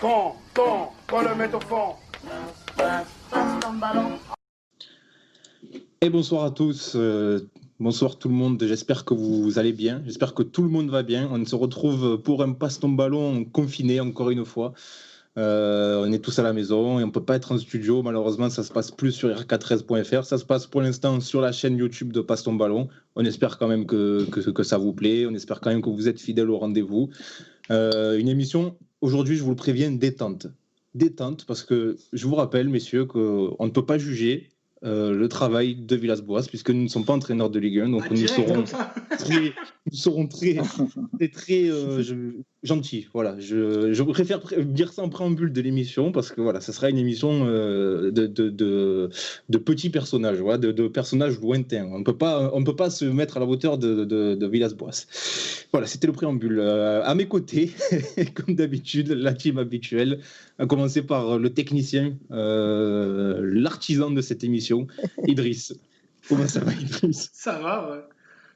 Qu'on le mette au fond. Passe ton ballon. Et bonsoir à tous, bonsoir tout le monde, j'espère que vous allez bien, j'espère que tout le monde va bien. On se retrouve pour un passe ton ballon confiné encore une fois. On est tous à la maison et on ne peut pas être en studio, malheureusement ça se passe plus sur rk13.fr, ça se passe pour l'instant sur la chaîne YouTube de Passe ton ballon. On espère quand même que ça vous plaît, on espère quand même que vous êtes fidèles au rendez-vous. Une émission, aujourd'hui je vous le préviens, détente parce que je vous rappelle messieurs qu'on ne peut pas juger le travail de Villas-Boas puisque nous ne sommes pas entraîneurs de Ligue 1, donc nous serons très gentils. Voilà, je préfère dire ça en préambule de l'émission parce que voilà, ça sera une émission de petits personnages, voilà, de personnages lointains. On peut pas se mettre à la hauteur de Villas-Boas. Voilà, c'était le préambule. À mes côtés, comme d'habitude, la team habituelle, à commencer par le technicien, l'artisan de cette émission, Idriss. Comment ça va, Idriss ? Ça va, ouais.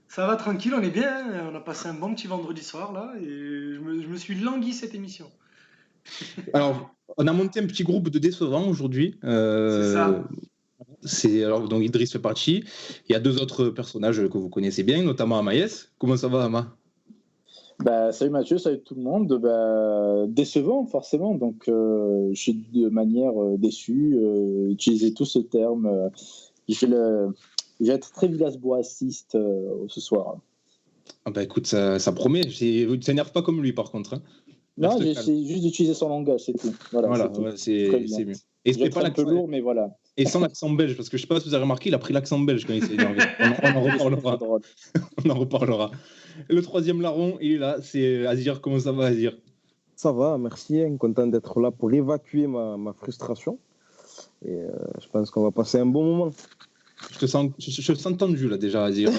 Ça va tranquille, on est bien. On a passé un bon petit vendredi soir là et je me suis langui cette émission. Alors, on a monté un petit groupe de décevants aujourd'hui. C'est ça. Alors, donc Idriss fait partie. Il y a deux autres personnages que vous connaissez bien, notamment Amaïs. Comment ça va, Ama ? Salut Mathieu, salut tout le monde. Décevant forcément, donc je suis de manière déçu. Utilisez tout ce terme. Je vais être très Villas-Boasiste ce soir. Ah bah écoute, ça promet. Tu t'énerves pas comme lui par contre. Hein. Non, j'essaie juste d'utiliser son langage, c'est tout. Voilà, c'est mieux. Et c'est pas un peu lourd, mais voilà. Et sans l'accent belge, parce que je sais pas si vous avez remarqué, il a pris l'accent belge quand il s'est énervé. On en reparlera. On en reparlera. Le troisième larron, il est là, c'est Azir. Comment ça va, Azir ? Ça va, merci. Content d'être là pour évacuer ma frustration. Et je pense qu'on va passer un bon moment. Je te sens tendu là déjà, Azir.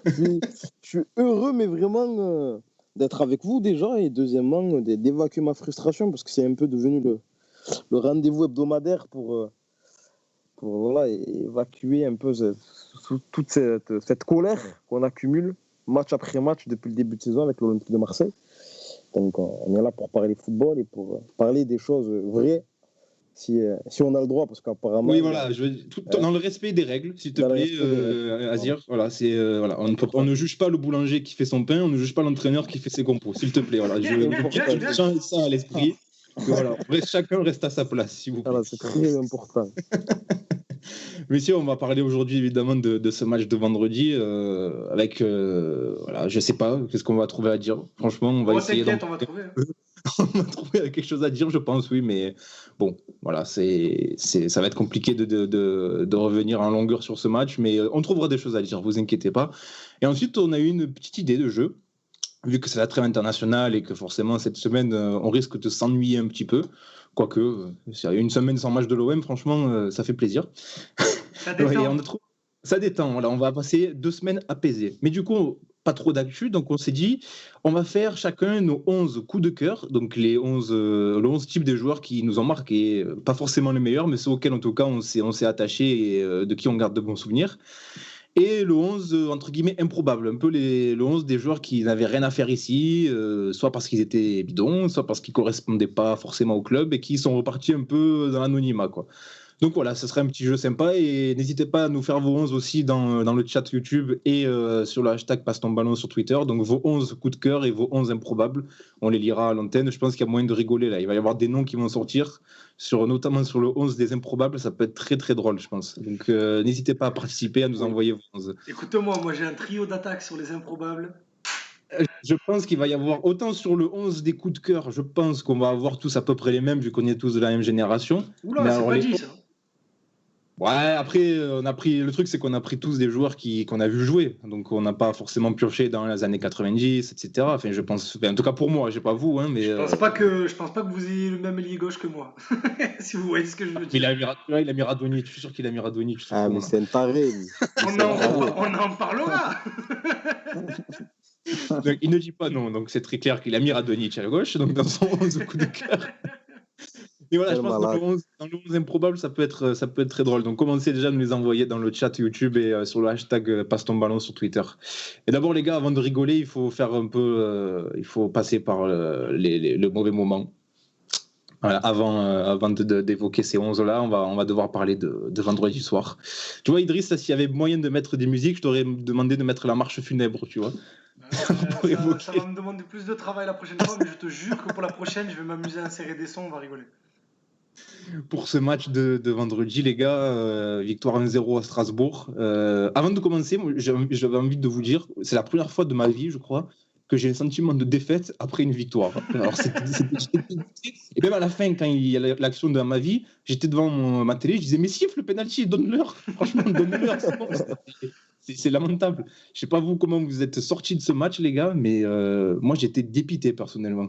Je suis heureux, mais vraiment d'être avec vous déjà. Et deuxièmement, d'évacuer ma frustration, parce que c'est un peu devenu le rendez-vous hebdomadaire pour voilà, évacuer un peu toute cette colère qu'on accumule match après match depuis le début de saison avec l'Olympique de Marseille. Donc on est là pour parler football et pour parler des choses vraies si on a le droit, parce qu'apparemment... Oui, voilà, dans le respect des règles, s'il te plaît, Azir. Voilà, voilà, on ne juge pas le boulanger qui fait son pain, on ne juge pas l'entraîneur qui fait ses compos, s'il te plaît. Voilà, je change ça à l'esprit. Voilà, chacun reste à sa place, s'il vous plaît. Voilà, c'est très important. Messieurs, on va parler aujourd'hui évidemment de ce match de vendredi avec, voilà, je sais pas, qu'est-ce qu'on va trouver à dire. Franchement, on va essayer. T'inquiète, on va trouver. On va trouver quelque chose à dire, je pense, oui, mais bon, voilà, ça va être compliqué de revenir en longueur sur ce match, mais on trouvera des choses à dire, vous inquiétez pas. Et ensuite, on a eu une petite idée de jeu. Vu que c'est la trêve internationale et que forcément cette semaine on risque de s'ennuyer un petit peu, quoique une semaine sans match de l'OM, franchement ça fait plaisir. Ça détend. Ça détend, voilà, on va passer 2 semaines apaisées. Mais du coup, pas trop d'actu, donc on s'est dit, on va faire chacun nos 11 coups de cœur, donc le 11 types de joueurs qui nous ont marqué, pas forcément les meilleurs, mais ceux auxquels en tout cas on s'est attaché et de qui on garde de bons souvenirs. Et le 11, entre guillemets, improbable. Un peu le 11 des joueurs qui n'avaient rien à faire ici, soit parce qu'ils étaient bidons, soit parce qu'ils ne correspondaient pas forcément au club et qui sont repartis un peu dans l'anonymat, quoi. Donc voilà, ce serait un petit jeu sympa et n'hésitez pas à nous faire vos 11 aussi dans le chat YouTube et sur le hashtag Passe ton ballon sur Twitter. Donc vos 11 coups de cœur et vos 11 improbables, on les lira à l'antenne. Je pense qu'il y a moyen de rigoler là. Il va y avoir des noms qui vont sortir, notamment sur le 11 des improbables. Ça peut être très très drôle, je pense. Donc n'hésitez pas à participer, à nous envoyer vos 11. Écoute-moi, moi j'ai un trio d'attaques sur les improbables. Je pense qu'il va y avoir, autant sur le 11 des coups de cœur, je pense qu'on va avoir tous à peu près les mêmes, vu qu'on est tous de la même génération. Oula, mais c'est pas dit ça. Ouais, après, le truc, c'est qu'on a pris tous des joueurs qu'on a vu jouer. Donc, on n'a pas forcément pioché dans les années 90, etc. Enfin, je pense, en tout cas pour moi, je sais pas vous, hein, mais. Je pense pas que vous ayez le même ailier gauche que moi. Si vous voyez ce que je veux dire. Il a mis Radonjic, je suis sûr qu'il a mis Radonjic. Ah, mais c'est un taré, lui. On en parlera. Donc, il ne dit pas non, donc c'est très clair qu'il a mis Radonjic à gauche, donc dans son 11 coup de cœur. Mais voilà, je Quel pense que malade. dans le 11 improbable, ça peut être très drôle. Donc, commencez déjà à nous les envoyer dans le chat YouTube et sur le hashtag Passe ton ballon sur Twitter. Et d'abord, les gars, avant de rigoler, il faut faire un peu. Il faut passer par le mauvais moment. Voilà, avant d'évoquer ces 11-là, on va devoir parler de vendredi soir. Tu vois, Idriss, s'il y avait moyen de mettre des musiques, je t'aurais demandé de mettre la marche funèbre, tu vois. Pour évoquer. Ça va me demander plus de travail la prochaine fois, mais je te jure que pour la prochaine, je vais m'amuser à insérer des sons, on va rigoler. Pour ce match de vendredi, les gars, victoire 1-0 à Strasbourg. Avant de commencer, moi, j'avais envie de vous dire, c'est la première fois de ma vie, je crois, que j'ai un sentiment de défaite après une victoire. Alors, et même à la fin, quand il y a l'action de ma vie, j'étais devant ma télé, je disais, mais siffle le penalty, donne-leur. Franchement, donne-leur. C'est lamentable. Je sais pas vous comment vous êtes sortis de ce match, les gars, mais moi, j'étais dépité personnellement.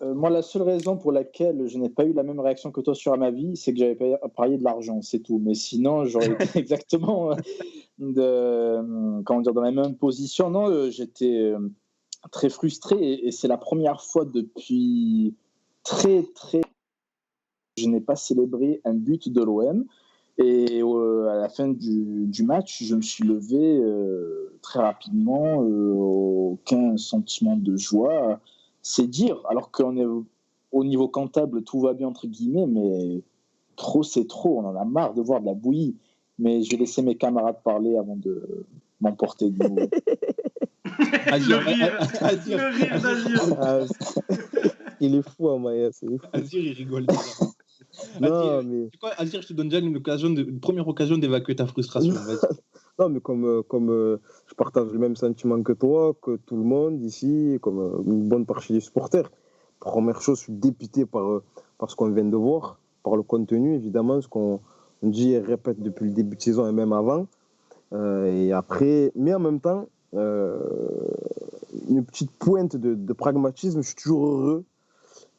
Moi, la seule raison pour laquelle je n'ai pas eu la même réaction que toi sur ma vie, c'est que j'avais parié de l'argent, c'est tout. Mais sinon, j'aurais été exactement dans la même position. Non, j'étais très frustré et c'est la première fois depuis très, je n'ai pas célébré un but de l'OM. Et à la fin du match, je me suis levé très rapidement, aucun sentiment de joie. C'est dire, alors qu'on est au niveau comptable, tout va bien entre guillemets, mais trop c'est trop, on en a marre de voir de la bouillie. Mais je vais laisser mes camarades parler avant de m'emporter de nouveau. Le rire d'Azir. Ah, il est fou, Amayas. Il est fou. Azir, il rigole. Non, Azir, mais... c'est quoi, Azir, je te donne déjà une première occasion d'évacuer ta frustration. Vas-y. Non, mais comme je partage le même sentiment que toi, que tout le monde ici, comme une bonne partie des supporters. Première chose, je suis dépité par ce qu'on vient de voir, par le contenu, évidemment, ce qu'on dit et répète depuis le début de saison et même avant. Et après, mais en même temps, une petite pointe de pragmatisme, je suis toujours heureux.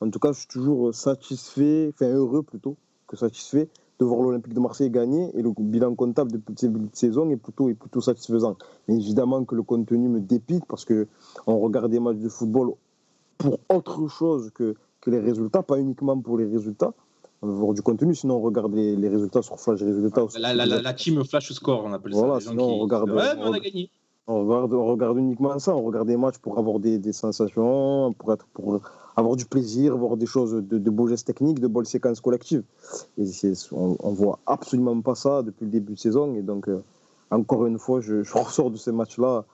En tout cas, je suis toujours satisfait, enfin heureux plutôt que satisfait de voir l'Olympique de Marseille gagner, et le bilan comptable depuis le début de saison est plutôt satisfaisant. Mais évidemment que le contenu me dépite parce qu'on regarde des matchs de football pour autre chose que les résultats, pas uniquement pour les résultats. On veut voir du contenu, sinon on regarde les résultats sur Flash Résultats. La team Flash Score, on appelle voilà, ça. Sinon on regarde... Ouais, mais on a gagné. On regarde uniquement ça, on regarde des matchs pour avoir des sensations, pour avoir du plaisir, voir des choses, de beaux gestes techniques, de belles séquences collectives. Et on voit absolument pas ça depuis le début de saison. Et donc, encore une fois, je ressors de ces matchs-là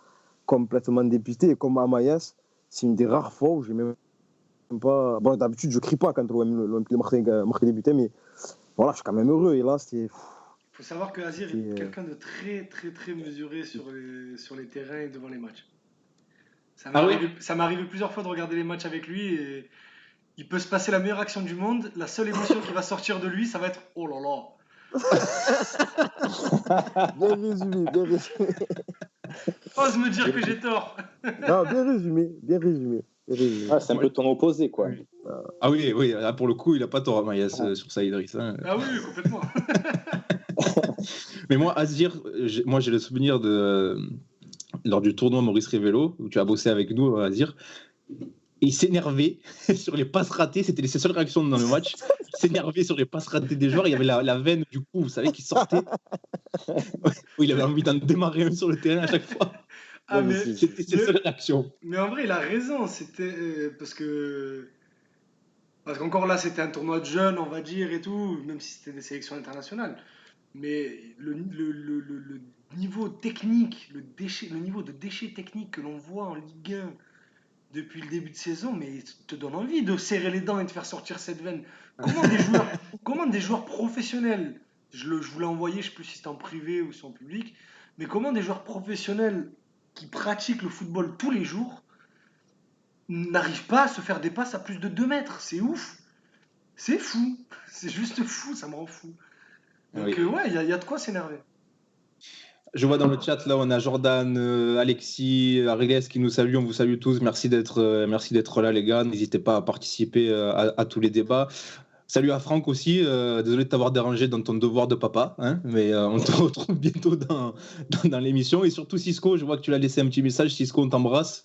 complètement dépité. Et comme Amayas, c'est une des rares fois où j'ai même pas... Bon, d'habitude, je crie pas quand l'Olympique de Marseille marque des buts, mais voilà, je suis quand même heureux. Et là, c'était... Il faut savoir que Azir est quelqu'un de très, très, très mesuré sur les terrains et devant les matchs. Ça m'est arrivé plusieurs fois de regarder les matchs avec lui et il peut se passer la meilleure action du monde. La seule émotion qui va sortir de lui, ça va être « Oh là là !» Bien résumé. Ose me dire que j'ai tort. Non, bien résumé. Ah, c'est un peu ton opposé, quoi. Oui. Ah oui, là, pour le coup, il n'a pas tort, Amayas, sur ça, Idriss. Hein. Ah oui, complètement. Mais moi, Azir, j'ai le souvenir lors du tournoi Maurice Révélo, où tu as bossé avec nous, Azir. Il s'énervait sur les passes ratées, c'était ses seules réactions dans le match. Il s'énervait sur les passes ratées des joueurs, il y avait la veine du coup, vous savez, qui sortait. Où il avait envie d'en démarrer un sur le terrain à chaque fois. Ah, mais c'était ses seules réactions. Mais en vrai, il a raison, c'était parce qu'encore là, c'était un tournoi de jeunes, on va dire, et tout, même si c'était des sélections internationales. Mais le niveau technique, le niveau de déchet technique que l'on voit en Ligue 1 depuis le début de saison, mais te donne envie de serrer les dents et de faire sortir cette veine. Comment des joueurs professionnels, je vous l'ai envoyé, je ne sais plus si c'était en privé ou si en public, mais comment des joueurs professionnels qui pratiquent le football tous les jours n'arrivent pas à se faire des passes à plus de 2 mètres. C'est ouf. C'est fou. C'est juste fou, ça me rend fou. Donc ouais, il y a de quoi s'énerver. Je vois dans le chat, là, on a Jordan, Alexis, Ariles qui nous saluent. On vous salue tous. Merci d'être là, les gars. N'hésitez pas à participer à tous les débats. Salut à Franck aussi. Désolé de t'avoir dérangé dans ton devoir de papa, hein, mais on te retrouve bientôt dans l'émission. Et surtout, Cisco, je vois que tu l'as laissé un petit message. Cisco, on t'embrasse.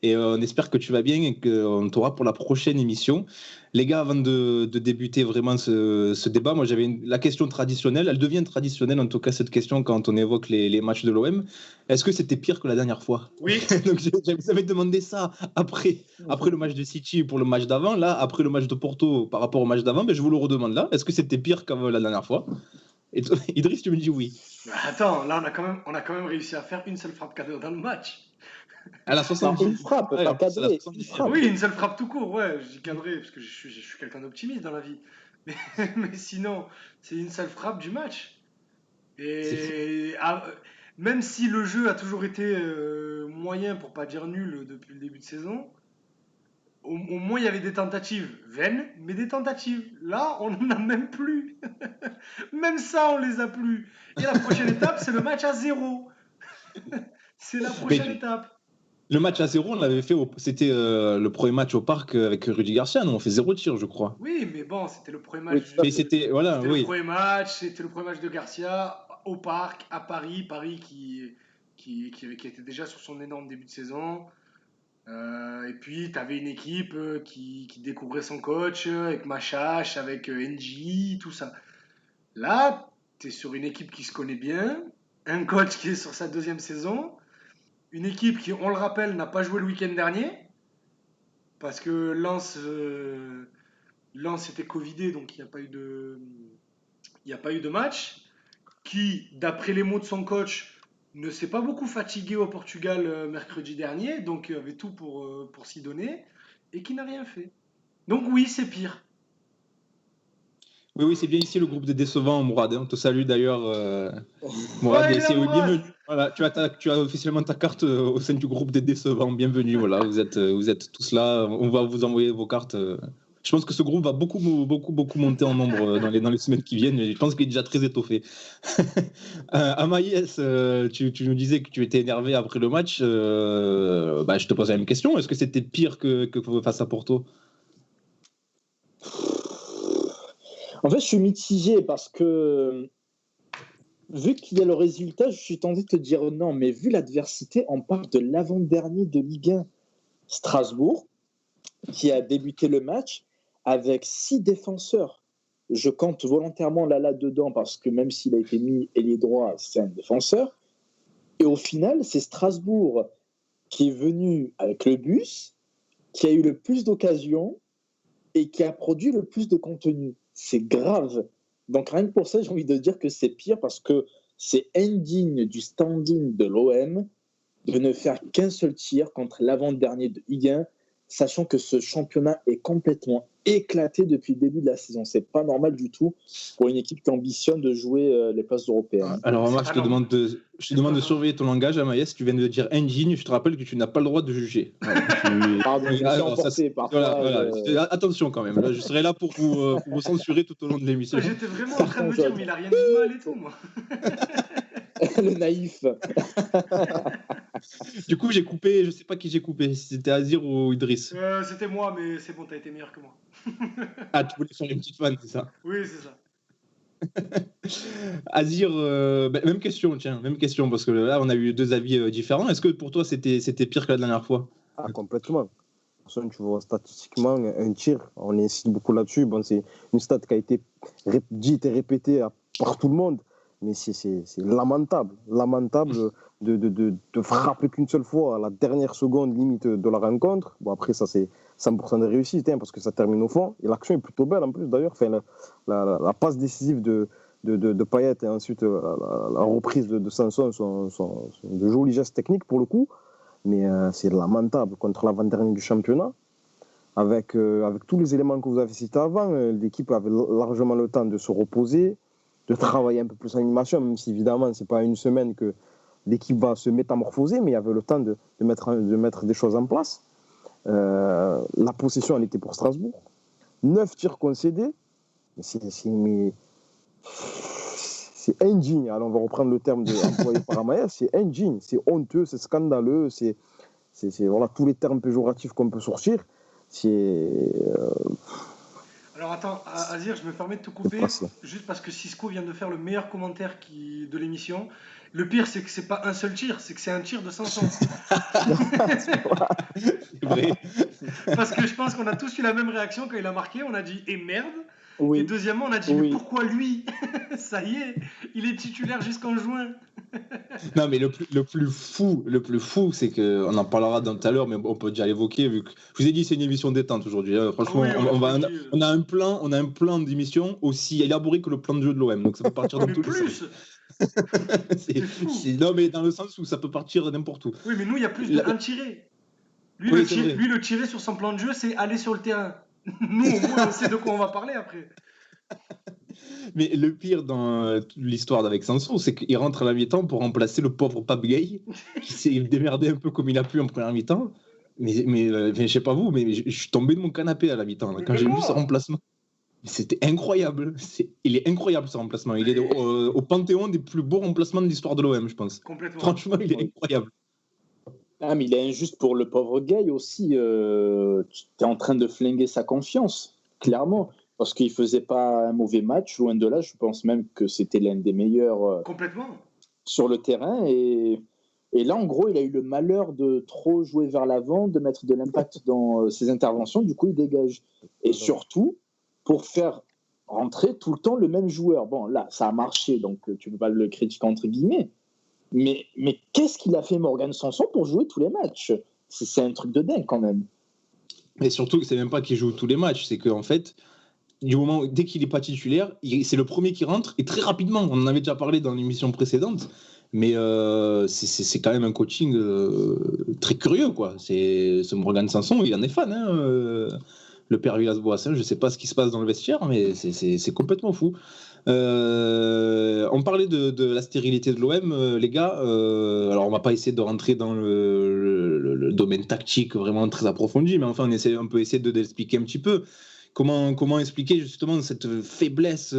et on espère que tu vas bien et qu'on t'aura pour la prochaine émission. Les gars, avant de débuter vraiment ce débat, moi j'avais la question traditionnelle, elle devient traditionnelle en tout cas cette question quand on évoque les matchs de l'OM. Est-ce que c'était pire que la dernière fois? Oui. Donc j'avais demandé ça après le match de City pour le match d'avant, là après le match de Porto par rapport au match d'avant, je vous le redemande là. Est-ce que c'était pire que la dernière fois? Et toi, Idriss, tu me dis oui. Mais attends, là on a quand même réussi à faire une seule frappe cadrée dans le match. À la Non, 70. une frappe, Ouais, pas en plus, c'est la cadré. 70e. Une frappe. Oui, une seule frappe tout court, ouais, je dis cadré parce que je suis quelqu'un d'optimiste dans la vie. Mais sinon, c'est une seule frappe du match. C'est fou. Et même si le jeu a toujours été moyen, pour pas dire nul, depuis le début de saison, au moins il y avait des tentatives vaines, mais des tentatives. Là, on n'en a même plus. Même ça, on les a plus. Et la prochaine étape, c'est le match à 0. C'est la prochaine Mais étape. le match à 0, on l'avait fait, c'était le premier match au parc avec Rudy Garcia, non, on fait 0 tir, je crois. Oui, mais bon, c'était le premier Oui, match. tout à Mais fait. c'était, voilà, C'était le oui. premier match, c'était le premier match de Garcia au parc, à Paris. Paris qui était déjà sur son énorme début de saison. Et puis, tu avais une équipe qui découvrait son coach, avec Machache, avec NJ, tout ça. Là, tu es sur une équipe qui se connaît bien, un coach qui est sur sa deuxième saison, une équipe qui, on le rappelle, n'a pas joué le week-end dernier, parce que Lens était covidé, donc il n'y a pas eu de match, qui, d'après les mots de son coach, ne s'est pas beaucoup fatigué au Portugal mercredi dernier, donc avait tout pour s'y donner, et qui n'a rien fait. Donc oui, c'est pire. Oui, c'est bien ici le groupe des décevants, Mourad. On te salue d'ailleurs, Mourad. Ouais, Et il est c'est là, Mourad. bienvenue. Voilà, tu as officiellement ta carte au sein du groupe des décevants. Bienvenue. Voilà, vous êtes tous là. On va vous envoyer vos cartes. Je pense que ce groupe va beaucoup monter en nombre dans les semaines qui viennent. Mais je pense qu'il est déjà très étoffé. Amaïs, tu nous disais que tu étais énervé après le match. Je te pose la même question. Est-ce que c'était pire que face à Porto? En fait, je suis mitigé parce que vu qu'il y a le résultat, je suis tenté de te dire non, mais vu l'adversité, on parle de l'avant-dernier de Ligue 1, Strasbourg, qui a débuté le match avec 6 défenseurs. Je compte volontairement Lala dedans parce que même s'il a été mis ailier droit, c'est un défenseur. Et au final, c'est Strasbourg qui est venu avec le bus, qui a eu le plus d'occasions et qui a produit le plus de contenu. C'est grave. Donc rien que pour ça, j'ai envie de dire que c'est pire parce que c'est indigne du standing de l'OM de ne faire qu'un seul tir contre l'avant-dernier de Ligue 1, sachant que ce championnat est complètement éclaté depuis le début de la saison. C'est pas normal du tout pour une équipe qui ambitionne de jouer les places européennes. Alors moi, je te demande de surveiller ton langage, Amaïs. Tu viens de dire indigne. Je te rappelle que tu n'as pas le droit de juger. Voilà, Pardon, je me suis emporté parfois. voilà. Attention quand même. Là, je serai là pour vous censurer tout au long de l'émission. J'étais vraiment en train de me dire, mais il a rien de mal et tout, moi. Le naïf. Du coup, j'ai coupé. Je sais pas qui j'ai coupé. Si c'était Azir ou Idriss. C'était moi, mais c'est bon, t'as été meilleur que moi. Ah, tu voulais faire une petite fan, c'est ça. Oui, c'est ça. Azir, même question, parce que là, on a eu deux avis différents. Est-ce que pour toi, c'était pire que la dernière fois? Ah, complètement. De toute façon, tu vois, statistiquement, un tir, on insiste beaucoup là-dessus. Bon, c'est une stat qui a été dite et répétée par tout le monde, mais c'est lamentable de frapper qu'une seule fois à la dernière seconde limite de la rencontre. Bon, après, ça, c'est 100% de réussite, parce que ça termine au fond. Et l'action est plutôt belle en plus, d'ailleurs. Enfin, la passe décisive de Payet et ensuite la reprise de Sanson sont de jolis gestes techniques pour le coup. Mais c'est lamentable contre l'avant-dernier du championnat. Avec tous les éléments que vous avez cités avant, l'équipe avait largement le temps de se reposer, de travailler un peu plus en animation, même si évidemment, ce n'est pas une semaine que l'équipe va se métamorphoser, mais il y avait le temps de mettre des choses en place. La possession, elle était pour Strasbourg. 9 tirs concédés. C'est indigne. Alors, on va reprendre le terme employé par Amaïs. C'est indigne, c'est honteux, c'est scandaleux, c'est voilà, tous les termes péjoratifs qu'on peut sortir. Alors attends, Azir, je me permets de te couper, juste parce que Cisco vient de faire le meilleur commentaire de l'émission. Le pire, c'est que c'est pas un seul tir, c'est que c'est un tir de Sanson. C'est vrai. Parce que je pense qu'on a tous eu la même réaction quand il a marqué, on a dit « et merde ». Et Oui, deuxièmement, on a dit « mais oui. pourquoi lui ?» Ça y est, il est titulaire jusqu'en juin. Non, mais le plus fou, c'est que on en parlera tout à l'heure, mais on peut déjà l'évoquer vu que je vous ai dit c'est une émission détente aujourd'hui. Franchement, Oui, on a un plan d'émission aussi élaboré que le plan de jeu de l'OM, donc ça peut partir dans Mais tous les plus sens. C'est fou. Non, mais dans le sens où ça peut partir n'importe où. Oui, mais nous, il y a plus d'un tiré. Lui, Oui, c'est vrai. lui, le tiré sur son plan de jeu, c'est aller sur le terrain. Nous, au moins, on sait de quoi on va parler après. Mais le pire dans l'histoire d'avec Sanson, c'est qu'il rentre à la mi-temps pour remplacer le pauvre Pape Gay, qui s'est démerdé un peu comme il a pu en première mi-temps. Mais je sais pas vous, mais je suis tombé de mon canapé à la mi-temps là, quand j'ai vu ce remplacement. C'était incroyable. Il est incroyable ce remplacement. Il est au panthéon des plus beaux remplacements de l'histoire de l'OM, je pense. Complètement. Franchement, il est incroyable. Ah, mais il est injuste pour le pauvre Gay aussi. Tu es en train de flinguer sa confiance, clairement. Parce qu'il faisait pas un mauvais match, loin de là. Je pense même que c'était l'un des meilleurs Complètement. sur le terrain. Et là, en gros, il a eu le malheur de trop jouer vers l'avant, de mettre de l'impact dans ses interventions. Du coup, il dégage. Et surtout, pour faire rentrer tout le temps le même joueur. Bon, là, ça a marché, donc tu ne peux pas le critiquer entre guillemets. Mais qu'est-ce qu'il a fait Morgan Sanson pour jouer tous les matchs ? C'est un truc de dingue quand même. Mais surtout, c'est même pas qu'il joue tous les matchs, c'est qu'en fait, dès qu'il n'est pas titulaire, c'est le premier qui rentre, et très rapidement, on en avait déjà parlé dans l'émission précédente, mais c'est quand même un coaching très curieux, quoi. Ce Morgan Sanson, il en est fan, hein, le père Villas-Boas. Je ne sais pas ce qui se passe dans le vestiaire, mais c'est complètement fou. On parlait de la stérilité de l'OM, les gars. Alors, on va pas essayer de rentrer dans le domaine tactique vraiment très approfondi, mais enfin, on peut essayer de l'expliquer un petit peu. Comment expliquer justement cette faiblesse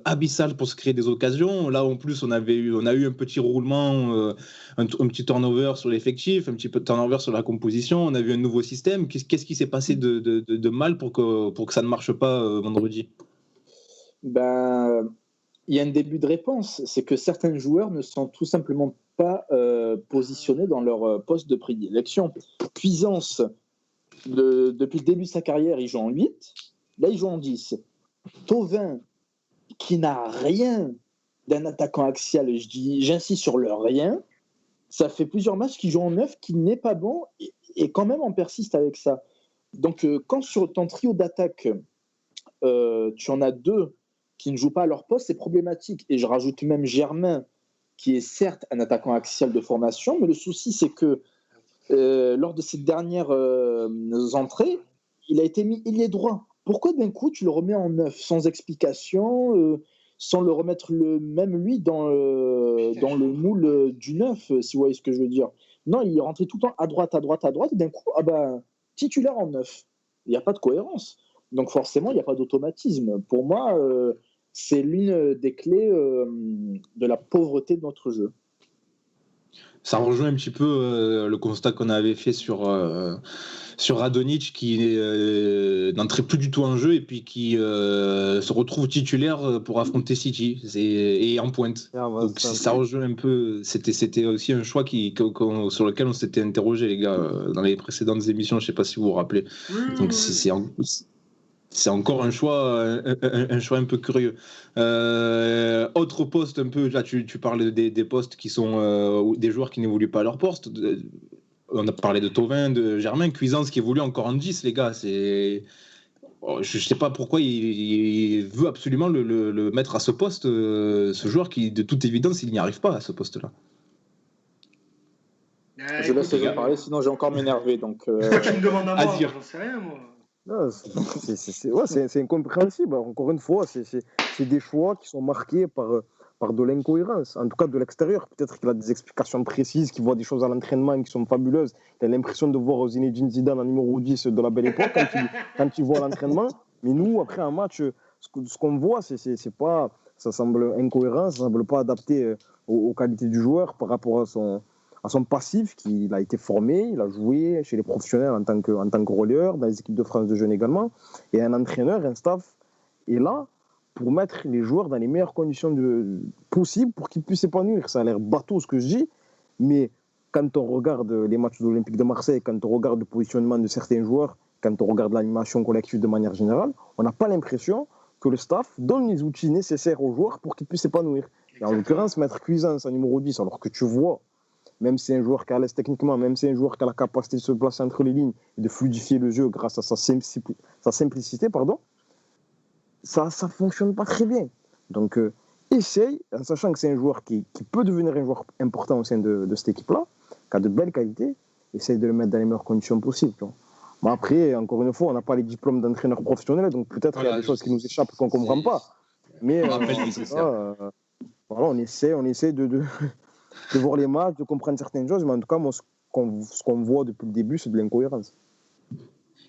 abyssale pour se créer des occasions. Là, en plus, on a eu un petit roulement, un petit turnover sur l'effectif, un petit peu de turnover sur la composition. On a vu un nouveau système. Qu'est-ce qui s'est passé de mal pour que ça ne marche pas vendredi ? Ben, il y a un début de réponse. C'est que certains joueurs ne sont tout simplement pas positionnés dans leur poste de prédilection. Cuisance, depuis le début de sa carrière, il joue en 8. Là, il joue en 10. Thauvin, qui n'a rien d'un attaquant axial, j'insiste sur le rien, ça fait plusieurs matchs qu'il joue en 9, qui n'est pas bon, et quand même on persiste avec ça. Donc, quand sur ton trio d'attaque, tu en as 2 qui ne jouent pas à leur poste, c'est problématique. Et je rajoute même Germain, qui est certes un attaquant axial de formation, mais le souci, c'est que lors de ses dernières entrées, il a été mis ailier droit. Pourquoi d'un coup tu le remets en 9 sans explication, sans le remettre même lui dans le moule du 9, si vous voyez ce que je veux dire ? Non, il rentrait tout le temps à droite, et d'un coup, titulaire en 9. Il n'y a pas de cohérence. Donc forcément, il n'y a pas d'automatisme. Pour moi, c'est l'une des clés de la pauvreté de notre jeu. Ça rejoint un petit peu le constat qu'on avait fait sur Radonjic, qui n'entrait plus du tout en jeu et puis qui se retrouve titulaire pour affronter City et en pointe. Donc ça rejoint un peu. C'était aussi un choix sur lequel on s'était interrogé, les gars, dans les précédentes émissions. Je ne sais pas si vous vous rappelez. Donc c'est encore un choix un peu curieux. Autre poste un peu, là tu parles des postes qui sont des joueurs qui n'évoluent pas à leur poste. On a parlé de Thauvin, de Germain, Cuisance qui évolue encore en 10, les gars. Je ne sais pas pourquoi il veut absolument le mettre à ce poste, ce joueur qui, de toute évidence, il n'y arrive pas à ce poste-là. Je laisse les gens parler, sinon j'ai encore m'énervé. Donc, tu me demandes à moi, j'en sais rien, moi. Non, c'est incompréhensible. Encore une fois, c'est des choix qui sont marqués par de l'incohérence, en tout cas de l'extérieur. Peut-être qu'il a des explications précises, qu'il voit des choses à l'entraînement qui sont fabuleuses. Il a l'impression de voir Zinedine Zidane en numéro 10 de la belle époque quand il voit l'entraînement. Mais nous, après un match, ce qu'on voit, c'est pas, ça semble incohérent, ça semble pas adapté aux qualités du joueur par rapport à son passif, qu'il a été formé, il a joué chez les professionnels en tant que relieur, dans les équipes de France de jeunes également, et un entraîneur, un staff est là pour mettre les joueurs dans les meilleures conditions possibles pour qu'ils puissent s'épanouir. Ça a l'air bateau ce que je dis, mais quand on regarde les matchs de l'Olympique de Marseille, quand on regarde le positionnement de certains joueurs, quand on regarde l'animation collective de manière générale, on n'a pas l'impression que le staff donne les outils nécessaires aux joueurs pour qu'ils puissent s'épanouir. Et en l'occurrence, mettre Cuisance en numéro 10, alors que tu vois, même si c'est un joueur qui est à l'aise techniquement, même si c'est un joueur qui a la capacité de se placer entre les lignes et de fluidifier le jeu grâce à sa simplicité, ça ne fonctionne pas très bien. Donc, essaye, en sachant que c'est un joueur qui peut devenir un joueur important au sein de cette équipe-là, qui a de belles qualités, essaye de le mettre dans les meilleures conditions possibles. Bon, après, encore une fois, on n'a pas les diplômes d'entraîneur professionnel, donc peut-être qu'il y a des choses qui nous échappent qu'on ne comprend pas. Mais on essaie de voir les matchs, de comprendre certaines choses, mais en tout cas, moi, ce qu'on voit depuis le début, c'est de l'incohérence.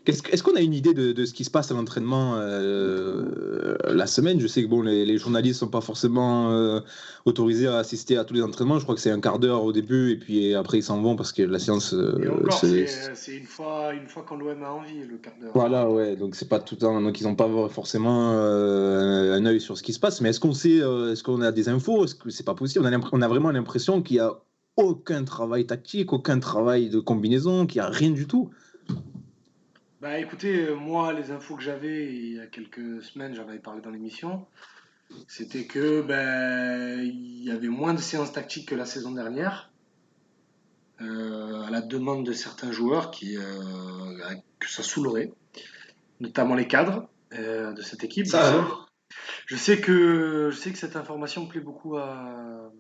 Est-ce qu'on a une idée de ce qui se passe à l'entraînement la semaine ? Je sais que les journalistes ne sont pas forcément autorisés à assister à tous les entraînements. Je crois que c'est un quart d'heure au début et puis après ils s'en vont parce que la séance. Et encore, c'est une fois quand l'OM a envie, le quart d'heure. Voilà, ouais. Donc c'est pas tout le temps. Donc ils n'ont pas forcément un œil sur ce qui se passe. Mais est-ce qu'on sait, est-ce qu'on a des infos ? Est-ce que c'est pas possible ? On a vraiment l'impression qu'il y a aucun travail tactique, aucun travail de combinaison, qu'il y a rien du tout. Bah écoutez, moi les infos que j'avais il y a quelques semaines, j'en avais parlé dans l'émission, c'était que il y avait moins de séances tactiques que la saison dernière, à la demande de certains joueurs que ça saoulerait, notamment les cadres de cette équipe. Je sais que cette information plaît beaucoup à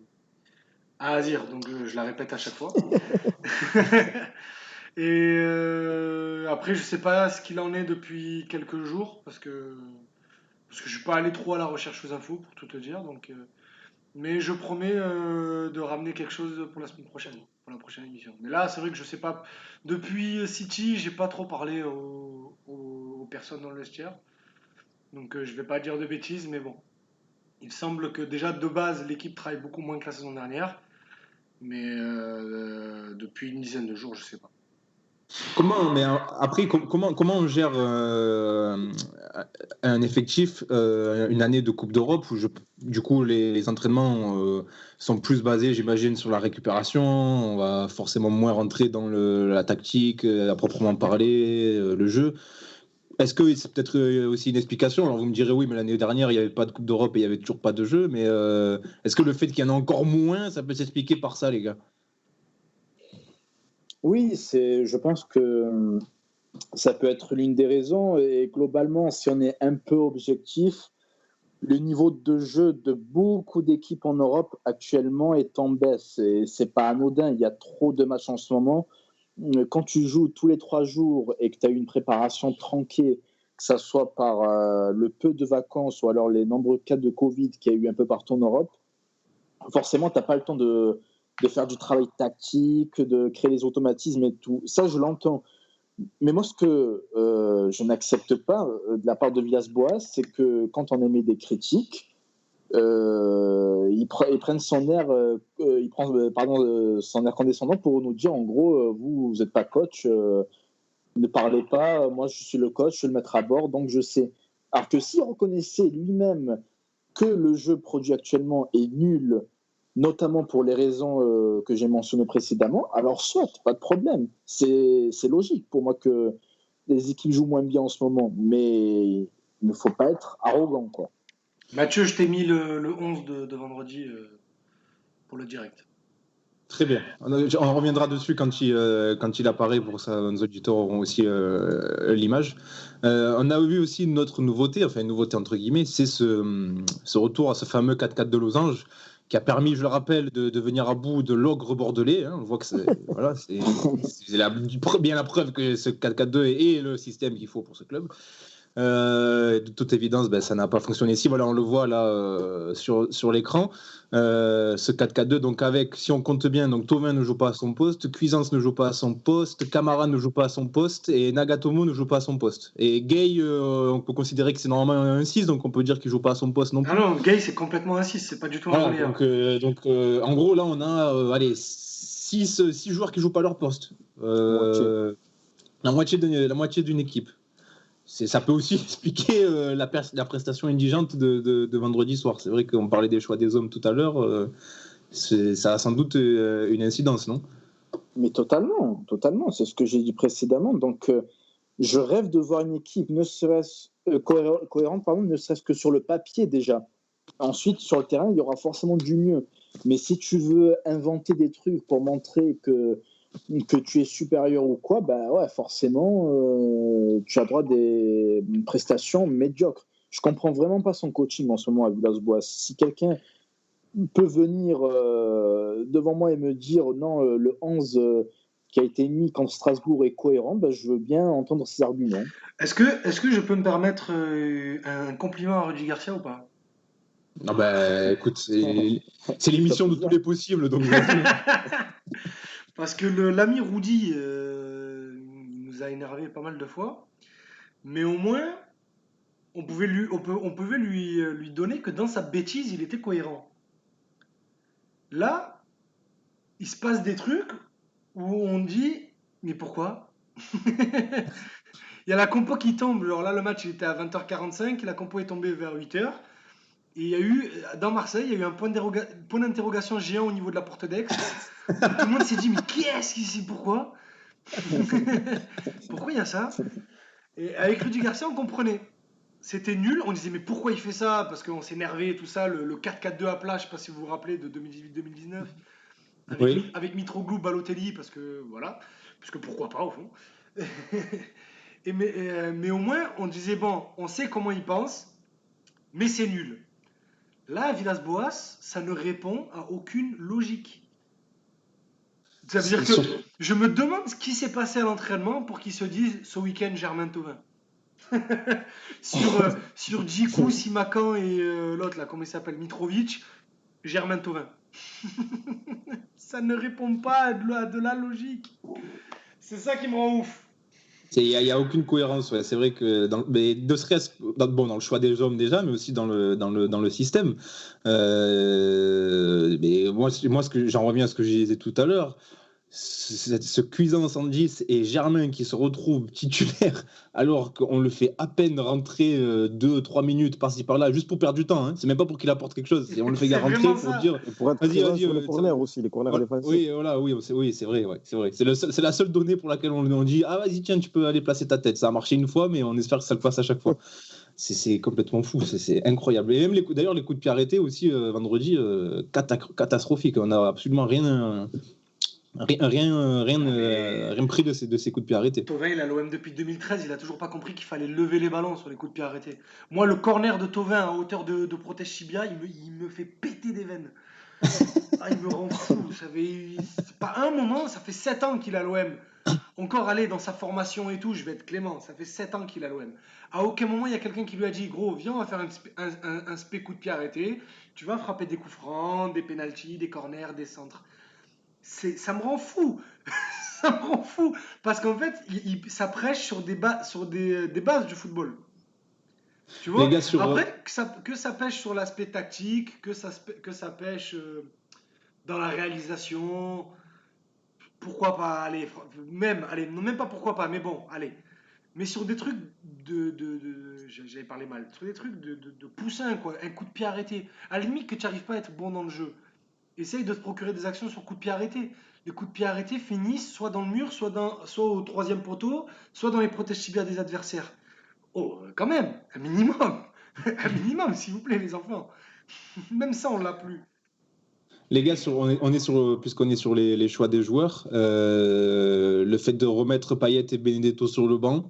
Azir, donc je la répète à chaque fois. Et après, je sais pas ce qu'il en est depuis quelques jours, parce que je suis pas allé trop à la recherche aux infos, pour tout te dire. Donc, mais je promets de ramener quelque chose pour la semaine prochaine, pour la prochaine émission. Mais là, c'est vrai que je sais pas. Depuis City, j'ai pas trop parlé aux personnes dans le vestiaire. Donc, je vais pas dire de bêtises, mais bon. Il semble que déjà, de base, l'équipe travaille beaucoup moins que la saison dernière. Mais depuis une dizaine de jours, je sais pas. Comment on gère un effectif, une année de Coupe d'Europe où du coup les entraînements sont plus basés, j'imagine, sur la récupération. On va forcément moins rentrer dans la tactique, à proprement parler, le jeu. Est-ce que c'est peut-être aussi une explication ? Alors vous me direz oui, mais l'année dernière il n'y avait pas de Coupe d'Europe et il n'y avait toujours pas de jeu. Mais est-ce que le fait qu'il y en a encore moins, ça peut s'expliquer par ça, les gars ? Oui, je pense que ça peut être l'une des raisons. Et globalement, si on est un peu objectif, le niveau de jeu de beaucoup d'équipes en Europe actuellement est en baisse. Et c'est pas anodin, il y a trop de matchs en ce moment. Quand tu joues tous les 3 jours et que tu as une préparation tronquée, que ce soit par le peu de vacances ou alors les nombreux cas de Covid qu'il y a eu un peu partout en Europe, forcément, tu n'as pas le temps de faire du travail tactique, de créer les automatismes et tout. Ça, je l'entends. Mais moi, ce que je n'accepte pas de la part de Villas-Boas, c'est que quand on émet des critiques, ils prennent son air, son air condescendant pour nous dire, en gros, vous n'êtes pas coach, ne parlez pas, moi je suis le coach, je vais le mettre à bord, donc je sais. Alors que s'il reconnaissait lui-même que le jeu produit actuellement est nul, notamment pour les raisons que j'ai mentionnées précédemment, alors soit, pas de problème. C'est logique pour moi que les équipes jouent moins bien en ce moment, mais il ne faut pas être arrogant, quoi. Mathieu, je t'ai mis le 11 de vendredi pour le direct. Très bien. On reviendra dessus quand il apparaît, pour ça nos auditeurs auront aussi l'image. On a vu aussi notre nouveauté, enfin une nouveauté entre guillemets, c'est ce retour à ce fameux 4-4 de Losange qui a permis, je le rappelle, de venir à bout de l'ogre bordelais. On voit que c'est bien la preuve que ce 4-4-2 est le système qu'il faut pour ce club. De toute évidence, ça n'a pas fonctionné ici. Voilà, on le voit là sur l'écran. Ce 4-4-2, donc avec, si on compte bien, donc Thauvin ne joue pas à son poste, Cuisance ne joue pas à son poste, Camara ne joue pas à son poste et Nagatomo ne joue pas à son poste. Et Gay, on peut considérer que c'est normalement un 6, donc on peut dire qu'il ne joue pas à son poste non plus. Ah non, Gay c'est complètement un 6, c'est pas du tout un relier. Donc en gros là on a 6 joueurs qui ne jouent pas à leur poste. La moitié d'une équipe. Ça peut aussi expliquer la prestation indigente de vendredi soir. C'est vrai qu'on parlait des choix des hommes tout à l'heure. Ça a sans doute une incidence, non? Mais totalement, totalement. C'est ce que j'ai dit précédemment. Donc, je rêve de voir une équipe ne serait-ce cohérente, pardon, ne serait-ce que sur le papier déjà. Ensuite, sur le terrain, il y aura forcément du mieux. Mais si tu veux inventer des trucs pour montrer que tu es supérieur ou quoi, bah ouais, forcément, tu as droit à des prestations médiocres. Je comprends vraiment pas son coaching en ce moment à Villas-Boas. Si quelqu'un peut venir devant moi et me dire non, le 11 qui a été mis contre Strasbourg est cohérent, bah, je veux bien entendre ses arguments. Est-ce que je peux me permettre un compliment à Rudy Garcia ou pas? Non, bah écoute, c'est l'émission de tous les possibles, donc Parce que l'ami Rudy nous a énervé pas mal de fois, mais au moins on pouvait lui donner que dans sa bêtise il était cohérent. Là, il se passe des trucs où on dit mais pourquoi? Il y a la compo qui tombe. Alors là, le match il était à 20h45, la compo est tombée vers 8h. Et il y a eu, dans Marseille, il y a eu un point d'interrogation géant au niveau de la porte d'Aix. Tout le monde s'est dit, mais qui est-ce qui pourquoi? Pourquoi il y a ça? Et avec Rudy Garcia, on comprenait. C'était nul. On disait, mais pourquoi il fait ça? Parce qu'on s'énervait, tout ça. Le 4-4-2 à plat, je ne sais pas si vous vous rappelez, de 2018-2019. oui. Avec Mitroglou, Balotelli, parce que voilà. Parce que pourquoi pas, au fond. Mais au moins, on disait, bon, on sait comment il pense, mais c'est nul. Là, à Villas-Boas, ça ne répond à aucune logique. Ça veut dire que je me demande ce qui s'est passé à l'entraînement pour qu'ils se disent ce week-end Germain Thauvin. sur Djikou, Simakan et l'autre, là, comment il s'appelle, Mitrovic, Germain Thauvin. Ça ne répond pas à de la logique. C'est ça qui me rend ouf. Il n'y a aucune cohérence, ouais. C'est vrai que mais ne serait-ce dans le choix des hommes déjà, mais aussi dans le système. Mais moi, j'en reviens à ce que je disais tout à l'heure. Ce cuisant 110 et Germain qui se retrouve titulaire alors qu'on le fait à peine rentrer 2-3 minutes par-ci par-là juste pour perdre du temps, hein. C'est même pas pour qu'il apporte quelque chose, on le fait rentrer pour dire et pour être présent sur les corners aussi, les corners défensifs. oui, voilà, oui, c'est vrai, ouais, c'est vrai. C'est la seule donnée pour laquelle on dit ah vas-y tiens tu peux aller placer ta tête. Ça a marché une fois mais on espère que ça le fasse à chaque fois. C'est complètement fou, c'est incroyable. Et même les coups de pied arrêtés aussi vendredi, catastrophique. On n'a absolument rien pris de ces coups de pied arrêtés. Thauvin, il a l'OM depuis 2013, il a toujours pas compris qu'il fallait lever les ballons sur les coups de pied arrêtés. Moi, le corner de Thauvin à hauteur de Protège Chibia, il me fait péter des veines. Il me rend fou. C'est pas un moment, ça fait 7 ans qu'il a l'OM. Encore aller dans sa formation et tout, je vais être clément, ça fait 7 ans qu'il a l'OM. À aucun moment, il y a quelqu'un qui lui a dit gros, viens, on va faire un spé coup de pied arrêté, tu vas frapper des coups francs, des pénaltys, des corners, des centres. Ça me rend fou. Ça me rend fou. Parce qu'en fait, ça prêche sur des bases du football. Tu vois, Les gars, après, que ça pêche sur l'aspect tactique, que ça pêche dans la réalisation, pourquoi pas, allez, non, même pas pourquoi pas, mais bon, allez. Mais sur des trucs j'avais parlé mal, sur des trucs de poussin, quoi, un coup de pied arrêté. À la limite que tu n'arrives pas à être bon dans le jeu. Essaye de te procurer des actions sur coup de pied arrêté. Les coups de pied arrêtés finissent soit dans le mur, soit au 3e poteau, soit dans les protèges tibias des adversaires. Oh, quand même, un minimum. Un minimum, s'il vous plaît, les enfants. Même ça, on l'a plus. Les gars, puisqu'on est sur les choix des joueurs, le fait de remettre Payet et Benedetto sur le banc,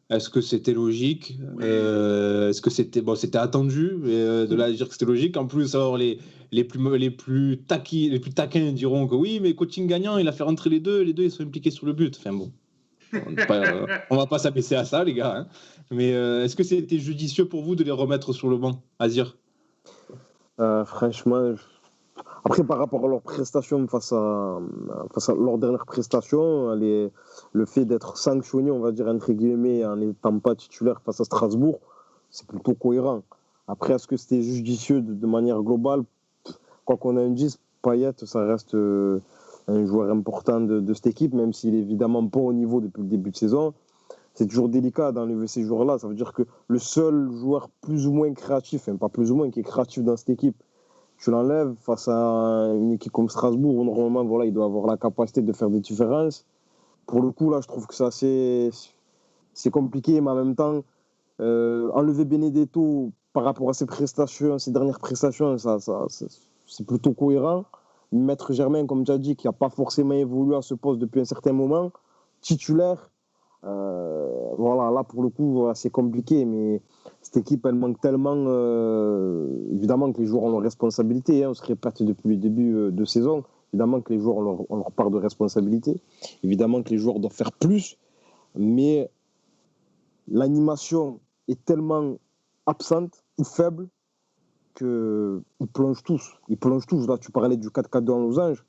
est-ce que c'était logique? Est-ce que c'était attendu de là dire que c'était logique? En plus, alors les plus taquins diront que oui, mais coaching gagnant, il a fait rentrer les deux ils sont impliqués sur le but. Enfin bon, on va pas s'abaisser à ça, les gars. Hein. Mais est-ce que c'était judicieux pour vous de les remettre sur le banc, Azir? Franchement, après par rapport à leurs prestations face à leur dernière prestation, le fait d'être sanctionné, on va dire entre guillemets, en n'étant pas titulaire face à Strasbourg, c'est plutôt cohérent. Après, est-ce que c'était judicieux de manière globale? Quoi qu'on en dise, Payet, ça reste un joueur important de cette équipe, même s'il est évidemment pas au niveau depuis le début de saison. c'est toujours délicat d'enlever ces joueurs-là. Ça veut dire que le seul joueur plus ou moins créatif, enfin pas plus ou moins, qui est créatif dans cette équipe, tu l'enlèves face à une équipe comme Strasbourg, où normalement, voilà, il doit avoir la capacité de faire des différences. Pour le coup, là, je trouve que c'est compliqué, mais en même temps, enlever Benedetto par rapport à ses prestations, ses dernières prestations, c'est plutôt cohérent. Mettre Germain, comme tu as dit, qui n'a pas forcément évolué à ce poste depuis un certain moment, titulaire, voilà, là pour le coup, voilà, c'est compliqué, mais cette équipe, elle manque tellement, évidemment que les joueurs ont leurs responsabilités, hein, on se répète depuis le début de saison, évidemment que les joueurs ont leur part de responsabilité, évidemment que les joueurs doivent faire plus, mais l'animation est tellement absente ou faible qu'ils plongent tous. Ils plongent tous. Là, tu parlais du 4-4-2 en losange.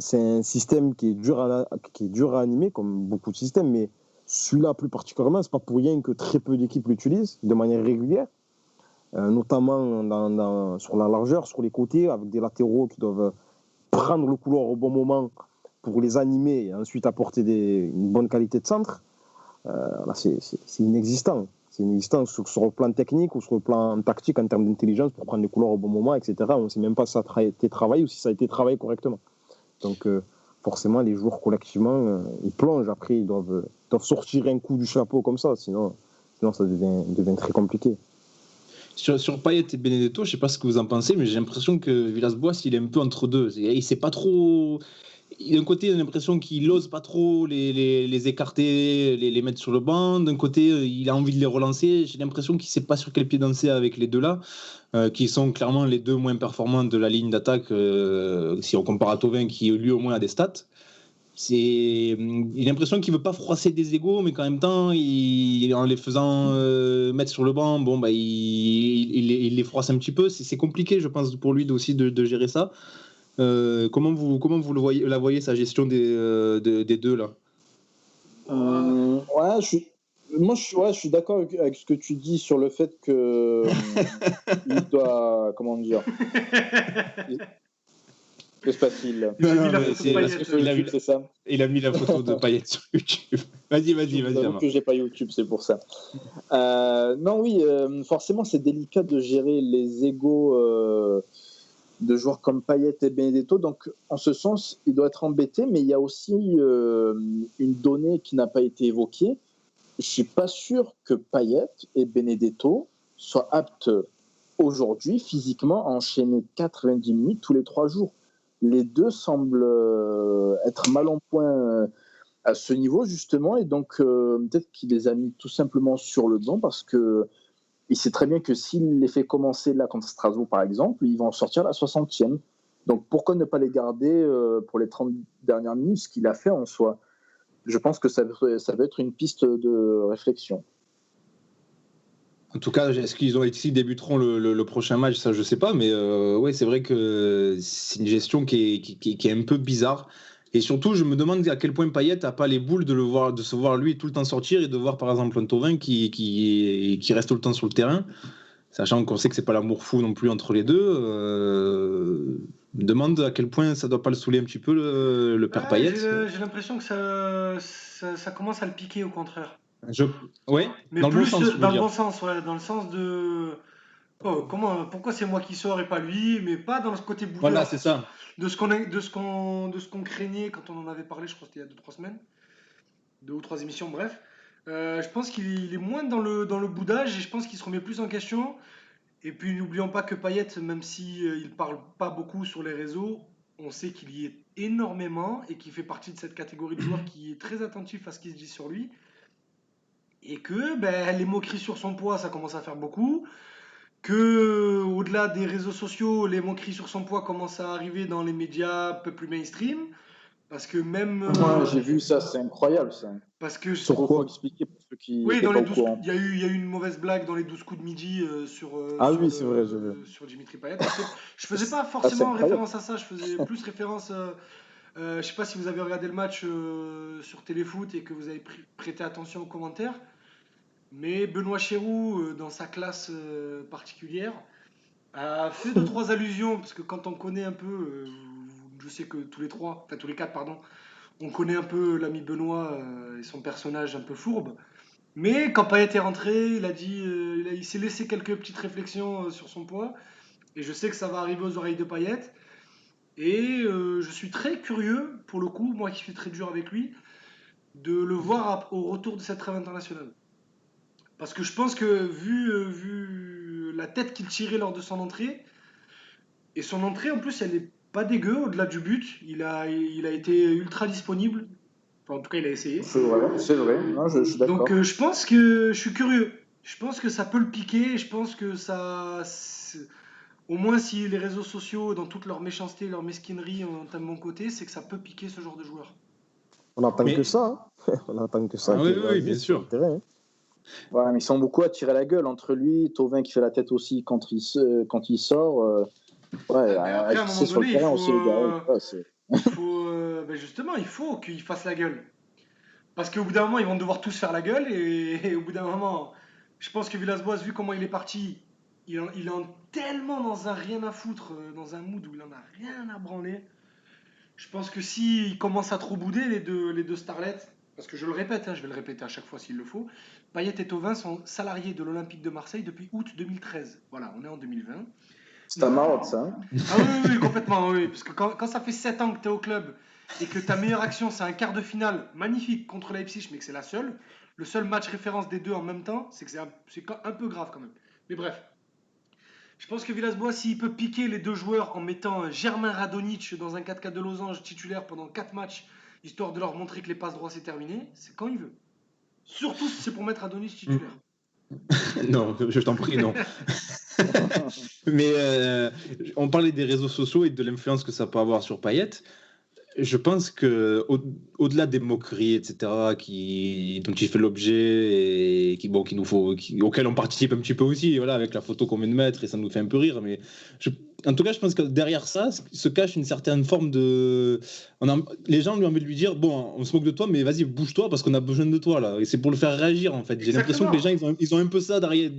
C'est un système qui est dur à animer, comme beaucoup de systèmes, mais celui-là plus particulièrement, c'est pas pour rien que très peu d'équipes l'utilisent de manière régulière, notamment sur la largeur, sur les côtés, avec des latéraux qui doivent prendre le couloir au bon moment pour les animer et ensuite apporter une bonne qualité de centre. Là, c'est inexistant. C'est inexistant sur le plan technique ou sur le plan tactique en termes d'intelligence pour prendre les couloirs au bon moment, etc. On ne sait même pas si ça a été travaillé ou si ça a été travaillé correctement. Donc, forcément, les joueurs collectivement, ils plongent. Après, ils doivent sortir un coup du chapeau comme ça. Sinon ça devient très compliqué. Sur Payet et Benedetto, je ne sais pas ce que vous en pensez, mais j'ai l'impression que Villas-Boas, il est un peu entre deux. Il sait pas trop. D'un côté, il a l'impression qu'il n'ose pas trop les écarter, les mettre sur le banc. D'un côté, il a envie de les relancer. J'ai l'impression qu'il ne sait pas sur quel pied danser avec les deux-là, qui sont clairement les deux moins performants de la ligne d'attaque, si on compare à Thauvin, qui lui au moins a des stats. Il a l'impression qu'il ne veut pas froisser des égos, mais qu'en même temps, en les faisant mettre sur le banc, bon, bah, il les froisse un petit peu. C'est compliqué, je pense, pour lui aussi de gérer ça. Comment vous la voyez, sa gestion des deux là? Ouais, je suis d'accord avec ce que tu dis sur le fait que il doit, comment dire, que se passe-t-il? C'est ça. Il a mis la photo de Payet sur YouTube. Vas-y, J'avoue que j'ai pas YouTube, c'est pour ça. Non, oui, forcément, c'est délicat de gérer les égos de joueurs comme Payet et Benedetto. Donc, en ce sens, il doit être embêté, mais il y a aussi une donnée qui n'a pas été évoquée. Je suis pas sûr que Payet et Benedetto soient aptes aujourd'hui, physiquement, à enchaîner 90 minutes tous les 3 jours. Les deux semblent être mal en point à ce niveau, justement, et donc peut-être qu'il les a mis tout simplement sur le banc parce que il sait très bien que s'il les fait commencer là contre Strasbourg, par exemple, ils vont en sortir à la 60e. Donc pourquoi ne pas les garder pour les 30 dernières minutes, ce qu'il a fait en soi? Je pense que ça va être une piste de réflexion. En tout cas, est-ce qu'ils débuteront le prochain match? Ça, je sais pas, mais ouais, c'est vrai que c'est une gestion qui est un peu bizarre. Et surtout, je me demande à quel point Payet n'a pas les boules de se voir lui tout le temps sortir et de voir par exemple un Thauvin qui reste tout le temps sur le terrain, sachant qu'on sait que c'est pas l'amour fou non plus entre les deux. Je me demande à quel point ça doit pas le saouler un petit peu le père Payet. J'ai l'impression que ça commence à le piquer au contraire. Ouais, mais dans le bon sens. dans le bon sens, ouais, dans le sens de pourquoi c'est moi qui sors et pas lui, mais pas dans le côté boudeur. Voilà, c'est ça. De ce qu'on craignait quand on en avait parlé, je crois que c'était il y a 2-3 semaines, 2 ou 3 émissions, bref. Je pense qu'il est moins dans le boudage et je pense qu'il se remet plus en question. Et puis n'oublions pas que Payet, même si il parle pas beaucoup sur les réseaux, on sait qu'il y est énormément et qu'il fait partie de cette catégorie de joueurs qui est très attentif à ce qui se dit sur lui. Et que les moqueries sur son poids, ça commence à faire beaucoup. Que au-delà des réseaux sociaux, les moqueries sur son poids commencent à arriver dans les médias un peu plus mainstream. Parce que même. Moi, j'ai vu ça, c'est incroyable ça. Parce que. Pourquoi expliquer pour ceux qui oui, n'étaient pas au courant. Il y a eu une mauvaise blague dans les 12 coups de midi sur Dimitri Payet. Je faisais pas forcément référence à ça, je faisais plus référence. Je sais pas si vous avez regardé le match sur Téléfoot et que vous avez prêté attention aux commentaires. Mais Benoît Chéroux, dans sa classe particulière, a fait 2-3 allusions, parce que quand on connaît un peu, je sais que tous les 4, On connaît un peu l'ami Benoît et son personnage un peu fourbe. Mais quand Payet est rentré, il a dit, il s'est laissé quelques petites réflexions sur son poids. Et je sais que ça va arriver aux oreilles de Payet. Et je suis très curieux, pour le coup, moi qui suis très dur avec lui, de le voir au retour de cette trêve internationale. Parce que je pense que vu la tête qu'il tirait lors de son entrée, et son entrée en plus elle est pas dégueu au-delà du but, il a été ultra disponible, enfin en tout cas il a essayé. C'est vrai. Non, je suis d'accord. Donc je pense que je suis curieux, je pense que ça peut le piquer, je pense que au moins si les réseaux sociaux dans toute leur méchanceté, leur mesquinerie ont un bon côté, c'est que ça peut piquer ce genre de joueur. On attend Mais- que ça. Hein. On attend que ça. Ah oui, oui, bien sûr. Terrain, hein. Ouais, mais ils sont beaucoup à tirer la gueule entre lui, Thauvin qui fait la tête aussi quand il sort. Ouais, Mais après, à un moment c'est sur le donné, terrain aussi, le gars. Ouais, justement, il faut qu'il fasse la gueule. Parce qu'au bout d'un moment, ils vont devoir tous faire la gueule. Et au bout d'un moment, je pense que Villas-Boas, vu comment il est parti, il est tellement dans un rien à foutre, dans un mood où il en a rien à branler. Je pense que s'il commence à trop bouder, les deux starlets, parce que je le répète, hein, je vais le répéter à chaque fois s'il le faut, Payet et Thauvin sont salariés de l'Olympique de Marseille depuis août 2013. Voilà, on est en 2020. C'est ta marotte, ça. Hein. Ah oui, complètement, oui. Parce que quand ça fait 7 ans que tu es au club et que ta meilleure action, c'est un quart de finale magnifique contre Leipzig, mais que c'est la seule, le seul match référence des deux en même temps, c'est que c'est un peu grave quand même. Mais bref, je pense que Villas-Boas, s'il peut piquer les deux joueurs en mettant Germain Radonjic dans un 4-4 de losange titulaire pendant 4 matchs, histoire de leur montrer que les passes droits c'est terminé, c'est quand il veut. Surtout si c'est pour mettre Radonjic titulaire. Non, je t'en prie, non. Mais on parlait des réseaux sociaux et de l'influence que ça peut avoir sur Payet. Je pense que au-delà des moqueries, etc., dont il fait l'objet et auquel on participe un petit peu aussi, voilà, avec la photo qu'on vient de mettre et ça nous fait un peu rire. Mais en tout cas, je pense que derrière ça se cache une certaine forme de. Les gens lui ont envie de lui dire bon, on se moque de toi, mais vas-y, bouge-toi parce qu'on a besoin de toi là. Et c'est pour le faire réagir en fait. J'ai l'impression que les gens ils ont un peu ça derrière.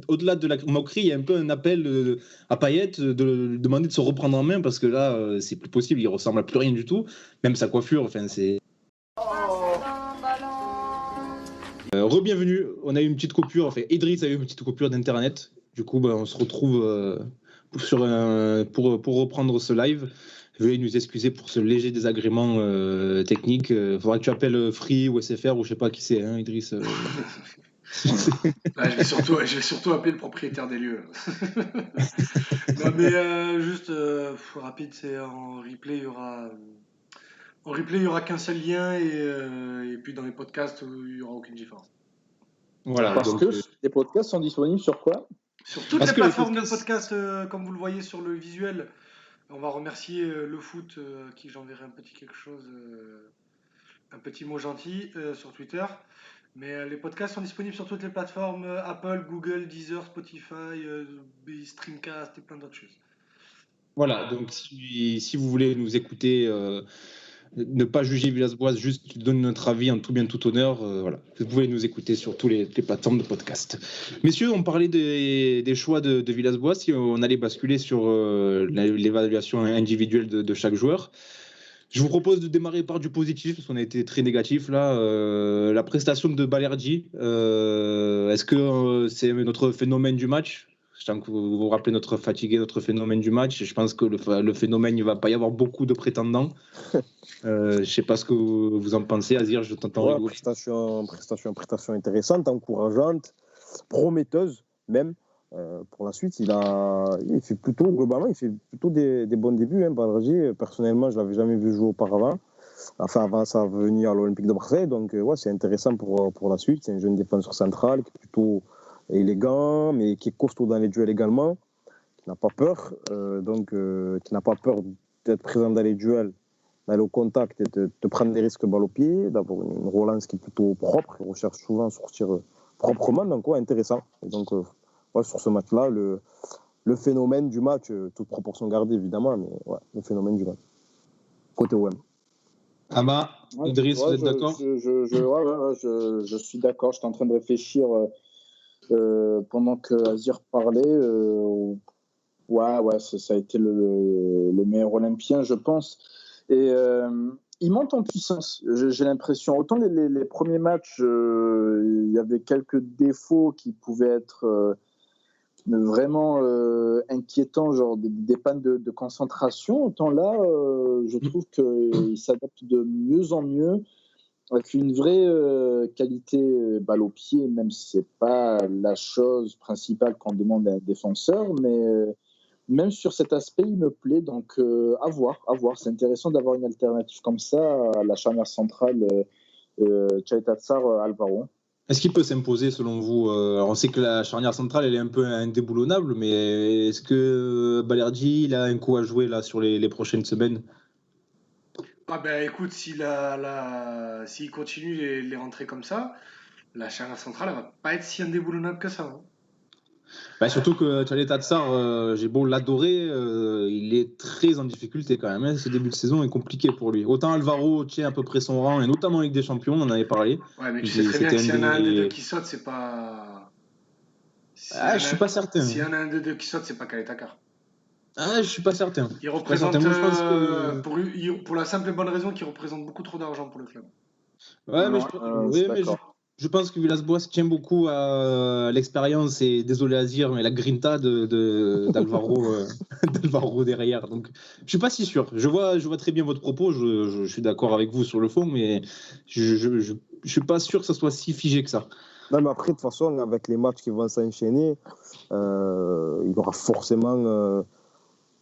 Au-delà de la moquerie, il y a un peu un appel à Payet de demander de se reprendre en main parce que là, c'est plus possible. Il ressemble à plus rien du tout. Même sa coiffure, enfin, c'est. Passe ton ballon. Re-bienvenue, on a eu une petite coupure, enfin Idriss a eu une petite coupure d'internet. Du coup, on se retrouve pour reprendre ce live. Veuillez nous excuser pour ce léger désagrément technique. Faudra que tu appelles Free ou SFR ou je sais pas qui c'est, hein, Idriss. Ouais, je vais surtout appeler le propriétaire des lieux. Non, mais juste rapide, c'est en replay, il y aura qu'un seul lien et puis dans les podcasts, il y aura aucune différence. Voilà. Parce donc, que les podcasts sont disponibles sur quoi? Sur toutes Parce les que les plateformes de podcasts- podcast, comme vous le voyez sur le visuel, on va remercier le foot à qui j'enverrai un petit quelque chose, un petit mot gentil sur Twitter. Mais les podcasts sont disponibles sur toutes les plateformes Apple, Google, Deezer, Spotify, Streamcast et plein d'autres choses. Voilà, donc si vous voulez nous écouter, ne pas juger Villas-Boas, juste donner notre avis en tout bien tout honneur, voilà. Vous pouvez nous écouter sur toutes les plateformes de podcast. Messieurs, on parlait des choix de Villas-Boas, si on allait basculer sur l'évaluation individuelle de chaque joueur. Je vous propose de démarrer par du positif, parce qu'on a été très négatif là. La prestation de Balerdi, est-ce que c'est notre phénomène du match? Je sens que vous vous rappelez notre phénomène du match. Je pense que le phénomène, il ne va pas y avoir beaucoup de prétendants. Je ne sais pas ce que vous en pensez. Azir, je t'entends Ouais, rigoler. prestation intéressante, encourageante, prometteuse même. Pour la suite, il fait plutôt, globalement, il fait plutôt des bons débuts. Hein, Balerdi. Personnellement, je ne l'avais jamais vu jouer auparavant. Enfin, avant sa venue à l'Olympique de Marseille. Donc, ouais, c'est intéressant pour la suite. C'est un jeune défenseur central qui est plutôt élégant, mais qui est costaud dans les duels également, qui n'a pas peur. Qui n'a pas peur d'être présent dans les duels, d'aller au contact et de prendre des risques balle au pied, d'avoir une relance qui est plutôt propre. Il recherche souvent à sortir proprement. Donc, ouais, intéressant. Et donc, ouais, sur ce match-là, le phénomène du match, toute proportion gardée évidemment, mais ouais, le phénomène du match. Côté OM. Ama, Idriss, vous êtes d'accord? Je suis d'accord. J'étais en train de réfléchir pendant que Azir parlait. Ouais, ça a été le meilleur Olympien, je pense. Et il monte en puissance, j'ai l'impression. Autant les premiers matchs, il y avait quelques défauts qui pouvaient être vraiment inquiétants, genre des pannes de concentration. Autant là, je trouve qu'il s'adapte de mieux en mieux, avec une vraie qualité balle au pied, même si c'est pas la chose principale qu'on demande à un défenseur, mais même sur cet aspect, il me plaît. Donc, à voir. C'est intéressant d'avoir une alternative comme ça à la charnière centrale Chaita Tsar-Alvaro. Est-ce qu'il peut s'imposer selon vous? Alors, on sait que la charnière centrale, elle est un peu indéboulonnable, mais est-ce que Balerdi, il a un coup à jouer là sur les prochaines semaines? Ah ben écoute, s'il continue les rentrées comme ça, la charnière centrale, elle va pas être si indéboulonnable que ça. Hein. Bah, surtout que Tchaleta Tsar, j'ai beau l'adorer, il est très en difficulté quand même. Hein. Ce début de saison est compliqué pour lui. Autant Alvaro tient à peu près son rang, et notamment en Ligue des Champions, on en avait parlé. Ouais, mais tu sais très bien que s'il y en a un des deux qui saute, c'est pas. Je suis pas certain. S'il y en a un des deux qui saute, c'est pas Kaletakar. Je suis pas certain. Il représente, pour la simple et bonne raison qu'il représente beaucoup trop d'argent pour le club. Ouais, mais je pense que Villas-Boas tient beaucoup à l'expérience, et désolé à dire, mais la grinta d'Alvaro derrière. Donc, je suis pas si sûr. Je vois très bien votre propos. Je suis d'accord avec vous sur le fond, mais je suis pas sûr que ça soit si figé que ça. Non, mais après, de toute façon, avec les matchs qui vont s'enchaîner, il aura forcément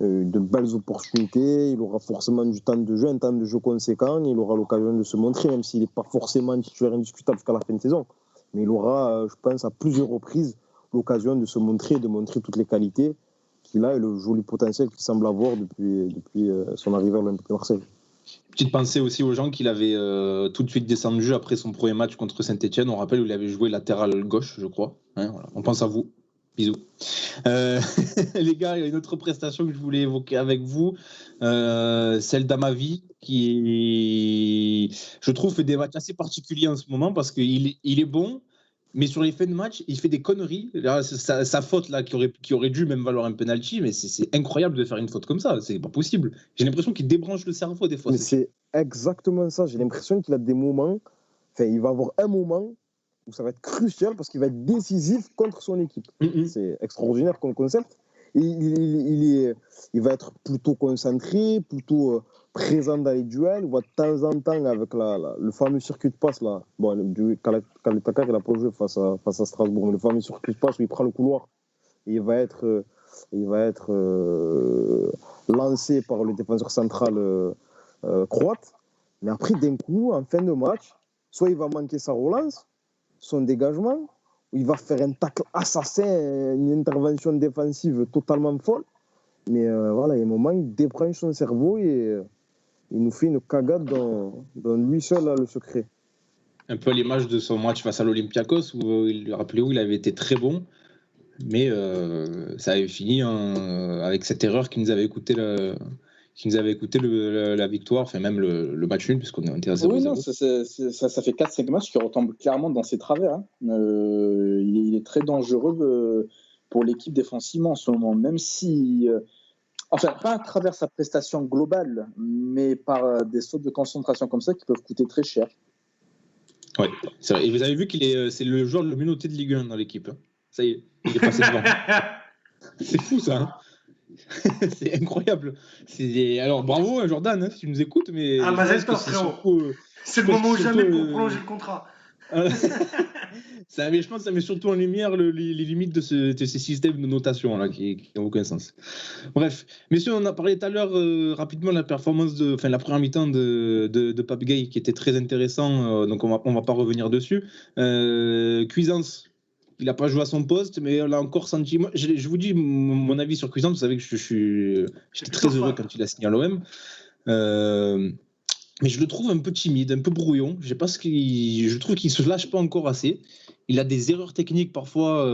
de belles opportunités, il aura forcément du temps de jeu, un temps de jeu conséquent, il aura l'occasion de se montrer, même s'il n'est pas forcément titulaire indiscutable jusqu'à la fin de saison. Mais il aura, je pense, à plusieurs reprises l'occasion de se montrer, de montrer toutes les qualités qu'il a et le joli potentiel qu'il semble avoir depuis son arrivée à l'Olympique de Marseille. Petite pensée aussi aux gens qu'il avait tout de suite descendu après son premier match contre Saint-Etienne. On rappelle où il avait joué latéral gauche, je crois. Hein, voilà. On pense à vous. Bisous. Les gars, il y a une autre prestation que je voulais évoquer avec vous, celle d'Amavi, qui, je trouve, fait des matchs assez particuliers en ce moment parce qu'il est bon, mais sur les fins de match, il fait des conneries. Là, sa faute là, qui aurait dû même valoir un penalty, mais c'est incroyable de faire une faute comme ça, c'est pas possible. J'ai l'impression qu'il débranche le cerveau des fois. Mais c'est exactement ça, j'ai l'impression qu'il a des moments, il va avoir un moment où ça va être crucial parce qu'il va être décisif contre son équipe. C'est extraordinaire comme concept. Et il va être plutôt concentré, plutôt présent dans les duels. On voit de temps en temps avec le fameux circuit de passe. Là. Bon, Kaletakar, il n'a pas joué face à Strasbourg, mais le fameux circuit de passe où il prend le couloir. Et il va être lancé par le défenseur central croate. Mais après, d'un coup, en fin de match, soit il va manquer sa relance, son dégagement, où il va faire un tacle assassin, une intervention défensive totalement folle. Mais voilà, il y a un moment, il débranche son cerveau et il nous fait une cagade dont lui seul a le secret. Un peu à l'image de son match face à l'Olympiakos, où rappelez-vous, il avait été très bon, mais ça avait fini avec cette erreur qui nous avait coûté la victoire, enfin même le match nul, puisqu'on est à 0-0. Oui, non, ça fait 4-5 matchs qui retombent clairement dans ses travers. Hein. Il est très dangereux pour l'équipe défensivement en ce moment, même si... enfin, pas à travers sa prestation globale, mais par des sautes de concentration comme ça qui peuvent coûter très cher. Oui, c'est vrai. Et vous avez vu c'est le joueur le mieux noté de Ligue 1 dans l'équipe. Hein. Ça y est, il est passé devant. C'est fou, ça. Hein. C'est incroyable. Alors bravo Jordan, hein, si tu nous écoutes, mais c'est le moment ou jamais pour prolonger le contrat. Mais je pense que ça met surtout en lumière les limites de ces systèmes de notation là, qui n'ont aucun sens. Bref, messieurs, on a parlé tout à l'heure rapidement de la performance la première mi-temps de Pape Gueye qui était très intéressant, donc on va pas revenir dessus. Cuisance, il n'a pas joué à son poste, mais on l'a encore senti. Moi, je vous dis mon avis sur Cuisance. Vous savez que j'étais très heureux quand il a signé à l'OM. Mais je le trouve un peu timide, un peu brouillon. Je trouve qu'il ne se lâche pas encore assez. Il a des erreurs techniques parfois,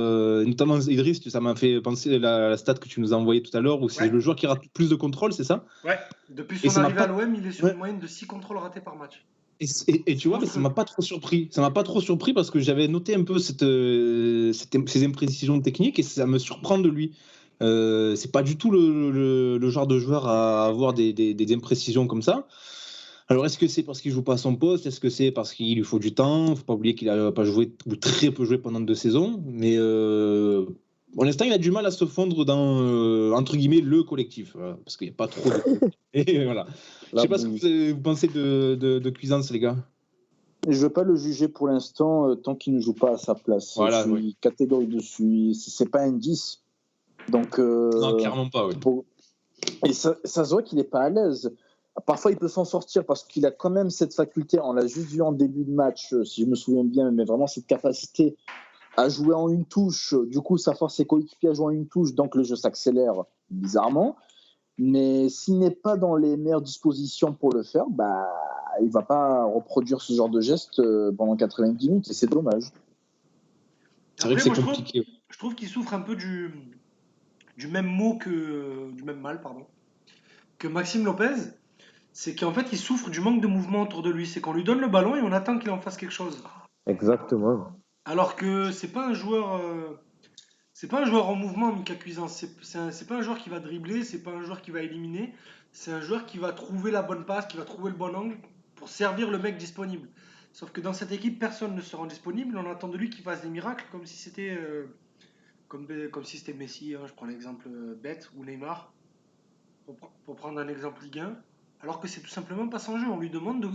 notamment Idriss, ça m'a fait penser à la stat que tu nous as envoyée tout à l'heure, où c'est le joueur qui rate plus de contrôles, c'est ça? Ouais, depuis son arrivée à l'OM, il est sur une moyenne de 6 contrôles ratés par match. Et tu vois, mais ça m'a pas trop surpris. Ça m'a pas trop surpris parce que j'avais noté un peu ces imprécisions techniques et ça me surprend de lui. C'est pas du tout le genre de joueur à avoir des imprécisions comme ça. Alors, est-ce que c'est parce qu'il joue pas à son poste? Est-ce que c'est parce qu'il lui faut du temps? Faut pas oublier qu'il a pas joué ou très peu joué pendant 2 saisons. Mais pour l'instant, il a du mal à se fondre dans entre guillemets le collectif, voilà, parce qu'il n'y a pas trop de collectif. Et voilà. Je La sais pas ce que bouille. vous pensez de Cuisance, les gars. Je ne veux pas le juger pour l'instant tant qu'il ne joue pas à sa place. Voilà, Je suis catégorique dessus. C'est pas un 10. Donc, Non, clairement pas. Oui. et ça se voit qu'il n'est pas à l'aise. Parfois, il peut s'en sortir parce qu'il a quand même cette faculté, on l'a juste vu en début de match, si je me souviens bien, mais vraiment cette capacité à jouer en une touche. Du coup, ça force ses coéquipiers à jouer en une touche, donc le jeu s'accélère bizarrement. Mais s'il n'est pas dans les meilleures dispositions pour le faire, bah, il ne va pas reproduire ce genre de geste pendant 90 minutes, et c'est dommage. C'est vrai que Après, c'est moi, compliqué. je trouve qu'il souffre un peu du même mot du même mal, pardon, que Maxime Lopez. C'est qu'en fait, il souffre du manque de mouvement autour de lui. C'est qu'on lui donne le ballon et on attend qu'il en fasse quelque chose. Exactement. Alors que c'est pas un joueur, c'est pas un joueur en mouvement, Mika Cuisance. C'est pas un joueur qui va dribbler, c'est pas un joueur qui va éliminer. C'est un joueur qui va trouver la bonne passe, qui va trouver le bon angle pour servir le mec disponible. Sauf que dans cette équipe, personne ne se rend disponible. On attend de lui qu'il fasse des miracles, comme si c'était comme si c'était Messi. Hein. Je prends l'exemple bête ou Neymar pour prendre un exemple Ligue 1. Alors que c'est tout simplement pas son jeu. On lui demande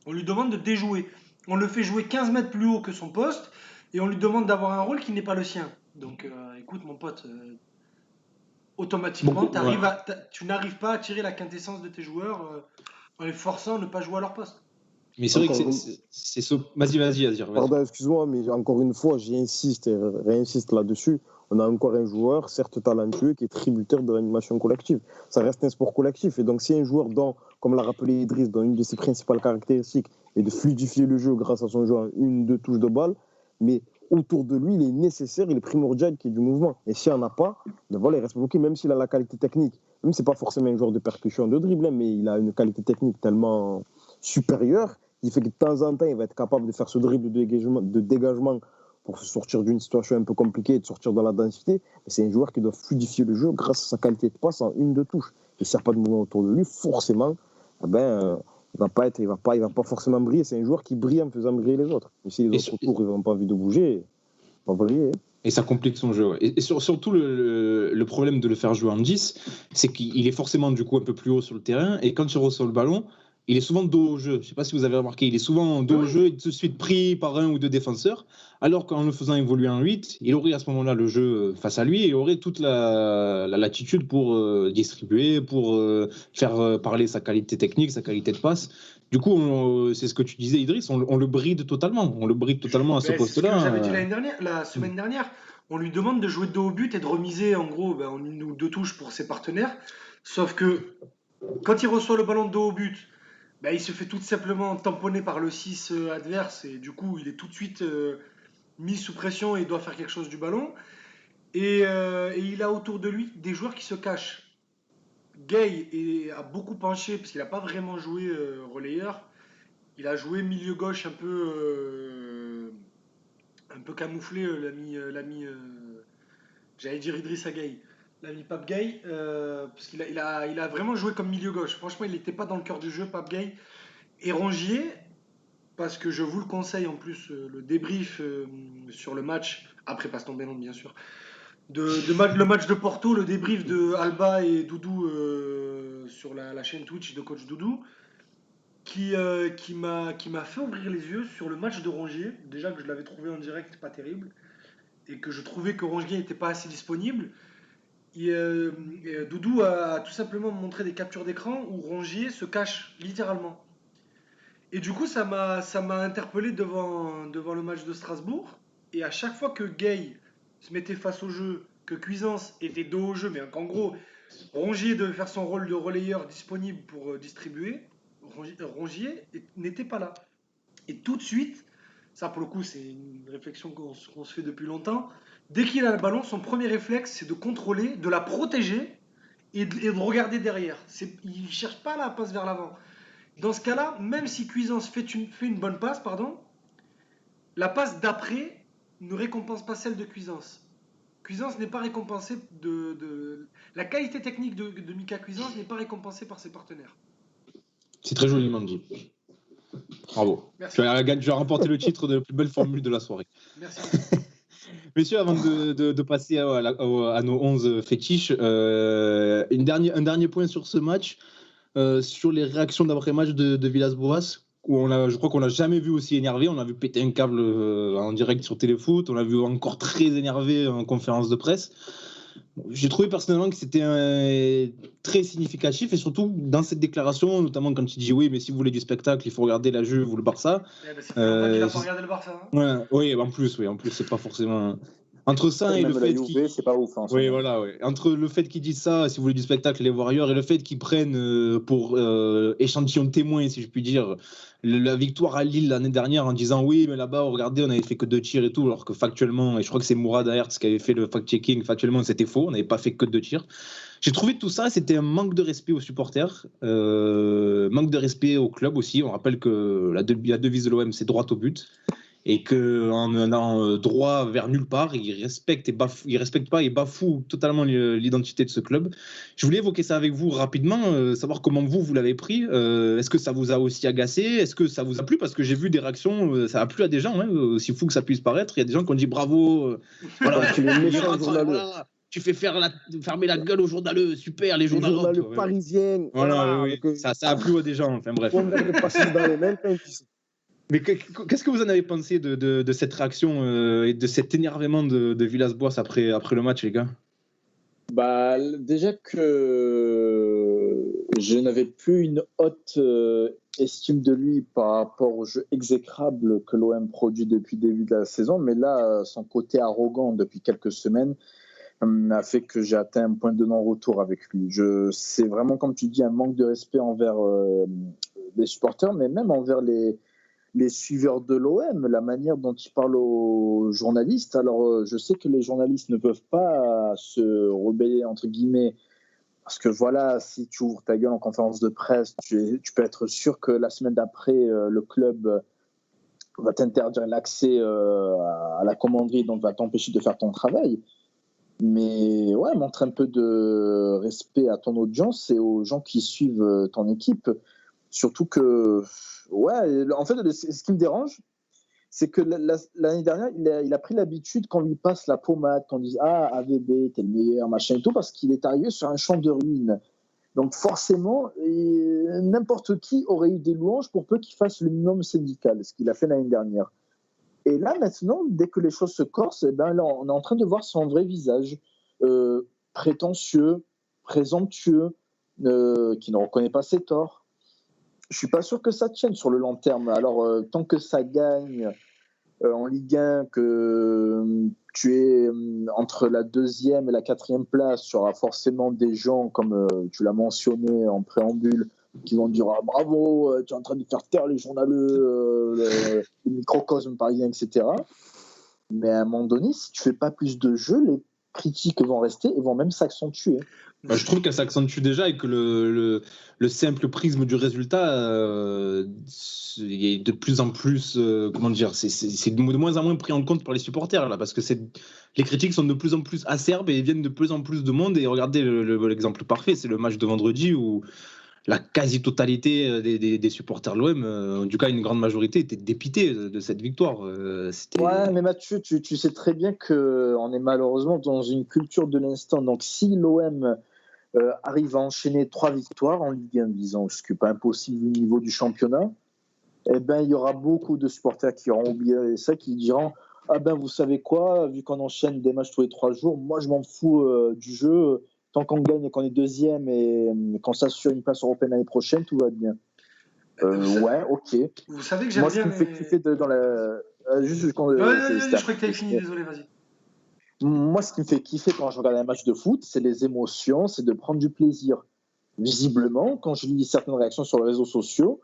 de déjouer. On le fait jouer 15 mètres plus haut que son poste et on lui demande d'avoir un rôle qui n'est pas le sien. Donc écoute mon pote, automatiquement tu n'arrives pas à tirer la quintessence de tes joueurs en les forçant à ne pas jouer à leur poste. Mais c'est vrai que Encore c'est Vas-y, vas-y. Pardon, excuse-moi, mais encore une fois, j'insiste et réinsiste là-dessus. On a encore un joueur, certes talentueux, qui est tributaire de l'animation collective. Ça reste un sport collectif. Et donc, si un joueur, comme l'a rappelé Idriss, dans une de ses principales caractéristiques est de fluidifier le jeu grâce à son jeu en 1-2 touches de balle, mais autour de lui, il est nécessaire, il est primordial qu'il y ait du mouvement. Et s'il n'y en a pas, ben voilà, il reste bloqué, même s'il a la qualité technique. Même si ce n'est pas forcément un joueur de percussion, de dribble, mais il a une qualité technique tellement supérieure qui fait que de temps en temps, il va être capable de faire ce dribble de dégagement pour se sortir d'une situation un peu compliquée et de sortir dans la densité. Mais c'est un joueur qui doit fluidifier le jeu grâce à sa qualité de passe en 1-2 touches. Il ne sert pas de mouvement autour de lui, forcément, il ne va pas forcément briller. C'est un joueur qui brille en faisant briller les autres. Mais si les autres autour n'ont pas envie de bouger, il va briller. Et ça complique son jeu. Ouais. Et surtout, le problème de le faire jouer en 10, c'est qu'il est forcément du coup un peu plus haut sur le terrain. Et quand il reçoit le ballon, il est souvent dos au jeu. Je ne sais pas si vous avez remarqué, il est souvent dos au jeu et tout de suite pris par un ou deux défenseurs. Alors qu'en le faisant évoluer en 8, il aurait à ce moment-là le jeu face à lui et il aurait toute la latitude pour distribuer, pour faire parler sa qualité technique, sa qualité de passe. Du coup, c'est ce que tu disais, Idriss, on le bride totalement. On le bride totalement à ce poste-là. C'est ce que j'avais dit la semaine dernière. On lui demande de jouer dos au but et de remiser en gros en 1 ou 2 touches pour ses partenaires. Sauf que quand il reçoit le ballon de dos au but, il se fait tout simplement tamponner par le 6 adverse et du coup il est tout de suite mis sous pression et doit faire quelque chose du ballon. Et il a autour de lui des joueurs qui se cachent. Gay a beaucoup penché parce qu'il n'a pas vraiment joué relayeur. Il a joué milieu gauche un peu camouflé, l'ami j'allais dire Idrissa Gueye, l'ami Pape Gueye, parce qu'il a vraiment joué comme milieu gauche. Franchement, il n'était pas dans le cœur du jeu, Pape Gueye. Et Rongier, parce que je vous le conseille en plus, le débrief sur le match, après passe ton ballon bien sûr, le match de Porto, le débrief de Alba et Doudou sur la chaîne Twitch de coach Doudou, qui m'a fait ouvrir les yeux sur le match de Rongier. Déjà que je l'avais trouvé en direct pas terrible, et que je trouvais que Rongier n'était pas assez disponible. Et Doudou a tout simplement montré des captures d'écran où Rongier se cache littéralement. Et du coup, ça m'a interpellé devant le match de Strasbourg. Et à chaque fois que Gay se mettait face au jeu, que Cuisance était dos au jeu, mais qu'en gros, Rongier devait faire son rôle de relayeur disponible pour distribuer, Rongier n'était pas là. Et tout de suite, ça pour le coup, c'est une réflexion qu'on se fait depuis longtemps, dès qu'il a le ballon, son premier réflexe, c'est de contrôler, de la protéger et de regarder derrière. Il ne cherche pas la passe vers l'avant. Dans ce cas-là, même si Cuisance fait une bonne passe, la passe d'après ne récompense pas celle de Cuisance. Cuisance n'est pas récompensé la qualité technique de Mika Cuisance n'est pas récompensée par ses partenaires. C'est très joliment dit. Bravo. Merci. Tu as remporté le titre de la plus belle formule de la soirée. Merci. Messieurs, avant de passer à nos 11 fétiches, un dernier point sur ce match, sur les réactions d'après-match de Villas-Boas, où je crois qu'on l'a jamais vu aussi énervé. On a vu péter un câble en direct sur Téléfoot, on l'a vu encore très énervé en conférence de presse. J'ai trouvé personnellement que c'était très significatif, et surtout dans cette déclaration, notamment quand il dit oui, mais si vous voulez du spectacle, il faut regarder la Juve ou le Barça. C'est pas longtemps qu'il a pas regardé le Barça. Hein. Oui, en plus, c'est pas forcément. Entre ça et le fait qu'il. C'est pas ouf. Hein, oui, voilà, ouais. Entre le fait qu'ils disent ça, si vous voulez du spectacle, les Warriors, et le fait qu'ils prennent pour échantillon de témoin, si je puis dire, la victoire à Lille l'année dernière en disant oui, mais là-bas, regardez, on avait fait que 2 tirs et tout, alors que factuellement, et je crois que c'est Mourad Ahertz qui avait fait le fact-checking, factuellement, c'était faux, on n'avait pas fait que 2 tirs. J'ai trouvé que tout ça, c'était un manque de respect aux supporters, manque de respect au club aussi. On rappelle que la devise de l'OM, c'est droit au but. Et qu'en allant droit vers nulle part, il respecte pas et bafoue totalement l'identité de ce club. Je voulais évoquer ça avec vous rapidement, savoir comment vous l'avez pris. Est-ce que ça vous a aussi agacé? Est-ce que ça vous a plu? Parce que j'ai vu des réactions, ça a plu à des gens, hein, aussi fou que ça puisse paraître. Il y a des gens qui ont dit bravo, voilà, tu fais fermer la gueule aux journaleux, super, les journaleux parisiens. Voilà, oui. Ça a plu à des gens, enfin bref. Mais qu'est-ce que vous en avez pensé de cette réaction et de cet énervement de Villas-Boas après le match, les gars? Déjà que je n'avais plus une haute estime de lui par rapport au jeu exécrable que l'OM produit depuis le début de la saison, mais là, son côté arrogant depuis quelques semaines a fait que j'ai atteint un point de non-retour avec lui. C'est vraiment, comme tu dis, un manque de respect envers les supporters, mais même envers les suiveurs de l'OM, la manière dont il parle aux journalistes. Alors, je sais que les journalistes ne peuvent pas se rebeller, entre guillemets, parce que voilà, si tu ouvres ta gueule en conférence de presse, tu peux être sûr que la semaine d'après, le club va t'interdire l'accès à la commanderie, donc va t'empêcher de faire ton travail. Mais ouais, montre un peu de respect à ton audience et aux gens qui suivent ton équipe. Surtout que, ouais, en fait, ce qui me dérange, c'est que l'année dernière, il a pris l'habitude qu'on lui passe la pommade, qu'on dise « Ah, AVB, t'es le meilleur, machin et tout », parce qu'il est arrivé sur un champ de ruines. Donc forcément, n'importe qui aurait eu des louanges pour peu qu'il fasse le minimum syndical, ce qu'il a fait l'année dernière. Et là, maintenant, dès que les choses se corsent, là, on est en train de voir son vrai visage, prétentieux, présomptueux, qui ne reconnaît pas ses torts. Je ne suis pas sûr que ça tienne sur le long terme. Alors, tant que ça gagne en Ligue 1, que tu es entre la 2e et la 4e place, tu auras forcément des gens, comme tu l'as mentionné en préambule, qui vont dire « Bravo, tu es en train de faire taire les journaleux, le microcosme parisien, etc. » Mais à un moment donné, si tu ne fais pas plus de jeu, les critiques vont rester et vont même s'accentuer. Je trouve qu'elle s'accentue déjà et que le simple prisme du résultat est de plus en plus, comment dire, c'est de moins en moins pris en compte par les supporters là, parce que les critiques sont de plus en plus acerbes et viennent de plus en plus de monde. Et regardez l'exemple parfait, c'est le match de vendredi où la quasi-totalité des supporters de l'OM, en tout cas une grande majorité, était dépitée de cette victoire. Ouais, mais Mathieu, tu sais très bien qu'on est malheureusement dans une culture de l'instant. Donc si l'OM arrive à enchaîner 3 victoires en Ligue 1, disons, ce qui n'est pas impossible au niveau du championnat, eh ben, il y aura beaucoup de supporters qui auront oublié ça, qui diront « Ah ben, vous savez quoi, vu qu'on enchaîne des matchs tous les 3 jours, moi je m'en fous du jeu. Tant qu'on gagne et qu'on est 2e et qu'on s'assure une place européenne l'année prochaine, tout va bien. » Ouais, ok. Vous savez que j'aime moi, bien... Moi, ce qui me fait kiffer dans la... je crois que tu avais fini, désolé, vas-y. Moi, ce qui me fait kiffer quand je regarde un match de foot, c'est les émotions, c'est de prendre du plaisir. Visiblement, quand je lis certaines réactions sur les réseaux sociaux,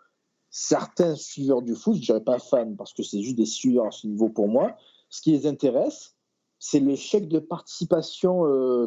certains suiveurs du foot, je ne dirais pas fans, parce que c'est juste des suiveurs à ce niveau pour moi, ce qui les intéresse, c'est le chèque de participation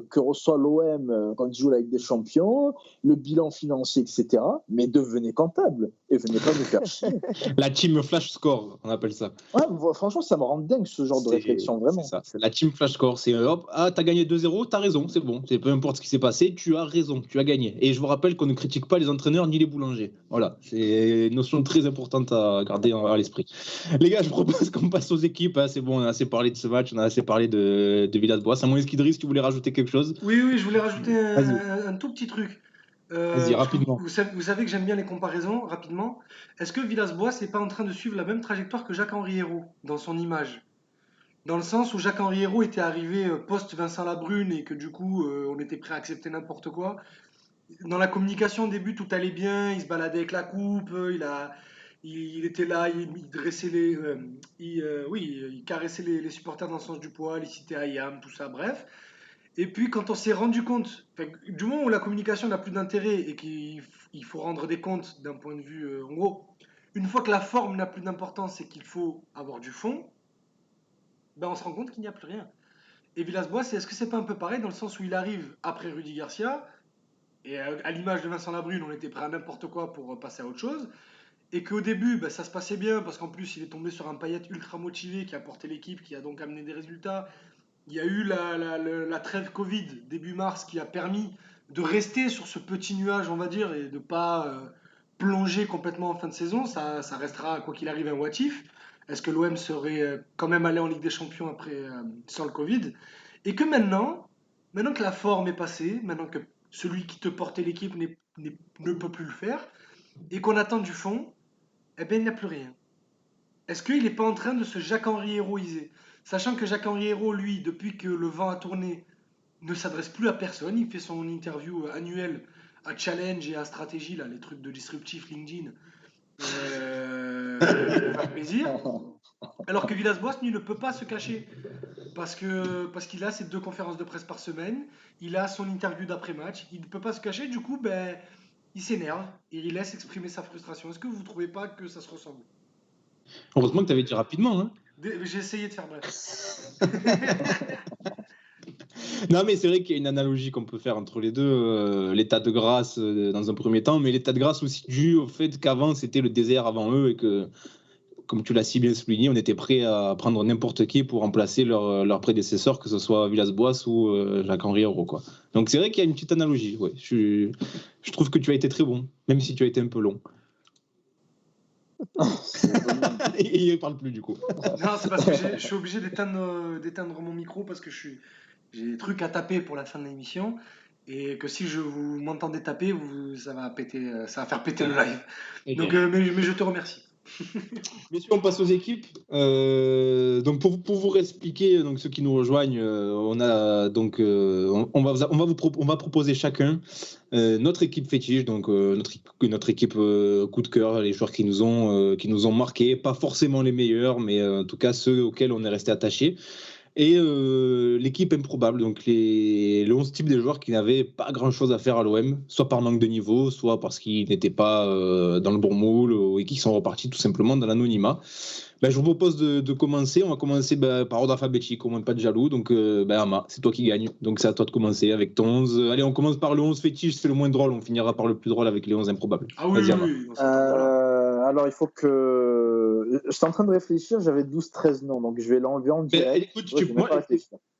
que reçoit l'OM quand il joue la Ligue des Champions, le bilan financier, etc. Mais devenez comptable et venez pas nous faire chier. La team Flash Score, on appelle ça. Ouais, franchement, ça me rend dingue ce genre de réflexion, vraiment. C'est ça, c'est la team Flash Score. C'est hop, t'as gagné 2-0, t'as raison, c'est bon. C'est peu importe ce qui s'est passé, tu as raison, tu as gagné. Et je vous rappelle qu'on ne critique pas les entraîneurs ni les boulangers. Voilà, c'est une notion très importante à garder à l'esprit. Les gars, je propose qu'on passe aux équipes. C'est bon, on a assez parlé de ce match, on a assez parlé de Villas-Boas. À moins Skidris, tu voulais rajouter quelque chose? Oui, je voulais rajouter un tout petit truc. Vas-y, rapidement. Vous savez que j'aime bien les comparaisons, rapidement. Est-ce que Villas-Boas n'est pas en train de suivre la même trajectoire que Jacques-Henri Hérault dans son image? Dans le sens où Jacques-Henri Hérault était arrivé post-Vincent Labrune et que du coup, on était prêt à accepter n'importe quoi. Dans la communication, au début, tout allait bien, il se baladait avec la coupe, il était là, il dressait il caressait les supporters dans le sens du poil, il citait Ayam, tout ça, bref. Et puis quand on s'est rendu compte, du moment où la communication n'a plus d'intérêt et qu'il faut rendre des comptes d'un point de vue, en gros, une fois que la forme n'a plus d'importance et qu'il faut avoir du fond, ben on se rend compte qu'il n'y a plus rien. Et Villas-Boas, est-ce que c'est pas un peu pareil dans le sens où il arrive après Rudy Garcia, et à l'image de Vincent Labrune, on était prêt à n'importe quoi pour passer à autre chose, et qu'au début, ça se passait bien, parce qu'en plus, il est tombé sur un Payet ultra motivé qui a porté l'équipe, qui a donc amené des résultats. Il y a eu la trêve Covid début mars qui a permis de rester sur ce petit nuage, on va dire, et de ne pas plonger complètement en fin de saison. Ça restera, quoi qu'il arrive, un what if. Est-ce que l'OM serait quand même allé en Ligue des Champions après, sans le Covid? Et que maintenant que la forme est passée, maintenant que celui qui te portait l'équipe ne peut plus le faire, et qu'on attend du fond, eh bien, il n'y a plus rien. Est-ce qu'il n'est pas en train de se Jacques-Henri héroïser? Sachant que Jacques-Henri Hérault, lui, depuis que le vent a tourné, ne s'adresse plus à personne. Il fait son interview annuelle à Challenge et à Stratégie, là, les trucs de disruptif LinkedIn. Ça fait plaisir. Alors que Villas-Boas, lui, ne peut pas se cacher. Parce qu'il a ses 2 conférences de presse par semaine, il a son interview d'après-match, il ne peut pas se cacher, du coup, il s'énerve et il laisse exprimer sa frustration. Est-ce que vous ne trouvez pas que ça se ressemble? Heureusement que tu avais dit rapidement. Hein. J'ai essayé de faire bref. Non, mais c'est vrai qu'il y a une analogie qu'on peut faire entre les deux. L'état de grâce dans un premier temps, mais l'état de grâce aussi dû au fait qu'avant, c'était le désert avant eux et que, comme tu l'as si bien souligné, on était prêt à prendre n'importe qui pour remplacer leur prédécesseur, que ce soit Villas-Boas ou Jacques-Henri Hérault, quoi. Donc c'est vrai qu'il y a une petite analogie. Ouais. Je trouve que tu as été très bon, même si tu as été un peu long. Et il ne parle plus du coup. Non, c'est parce que je suis obligé d'éteindre mon micro parce que j'ai des trucs à taper pour la fin de l'émission et que si vous m'entendez taper, ça va faire péter le live. Okay. Donc, mais je te remercie. Messieurs, on passe aux équipes. Donc pour vous expliquer, donc ceux qui nous rejoignent, on a donc on va proposer chacun notre équipe fétiche, donc notre équipe coup de cœur, les joueurs qui nous ont marqué, pas forcément les meilleurs, mais en tout cas ceux auxquels on est resté attaché. Et l'équipe improbable, donc les 11 types de joueurs qui n'avaient pas grand-chose à faire à l'OM, soit par manque de niveau, soit parce qu'ils n'étaient pas dans le bon moule et qu'ils sont repartis tout simplement dans l'anonymat. Je vous propose de commencer. On va commencer par ordre alphabétique, au moins pas de jaloux. Donc, Ama, c'est toi qui gagne. Donc, c'est à toi de commencer avec ton 11. Allez, on commence par le 11 fétiche, c'est le moins drôle. On finira par le plus drôle avec les 11 improbables. Ah oui, oui. Alors, il faut que... Je suis en train de réfléchir, j'avais 12-13 noms, donc je vais l'enlever en direct. Écoute,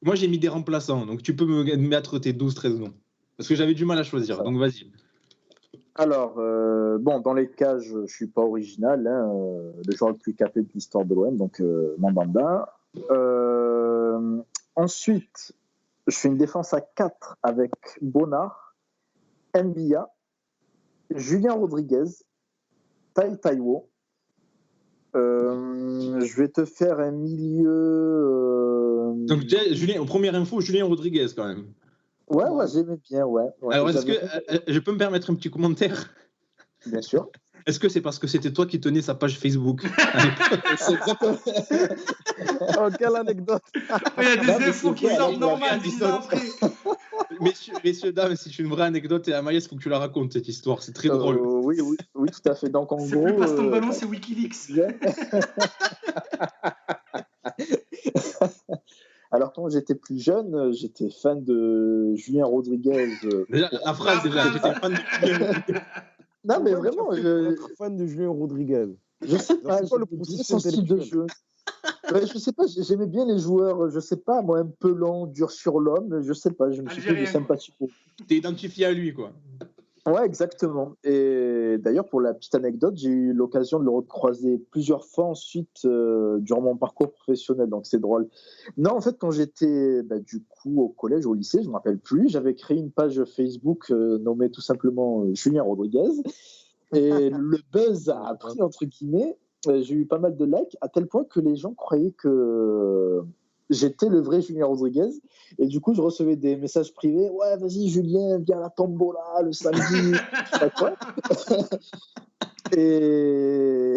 moi, j'ai mis des remplaçants, donc tu peux me mettre tes 12-13 noms. Parce que j'avais du mal à choisir, donc vas-y. Alors, dans les cas, je ne suis pas original, hein, le joueur le plus capé de l'histoire de l'OM, donc Mandanda. Ensuite, je fais une défense à 4 avec Bonnard, Mbia, Julien Rodriguez, Taiwo. Je vais te faire un milieu. Donc, Julien, première info, Julien Rodriguez quand même. Ouais, j'aimais bien, ouais. Alors, est-ce que je peux me permettre un petit commentaire? Bien sûr. Est-ce que c'est parce que c'était toi qui tenais sa page Facebook? C'est exactement. Oh, quelle anecdote! Il y a des infos qui sortent normales, après. Messieurs, dames, c'est une vraie anecdote et Amaïs, il faut que tu la racontes cette histoire, c'est très drôle. Oui, tout à fait. Donc en c'est gros. C'est plus Passe ton ballon, c'est Wikileaks. Alors quand quand j'étais plus jeune, j'étais fan de Julien Rodriguez. Déjà, la phrase, j'étais fan de Julien. Non, mais Comment tu as vraiment, fait pour être fan de Julien Rodriguez? je sais pas, C'est quoi le j'aimais bien processus son style de intellectuel? jeu. Ouais, je sais pas, j'aimais bien les joueurs, je sais pas, moi, un peu lent, dur sur l'homme, je sais pas, je me suis fait de Algérien, quoi. sympathie pour. T'es identifié à lui, quoi. Ouais, exactement. Et d'ailleurs, pour la petite anecdote, j'ai eu l'occasion de le recroiser plusieurs fois ensuite durant mon parcours professionnel, donc c'est drôle. Non, en fait, quand j'étais du coup au collège, au lycée, je me rappelle plus, j'avais créé une page Facebook nommée tout simplement Julien Rodriguez. Et le buzz a pris, entre guillemets. J'ai eu pas mal de likes, à tel point que les gens croyaient que j'étais le vrai Julien Rodriguez. Et du coup, je recevais des messages privés. Ouais, vas-y, Julien, viens à la tombola le samedi. Je sais pas quoi. Et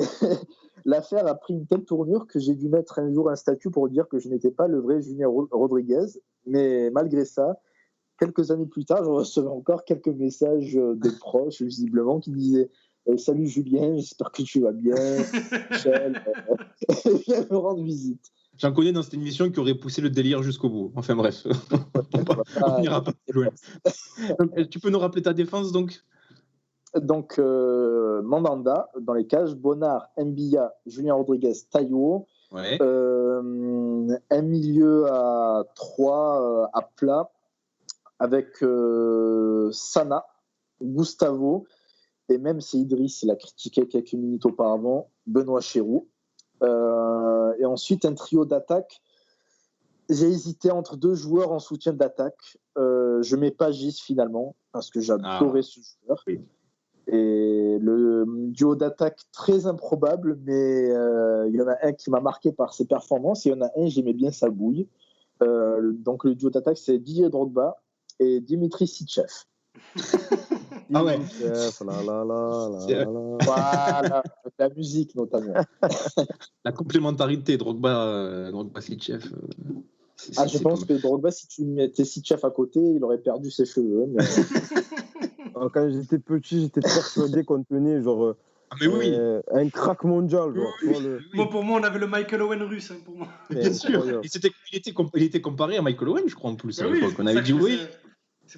l'affaire a pris une telle tournure que j'ai dû mettre un jour un statut pour dire que je n'étais pas le vrai Julien Rodriguez. Mais malgré ça, quelques années plus tard, je recevais encore quelques messages des proches, visiblement, qui disaient Salut Julien, j'espère que tu vas bien. Michel, viens me rendre visite. J'en connais dans cette émission qui aurait poussé le délire jusqu'au bout. Enfin bref, on n'ira pas plus loin. Donc, tu peux nous rappeler ta défense, donc? Donc, Mandanda, dans les cages, Bonnard, Mbia, Julien Rodriguez, Taillot. Ouais. Un milieu à 3 à plat avec Sana, Gustavo, et même si Idriss l'a critiqué quelques minutes auparavant, Benoît Chéroux. Et ensuite, un trio d'attaque. J'ai hésité entre deux joueurs en soutien d'attaque. Je mets pas Gis finalement, parce que j'adorais ce joueur. Oui. Et le duo d'attaque très improbable, mais il y en a un qui m'a marqué par ses performances, et il y en a un, j'aimais bien sa bouille. Donc le duo d'attaque, c'est Didier Drogba et Dimitri Sitchev. Ah ouais. Voilà, la musique notamment. La complémentarité Drogba-Sitchev. Je pense que Drogba, si tu mettais Sitchev à côté, il aurait perdu ses cheveux. Mais... Quand j'étais petit, j'étais persuadé qu'on tenait genre mais oui. Un crack mondial. Genre, Oui. Moi, pour moi, on avait le Michael Owen russe. Pour moi. Bien sûr. Il était comparé à Michael Owen, je crois, en plus. Oui, on avait dit oui,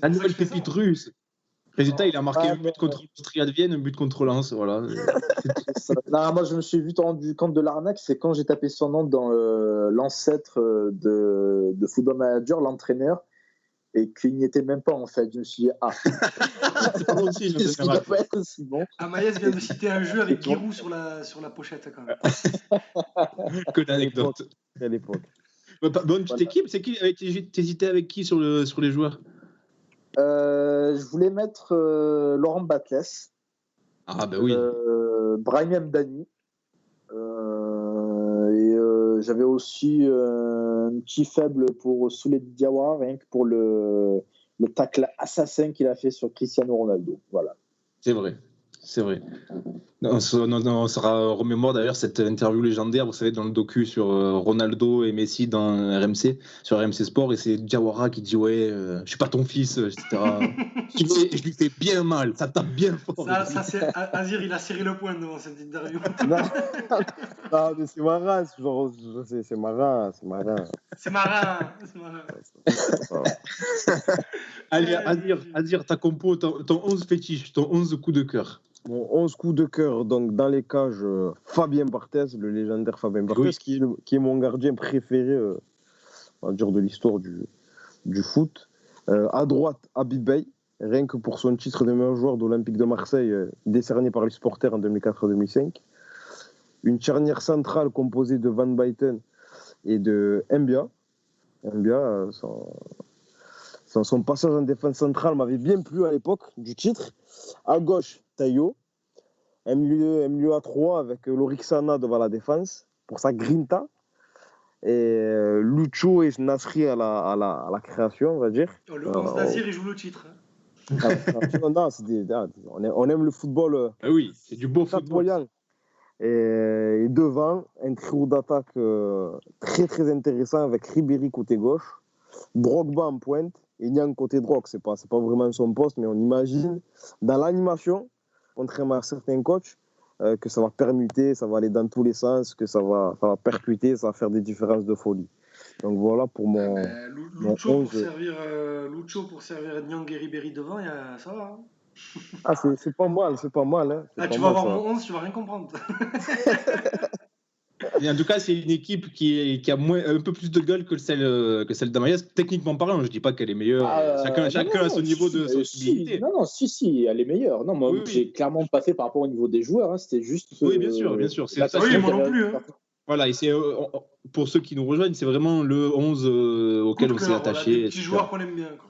la nouvelle pépite russe. Résultat, il a marqué un but contre l'Austria de Vienne, un but contre Lens. Voilà. Non, moi, je me suis vite rendu compte de l'arnaque, c'est quand j'ai tapé son nom dans l'ancêtre de Football Manager, l'entraîneur, et qu'il n'y était même pas en fait. Je me suis dit, c'est pas possible. Il doit pas être aussi bon. Amaïs vient de citer un jeu avec Giroud sur la pochette quand même. Que d'anecdotes. À l'époque. Bonne petite équipe. C'est qui? T'hésitais avec qui sur les joueurs? Je voulais mettre Laurent Batles. Ah bah oui. Brahim Mdani. Et j'avais aussi un petit faible pour Souled Diawara, rien que pour le tacle assassin qu'il a fait sur Cristiano Ronaldo. Voilà. C'est vrai. On se remémore d'ailleurs cette interview légendaire, vous savez, dans le docu sur Ronaldo et Messi dans RMC, sur RMC Sport, et c'est Diawara qui dit ouais, je suis pas ton fils, etc. Je lui fais bien mal, ça tape bien fort. Ça c'est Azir, il a serré le poing devant cette interview. Non, mais c'est marrant, genre, c'est marrant. C'est marrant. Allez, Azir, ta compo, ton 11 fétiche, ton 11 coup de cœur. Mon 11 coups de cœur, donc dans les cages, Fabien Barthez, le légendaire Fabien Barthez, Oui. qui est mon gardien préféré, on va dire, de l'histoire du foot. À droite, Habib Beye, rien que pour son titre de meilleur joueur d'Olympique de Marseille, décerné par les supporters en 2004-2005. Une charnière centrale composée de Van Buyten et de Mbia. Mbia, son passage en défense centrale m'avait bien plu à l'époque du titre. À gauche, Taillot. Un milieu à 3 avec Lorixana devant la défense pour sa grinta. Et Lucho et Nasri à la création, on va dire. Le 11 d'Azir, il joue le titre. Non, on aime le football. Oui, c'est du beau football. Et devant, un trio d'attaque très très intéressant avec Ribéry côté gauche, Drogba en pointe et Niang côté drogue. C'est pas vraiment son poste, mais on imagine dans l'animation, contrairement à certains coachs, que ça va permuter, ça va aller dans tous les sens, que ça va percuter, ça va faire des différences de folie. Donc voilà pour mon. Lucho, pour 11. Lucho pour servir Nyang et Ribéry devant, ça va. Hein. Ah, c'est pas mal, c'est pas mal. Hein. Ah, tu vas voir mon 11, tu vas rien comprendre. Et en tout cas, c'est une équipe qui a un peu plus de gueule que celle d'Amaïs. Techniquement parlant, je dis pas qu'elle est meilleure. Chacun a son niveau de sensibilité. Si, elle est meilleure. Non, moi, j'ai clairement pas fait par rapport au niveau des joueurs. Hein, c'était juste. Oui, bien sûr. C'est ça. Oui, moi non plus. Hein. Voilà, et pour ceux qui nous rejoignent, c'est vraiment le 11 auquel on s'est attaché. Des petits joueurs qu'on aime bien. Quoi.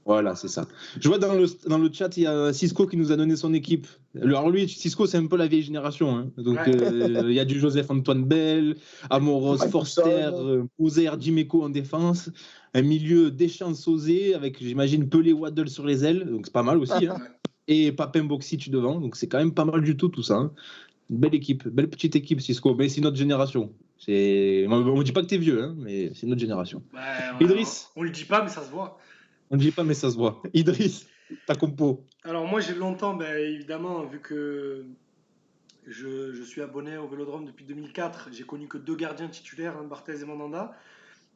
Voilà, c'est ça. Je vois dans le chat, il y a Cisco qui nous a donné son équipe. Alors lui, Cisco, c'est un peu la vieille génération. Hein. Donc il y a du Joseph-Antoine Bell, Amoros, Forster, Moser, Dimeco en défense. Un milieu Deschamps-Sauzé avec, j'imagine, Pelé, Waddle sur les ailes. Donc c'est pas mal aussi. Hein. Et Papin Boxic devant. Donc c'est quand même pas mal du tout ça. Hein. Une belle équipe, belle petite équipe Cisco. Mais c'est notre génération. On ne dit pas que t'es vieux, hein, mais c'est notre génération. Idriss. On le dit pas, mais ça se voit. On ne dit pas, mais ça se voit. Idriss, ta compo. Alors moi, j'ai longtemps, évidemment, vu que je suis abonné au Vélodrome depuis 2004, j'ai connu que 2 gardiens titulaires, Barthez et Mandanda.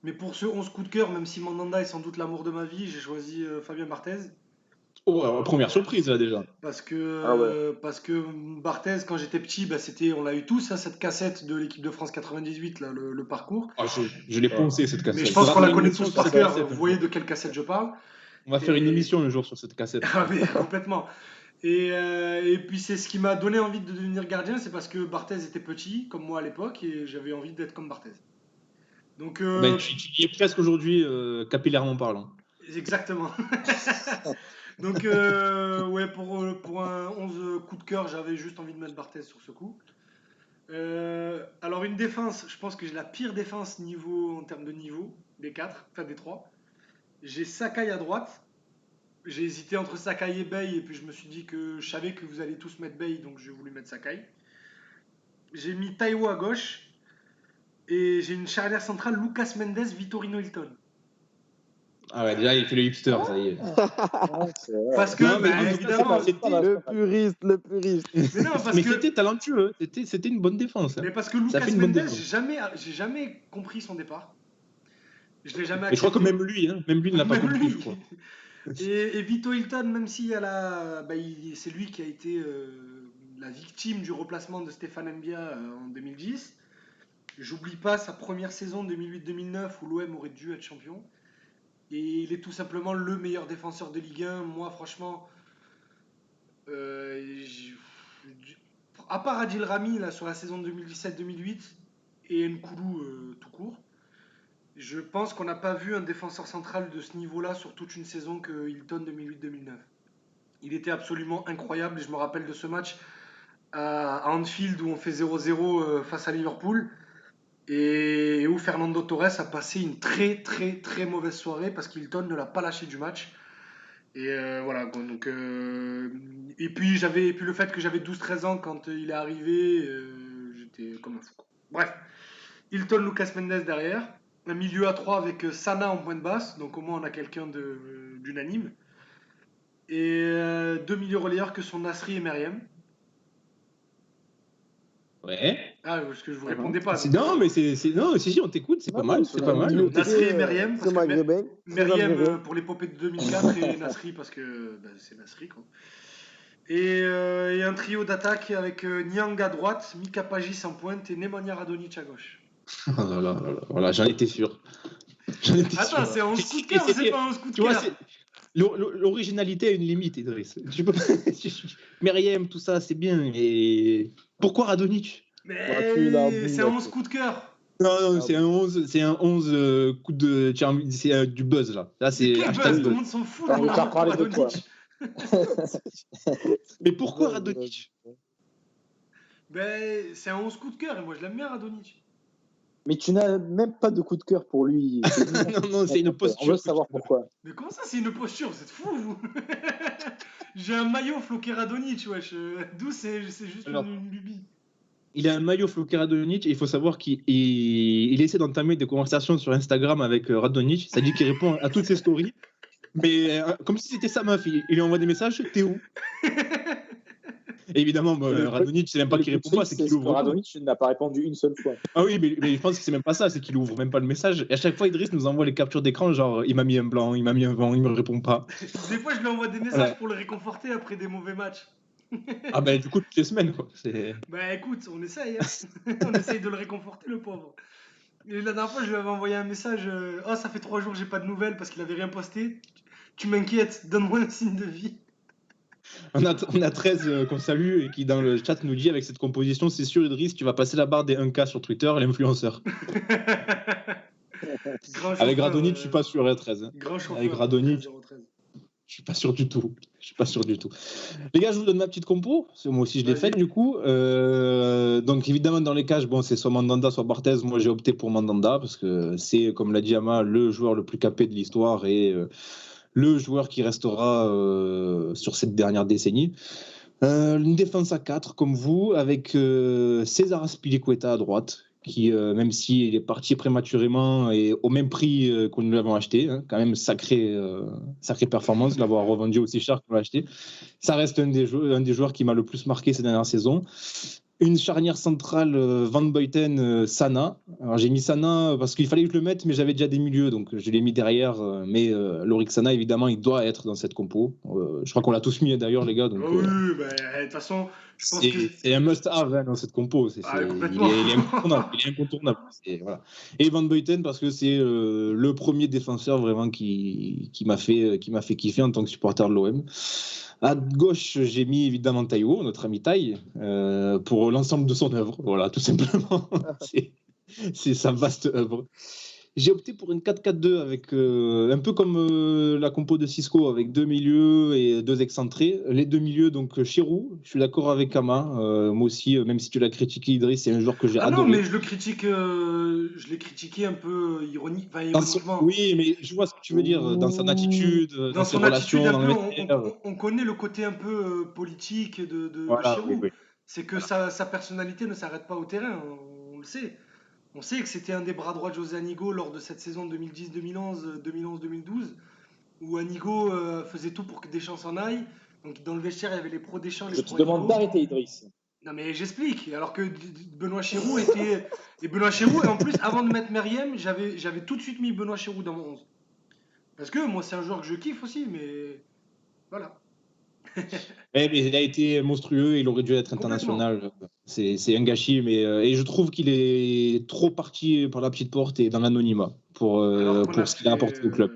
Mais pour ce 11 coup de cœur, même si Mandanda est sans doute l'amour de ma vie, j'ai choisi Fabien Barthez. Oh, première surprise là déjà. Parce que Barthez, quand j'étais petit, on l'a eu tous, hein, cette cassette de l'équipe de France 98, là, le parcours. Ah, je l'ai poncé cette cassette. Mais je pense qu'on la connaît tous par cœur. Vous voyez de quelle cassette je parle. On va faire une émission un jour sur cette cassette. Ah mais complètement. Et puis c'est ce qui m'a donné envie de devenir gardien, c'est parce que Barthez était petit, comme moi à l'époque, et j'avais envie d'être comme Barthez. Donc, tu y es presque aujourd'hui, capillairement parlant. Exactement. Donc, pour un 11 coup de cœur, j'avais juste envie de mettre Barthez sur ce coup. Alors, une défense, je pense que j'ai la pire défense en termes de niveau, des 3. J'ai Sakai à droite. J'ai hésité entre Sakai et Bey, et puis je me suis dit que je savais que vous allez tous mettre Bey, donc j'ai voulu mettre Sakai. J'ai mis Taiwo à gauche. Et j'ai une charnière centrale, Lucas Mendes, Vitorino Hilton. Ah ouais, déjà il fait le hipster, ça y est. Parce que, évidemment, le puriste. Mais non, parce que c'était talentueux, c'était une bonne défense. Hein. Mais parce que Lucas Mendes, j'ai jamais compris son départ. Je l'ai jamais accepté. Mais je crois que même lui ne l'a pas compris. Je crois. Et Vito Hilton, même si c'est lui qui a été la victime du replacement de Stéphane Mbia en 2010. J'oublie pas sa première saison 2008-2009 où l'OM aurait dû être champion. Et il est tout simplement le meilleur défenseur de Ligue 1. Moi, franchement, à part Adil Rami là, sur la saison 2017-2008 et Nkoulou tout court, je pense qu'on n'a pas vu un défenseur central de ce niveau-là sur toute une saison que Hilton 2008-2009. Il était absolument incroyable et je me rappelle de ce match à Anfield où on fait 0-0 face à Liverpool. Et où Fernando Torres a passé une très très très mauvaise soirée parce qu'Hilton ne l'a pas lâché du match. Et voilà, donc, et puis le fait que j'avais 12-13 ans quand il est arrivé, j'étais comme un fou. Bref, Hilton, Lucas Mendes derrière, un milieu à 3 avec Sana en point de basse, donc au moins on a quelqu'un d'unanime. Et 2 milieux relayeurs que sont Nasri et Meriem. Ouais. Ah, parce que je vous répondais pas. Non, mais si, on t'écoute, c'est pas mal. C'est pas mal. Nasri et Meriem, parce que Meriem pour l'épopée de 2004 et Nasri parce que c'est Nasri, quoi. Et un trio d'attaque avec Niang à droite, Mika Pagis en pointe et Nemanja Radonjic à gauche. Oh là là, voilà, j'en étais sûr. Attends, c'est un coup de cœur, c'est pas un coup de cœur. L'originalité a une limite, Idriss. Tu peux pas... Meriem, tout ça, c'est bien. Et pourquoi Radonjic? Mais c'est un 11 coup de cœur. Non, c'est un 11 coup de... C'est du buzz, là. Là, c'est hashtag tout le monde s'en fout. Mais pourquoi Radonjic? C'est un 11 coup de cœur et moi je l'aime bien, Radonjic. Mais tu n'as même pas de coup de cœur pour lui. Non, c'est une posture. On veut savoir pourquoi. Mais comment ça, c'est une posture? Vous êtes fous, vous? J'ai un maillot floqué Radonjic, wesh. D'où c'est juste une lubie. Il a un maillot floqué Radonjic et il faut savoir qu'il essaie d'entamer des conversations sur Instagram avec Radonjic. C'est-à-dire qu'il répond à toutes ses stories. Mais comme si c'était sa meuf, il lui envoie des messages. T'es où? Évidemment, Radonjic, c'est même pas qu'il répond pas, c'est qu'il ouvre. Radonjic n'a pas répondu une seule fois. Ah oui, mais je pense que c'est même pas ça, c'est qu'il ouvre même pas le message. Et à chaque fois, Idriss nous envoie les captures d'écran, genre il m'a mis un blanc, il m'a mis un vent, il me répond pas. Des fois, je lui envoie des messages pour le réconforter après des mauvais matchs. Ah ben du coup, toutes les semaines, quoi. Bah écoute, on essaye, hein. On essaye de le réconforter, le pauvre. Et la dernière fois, je lui avais envoyé un message. Oh, ça fait 3 jours, j'ai pas de nouvelles parce qu'il avait rien posté. Tu m'inquiètes, donne-moi un signe de vie. On a 13 qu'on salue et qui dans le chat nous dit avec cette composition, c'est sûr Idriss, tu vas passer la barre des 1K sur Twitter, l'influenceur. Avec Radonjic, je suis pas sûr, 13. Grand chauffeur, avec Radonjic, 13. je suis pas sûr du tout. Les gars, je vous donne ma petite compo. Moi aussi, je l'ai faite du coup. Donc évidemment, dans les cages, bon, c'est soit Mandanda, soit Barthez. Moi, j'ai opté pour Mandanda parce que c'est, comme l'a dit Ama, le joueur le plus capé de l'histoire et le joueur qui restera sur cette dernière décennie. Une défense à 4 comme vous, avec César Azpilicueta à droite, qui, même s'il est parti prématurément et au même prix qu'on nous l'avons acheté, hein, quand même sacrée performance, l'avoir revendu aussi cher qu'on l'a acheté. Ça reste un des joueurs qui m'a le plus marqué ces dernières saisons. Une charnière centrale Van Buiten-Sana. Alors j'ai mis Sana parce qu'il fallait que je le mette, mais j'avais déjà des milieux, donc je l'ai mis derrière. Mais Lorik Sana, évidemment, il doit être dans cette compo. Je crois qu'on l'a tous mis d'ailleurs, les gars. Donc, oui, de toute façon, je pense que c'est un must-have dans cette compo. Il est incontournable. Voilà. Et Van Buiten parce que c'est le premier défenseur vraiment qui m'a fait kiffer en tant que supporter de l'OM. À gauche, j'ai mis évidemment Taïwo, notre ami Taï, pour l'ensemble de son œuvre. Voilà, tout simplement. c'est sa vaste œuvre. J'ai opté pour une 4-4-2 avec un peu comme la compo de Cisco avec 2 milieux et 2 excentrés. Les 2 milieux, donc Chirou, je suis d'accord avec Ama. Moi aussi, même si tu l'as critiqué, Idriss, c'est un joueur que j'ai adoré. Non, mais je l'ai critiqué un peu ironiquement. Oui, mais je vois ce que tu veux dire, dans son attitude, dans ses relations, dans le vestiaire. On connaît le côté un peu politique de Chirou. Oui. C'est que sa personnalité ne s'arrête pas au terrain, on le sait. On sait que c'était un des bras droits de José Anigo lors de cette saison 2010-2011, 2011-2012, où Anigo faisait tout pour que Deschamps s'en aille. Donc dans le vestiaire, il y avait les pros Deschamps. Je te demande d'arrêter, Idriss. Non mais j'explique. Alors que Benoît Chirou était... Et Benoît Chirou, et en plus, avant de mettre Meriem, j'avais tout de suite mis Benoît Chirou dans mon 11. Parce que moi, c'est un joueur que je kiffe aussi, mais... Voilà. Mais il a été monstrueux, il aurait dû être international. C'est un gâchis, mais et je trouve qu'il est trop parti par la petite porte et dans l'anonymat pour ce qu'il a apporté au club.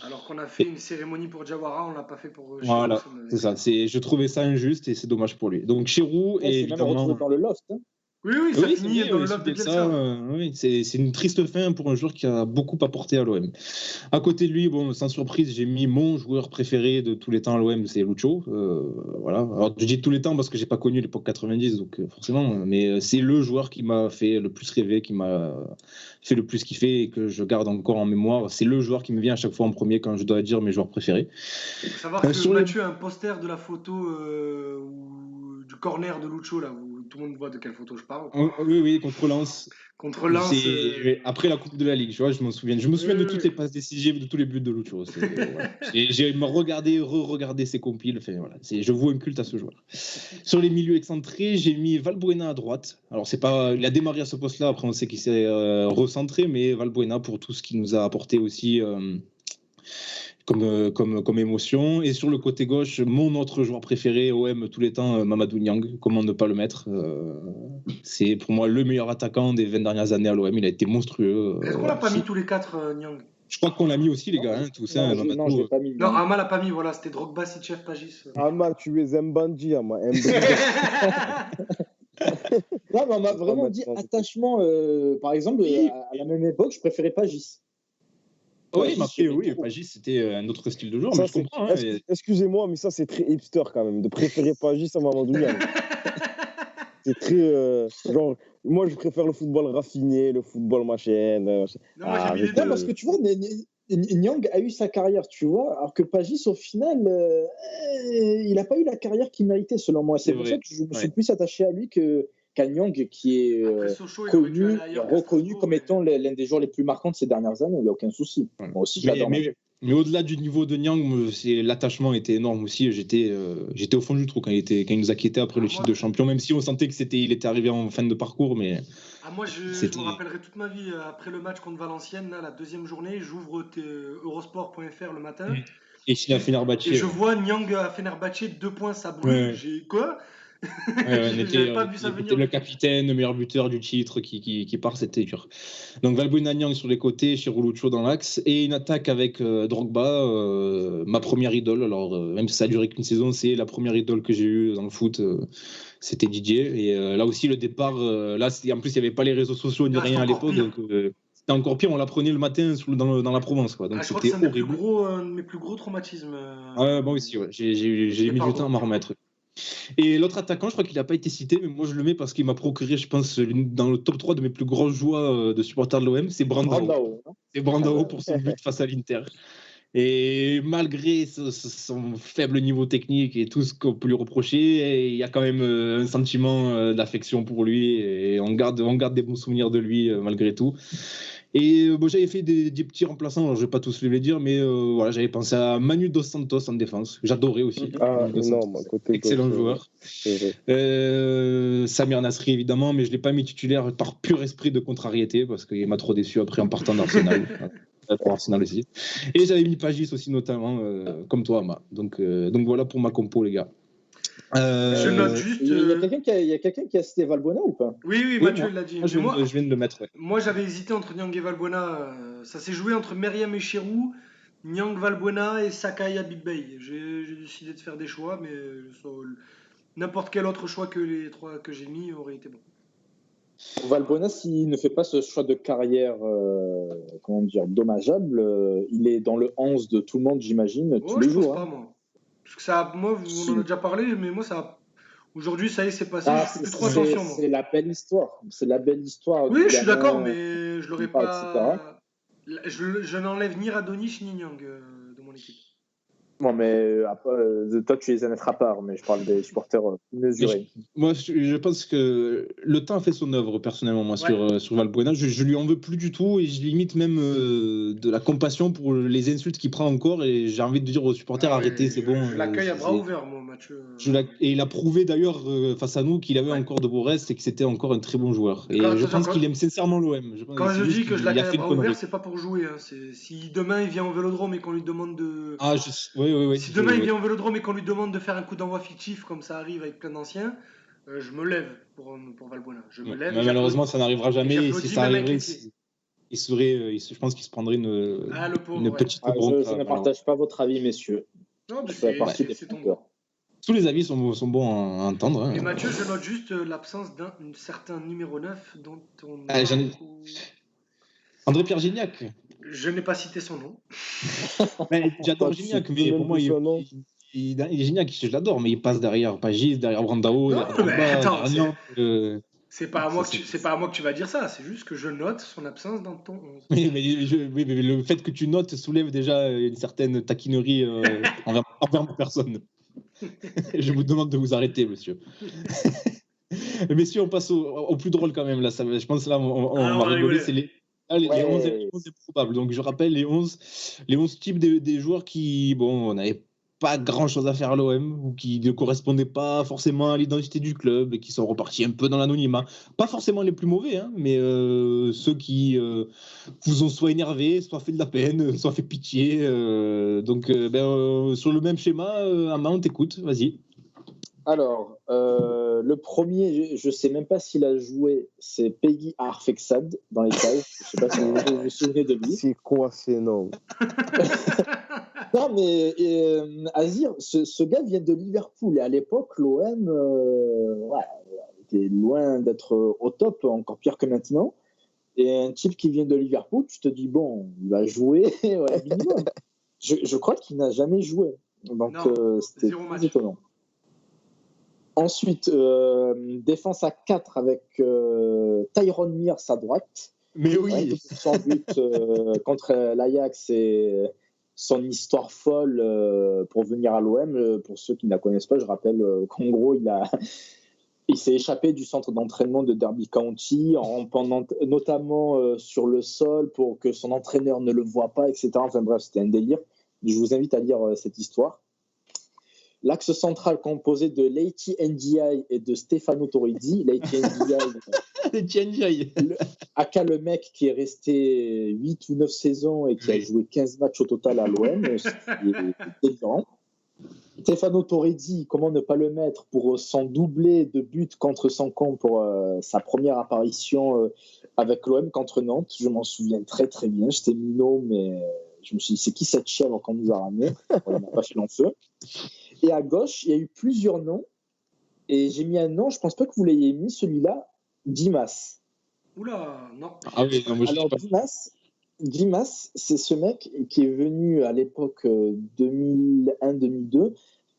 Alors qu'on a fait une cérémonie pour Diawara, on l'a pas fait pour Chirou. Voilà, c'est ça. Je trouvais ça injuste et c'est dommage pour lui. Donc Chirou et évidemment. Même retrouvé dans le loft. Hein. Oui, ça finit dans le loft de Bielsa. Oui, c'est une triste fin pour un joueur qui a beaucoup apporté à l'OM. À côté de lui, bon, sans surprise, j'ai mis mon joueur préféré de tous les temps à l'OM, c'est Lucho. Voilà. Alors je dis tous les temps parce que j'ai pas connu l'époque 90, donc forcément, mais c'est le joueur qui m'a fait le plus rêver, qui m'a fait le plus kiffer et que je garde encore en mémoire. C'est le joueur qui me vient à chaque fois en premier quand je dois dire mes joueurs préférés. Il faut savoir que Mathieu a un poster de la photo du corner de Lucho là, où tout le monde voit de quelle photo je parle. Oui, contre Lens. Contre Lens. Après la Coupe de la Ligue, tu vois, je m'en souviens. Je me souviens de toutes les passes décisives, de tous les buts de Lucho. J'ai re-regardé ses compiles. Enfin, voilà, je voue un culte à ce joueur. Sur les milieux excentrés, j'ai mis Valbuena à droite. Alors, il a démarré à ce poste-là. Après, on sait qu'il s'est recentré, mais Valbuena pour tout ce qu'il nous a apporté aussi. Comme émotion. Et sur le côté gauche, mon autre joueur préféré OM tous les temps, Mamadou Niang. Comment ne pas le mettre c'est pour moi le meilleur attaquant des 20 dernières années à l'OM. Il a été monstrueux. Est-ce qu'on l'a pas mis tous les 4, Niang? Je crois qu'on l'a mis aussi, les gars. Tout ça. Non, je l'ai pas mis. Non, Ama l'a pas mis. Voilà, c'était Drogba, Sitchef, Pagis. Ama, tu es Mbandi, Ama. Non, mais on m'a vraiment dit attachement. Par exemple, à la même époque, je préférais Pagis. Oui, Pagis, c'était un autre style de joueur, ça, mais je comprends. Excusez-moi, mais ça, c'est très hipster quand même, de préférer Pagis à Mamadou Niang. C'est très... genre, moi, je préfère le football raffiné, le football machin. Non, parce que tu vois, Niang a eu sa carrière, tu vois, alors que Pagis, au final, il n'a pas eu la carrière qu'il méritait, selon moi. C'est pour ça que je me suis plus attaché à lui qu'à Niang, qui est reconnu comme étant l'un des joueurs les plus marquants de ces dernières années. Il n'y a aucun souci. Moi aussi, je l'adore. Mais au-delà du niveau de Niang, l'attachement était énorme aussi. J'étais au fond du trou quand il nous a quittés après le titre de champion, même si on sentait il était arrivé en fin de parcours. Mais Moi, je me rappellerai toute ma vie, après le match contre Valenciennes, là, la deuxième journée, j'ouvre eurosport.fr le matin. Et Fenerbahçe. Et je vois Niang à Fenerbahçe, 2 points, ça brûle. Ouais. J'ai quoi? J'avais pas vu ça venir. Le capitaine, le meilleur buteur du titre qui part, c'était dur. Donc Valbuena Niang sur les côtés, Chirulucho dans l'axe, et une attaque avec Drogba, ma première idole. Alors même si ça a duré qu'une saison, c'est la première idole que j'ai eue dans le foot. C'était Didier. Et là aussi le départ, là en plus il n'y avait pas les réseaux sociaux ni rien à l'époque, donc c'était encore pire. On l'apprenait le matin dans la Provence, quoi. Donc je crois que c'était c'est horrible. un de mes plus gros traumatismes. Moi aussi, ouais. J'ai mis du temps à m'en remettre. Et l'autre attaquant, je crois qu'il n'a pas été cité, mais moi je le mets parce qu'il m'a procuré, je pense, dans le top 3 de mes plus grosses joies de supporter de l'OM, c'est Brandao. C'est Brandao pour son but face à l'Inter. Et malgré son faible niveau technique et tout ce qu'on peut lui reprocher, il y a quand même un sentiment d'affection pour lui et on garde des bons souvenirs de lui malgré tout. Et j'avais fait des petits remplaçants, alors je ne vais pas tous les dire, mais voilà, j'avais pensé à Manu Dos Santos en défense. J'adorais aussi. Excellent joueur. Samir Nasri, évidemment, mais je ne l'ai pas mis titulaire par pur esprit de contrariété, parce qu'il m'a trop déçu après en partant d'Arsenal. Pour Arsenal aussi. Et j'avais mis Pagis aussi, notamment, comme toi, Ama. Donc voilà pour ma compo, les gars. Je note juste. Il y a quelqu'un qui a cité Valbuena ou pas? Oui, Mathieu l'a dit. Je viens de le mettre. Ouais. Moi, j'avais hésité entre Niang et Valbuena. Ça s'est joué entre Meriem et Chirou, Niang, Valbuena et Sakai à Big Bay. J'ai décidé de faire des choix, mais n'importe quel autre choix que les 3 que j'ai mis aurait été bon. Valbuena, s'il ne fait pas ce choix de carrière dommageable, il est dans le 11 de tout le monde, j'imagine, tous les jours. Pas, moi. Parce que moi, on en a déjà parlé, mais moi, aujourd'hui, ça y est, c'est passé. Je fais plus trop attention. C'est la belle histoire. C'est la belle histoire. Oui, je suis d'accord, mais je l'aurais pas. Je n'enlève ni Radonjic ni Niang de mon équipe. Bon, mais après, toi, tu les as mettre à part, mais je parle des supporters mesurés. Moi, je pense que le temps a fait son œuvre, personnellement, moi, sur Valbuena. Je lui en veux plus du tout et je limite même de la compassion pour les insultes qu'il prend encore. Et j'ai envie de dire aux supporters, arrêtez, c'est bon. Je l'accueille à bras ouverts, moi, Mathieu. Et il a prouvé d'ailleurs face à nous qu'il avait encore de beaux restes et que c'était encore un très bon joueur. Et je pense qu'il aime sincèrement l'OM. Quand je dis que je l'accueille à bras ouverts, c'est pas pour jouer. Hein. Si demain il vient au Vélodrome et qu'on lui demande de. Oui. Si demain il vient au Vélodrome et qu'on lui demande de faire un coup d'envoi fictif, comme ça arrive avec plein d'anciens, je me lève pour Valbuena. Je me lève. Mais malheureusement, ça n'arrivera jamais. Et si ça arriverait, je pense qu'il se prendrait une petite bronque. Je ne partage pas votre avis, messieurs. Non, mais c'est ton droit. Tous les avis sont bons à entendre. Hein. Et Mathieu, je note juste l'absence d'un certain numéro 9 dont on. André-Pierre Gignac. Je n'ai pas cité son nom. J'adore Gignac, mais pour moi, Gignac, je l'adore, mais il passe derrière Pagis, derrière Brandao. C'est pas à moi que tu vas dire ça, c'est juste que je note son absence dans ton 11. Oui, mais le fait que tu notes soulève déjà une certaine taquinerie envers ma personne. Je vous demande de vous arrêter, monsieur. Messieurs, on passe au plus drôle quand même. Là, je pense là, on va rigoler. C'est les 11 improbables. Donc, je rappelle les 11 types des joueurs qui, n'avaient pas grand-chose à faire à l'OM ou qui ne correspondaient pas forcément à l'identité du club et qui sont repartis un peu dans l'anonymat. Pas forcément les plus mauvais, hein, mais ceux qui vous ont soit énervé, soit fait de la peine, soit fait pitié. Donc, sur le même schéma, Ama, on t'écoute, vas-y. Alors, le premier, je ne sais même pas s'il a joué, c'est Peggy Arfexad dans les cages. Je ne sais pas si vous vous souvenez de lui. C'est quoi, c'est non. Non, mais Azir, ce gars vient de Liverpool. Et à l'époque, l'OM était loin d'être au top, encore pire que maintenant. Et un type qui vient de Liverpool, tu te dis, bon, il va jouer minimum. Je crois qu'il n'a jamais joué. Donc, c'était très étonnant. Ensuite, défense à 4 avec Tyrone Mears à droite. Mais oui. Son but contre l'Ajax et son histoire folle pour venir à l'OM. Pour ceux qui ne la connaissent pas, je rappelle qu'en gros, Il s'est échappé du centre d'entraînement de Derby County, en rampant notamment sur le sol pour que son entraîneur ne le voie pas, etc. Enfin bref, c'était un délire. Je vous invite à lire cette histoire. L'axe central composé de Leiti Ndiaye et de Stefano Torriddi. Leiti Ndiaye, aka le mec qui est resté 8 ou 9 saisons et qui a joué 15 matchs au total à l'OM. C'est évident. Stefano Torriddi, comment ne pas le mettre pour son doublé de buts contre son camp pour sa première apparition avec l'OM contre Nantes. Je m'en souviens très très bien. J'étais minot, mais je me suis dit, c'est qui cette chèvre qu'on nous a ramené? On n'a pas fait long feu. Et à gauche, il y a eu plusieurs noms. Et j'ai mis un nom, je ne pense pas que vous l'ayez mis, celui-là, Dimas. Oula, non. Ah oui, non, moi, je Alors, sais pas. Dimas, c'est ce mec qui est venu à l'époque 2001-2002,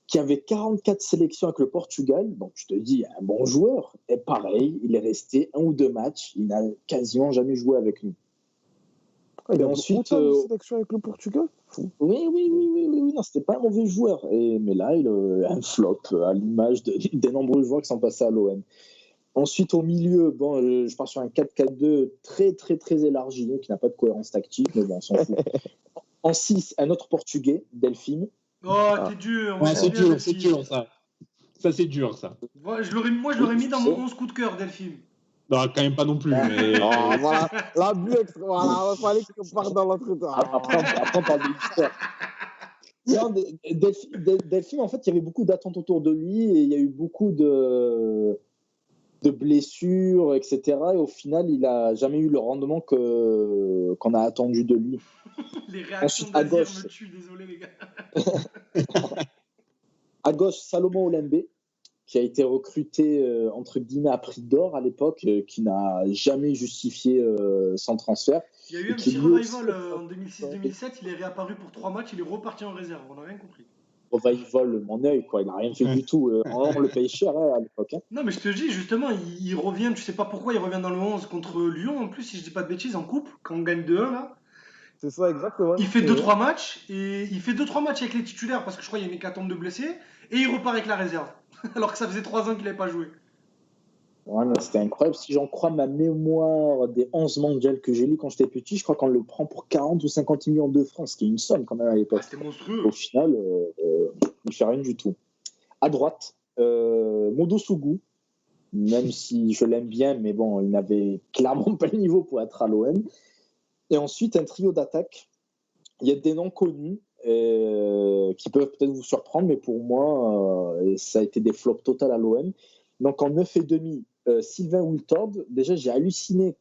qui avait 44 sélections avec le Portugal. Donc, je te dis, un bon joueur. Et pareil, il est resté 1 ou 2 matchs. Il n'a quasiment jamais joué avec nous. Il Et a ensuite, autant de sélections avec le Portugal. Fou. Oui, non, c'était pas un mauvais joueur. Mais là, il a un flop à l'image des nombreux joueurs qui sont passés à l'OM. Ensuite, au milieu, je pars sur un 4-4-2 très, très, très élargi, qui n'a pas de cohérence tactique, mais bon, on s'en fout. En 6, un autre Portugais, Delphine. Oh, t'es dur. Ouais, c'est dur, ça. Ça, c'est dur, ça. Ouais, moi, je l'aurais mis dans mon 11 coup de cœur, Delphine. Non, quand même pas non plus. Mais... Oh, voilà, la bulle, voilà, il fallait qu'on parte dans l'autre temps. Après, on parle de l'histoire. Non, Delphine, en fait, il y avait beaucoup d'attentes autour de lui et il y a eu beaucoup de blessures, etc. Et au final, il n'a jamais eu le rendement qu'on a attendu de lui. Les réactions Ensuite, à d'Azir gauche. me tuent, désolé les gars. À gauche, Salomon Olembe, qui a été recruté entre guillemets à prix d'or à l'époque, qui n'a jamais justifié son transfert. Il y a eu un petit revival en 2006-2007, il est réapparu pour 3 matchs, il est reparti en réserve, on n'a rien compris. Revival, mon œil, quoi. Il n'a rien fait du tout. On le paye cher à l'époque. Hein. Non, mais je te dis, justement, il revient, tu sais pas pourquoi, il revient dans le 11 contre Lyon, en plus, si je dis pas de bêtises, en coupe, quand on gagne 2-1, là. C'est ça, exactement. Il fait 2-3 matchs, et il fait 2-3 matchs avec les titulaires, parce que je crois qu'il y a une hécatombe de blessés, et il repart avec la réserve, alors que ça faisait 3 ans qu'il n'avait pas joué. Ouais, c'était incroyable. Si j'en crois ma mémoire des 11 mondiales que j'ai lu quand j'étais petit, je crois qu'on le prend pour 40 ou 50 millions de francs, ce qui est une somme quand même à l'époque. Ah, c'était monstrueux. Au final, il ne fait rien du tout. À droite, Modo Sougou, même si je l'aime bien, mais bon, il n'avait clairement pas le niveau pour être à l'OM. Et ensuite, un trio d'attaque. Il y a des noms connus qui peuvent peut-être vous surprendre, mais pour moi, ça a été des flops total à l'OM. Donc en 9,5, Sylvain Wiltord, déjà j'ai halluciné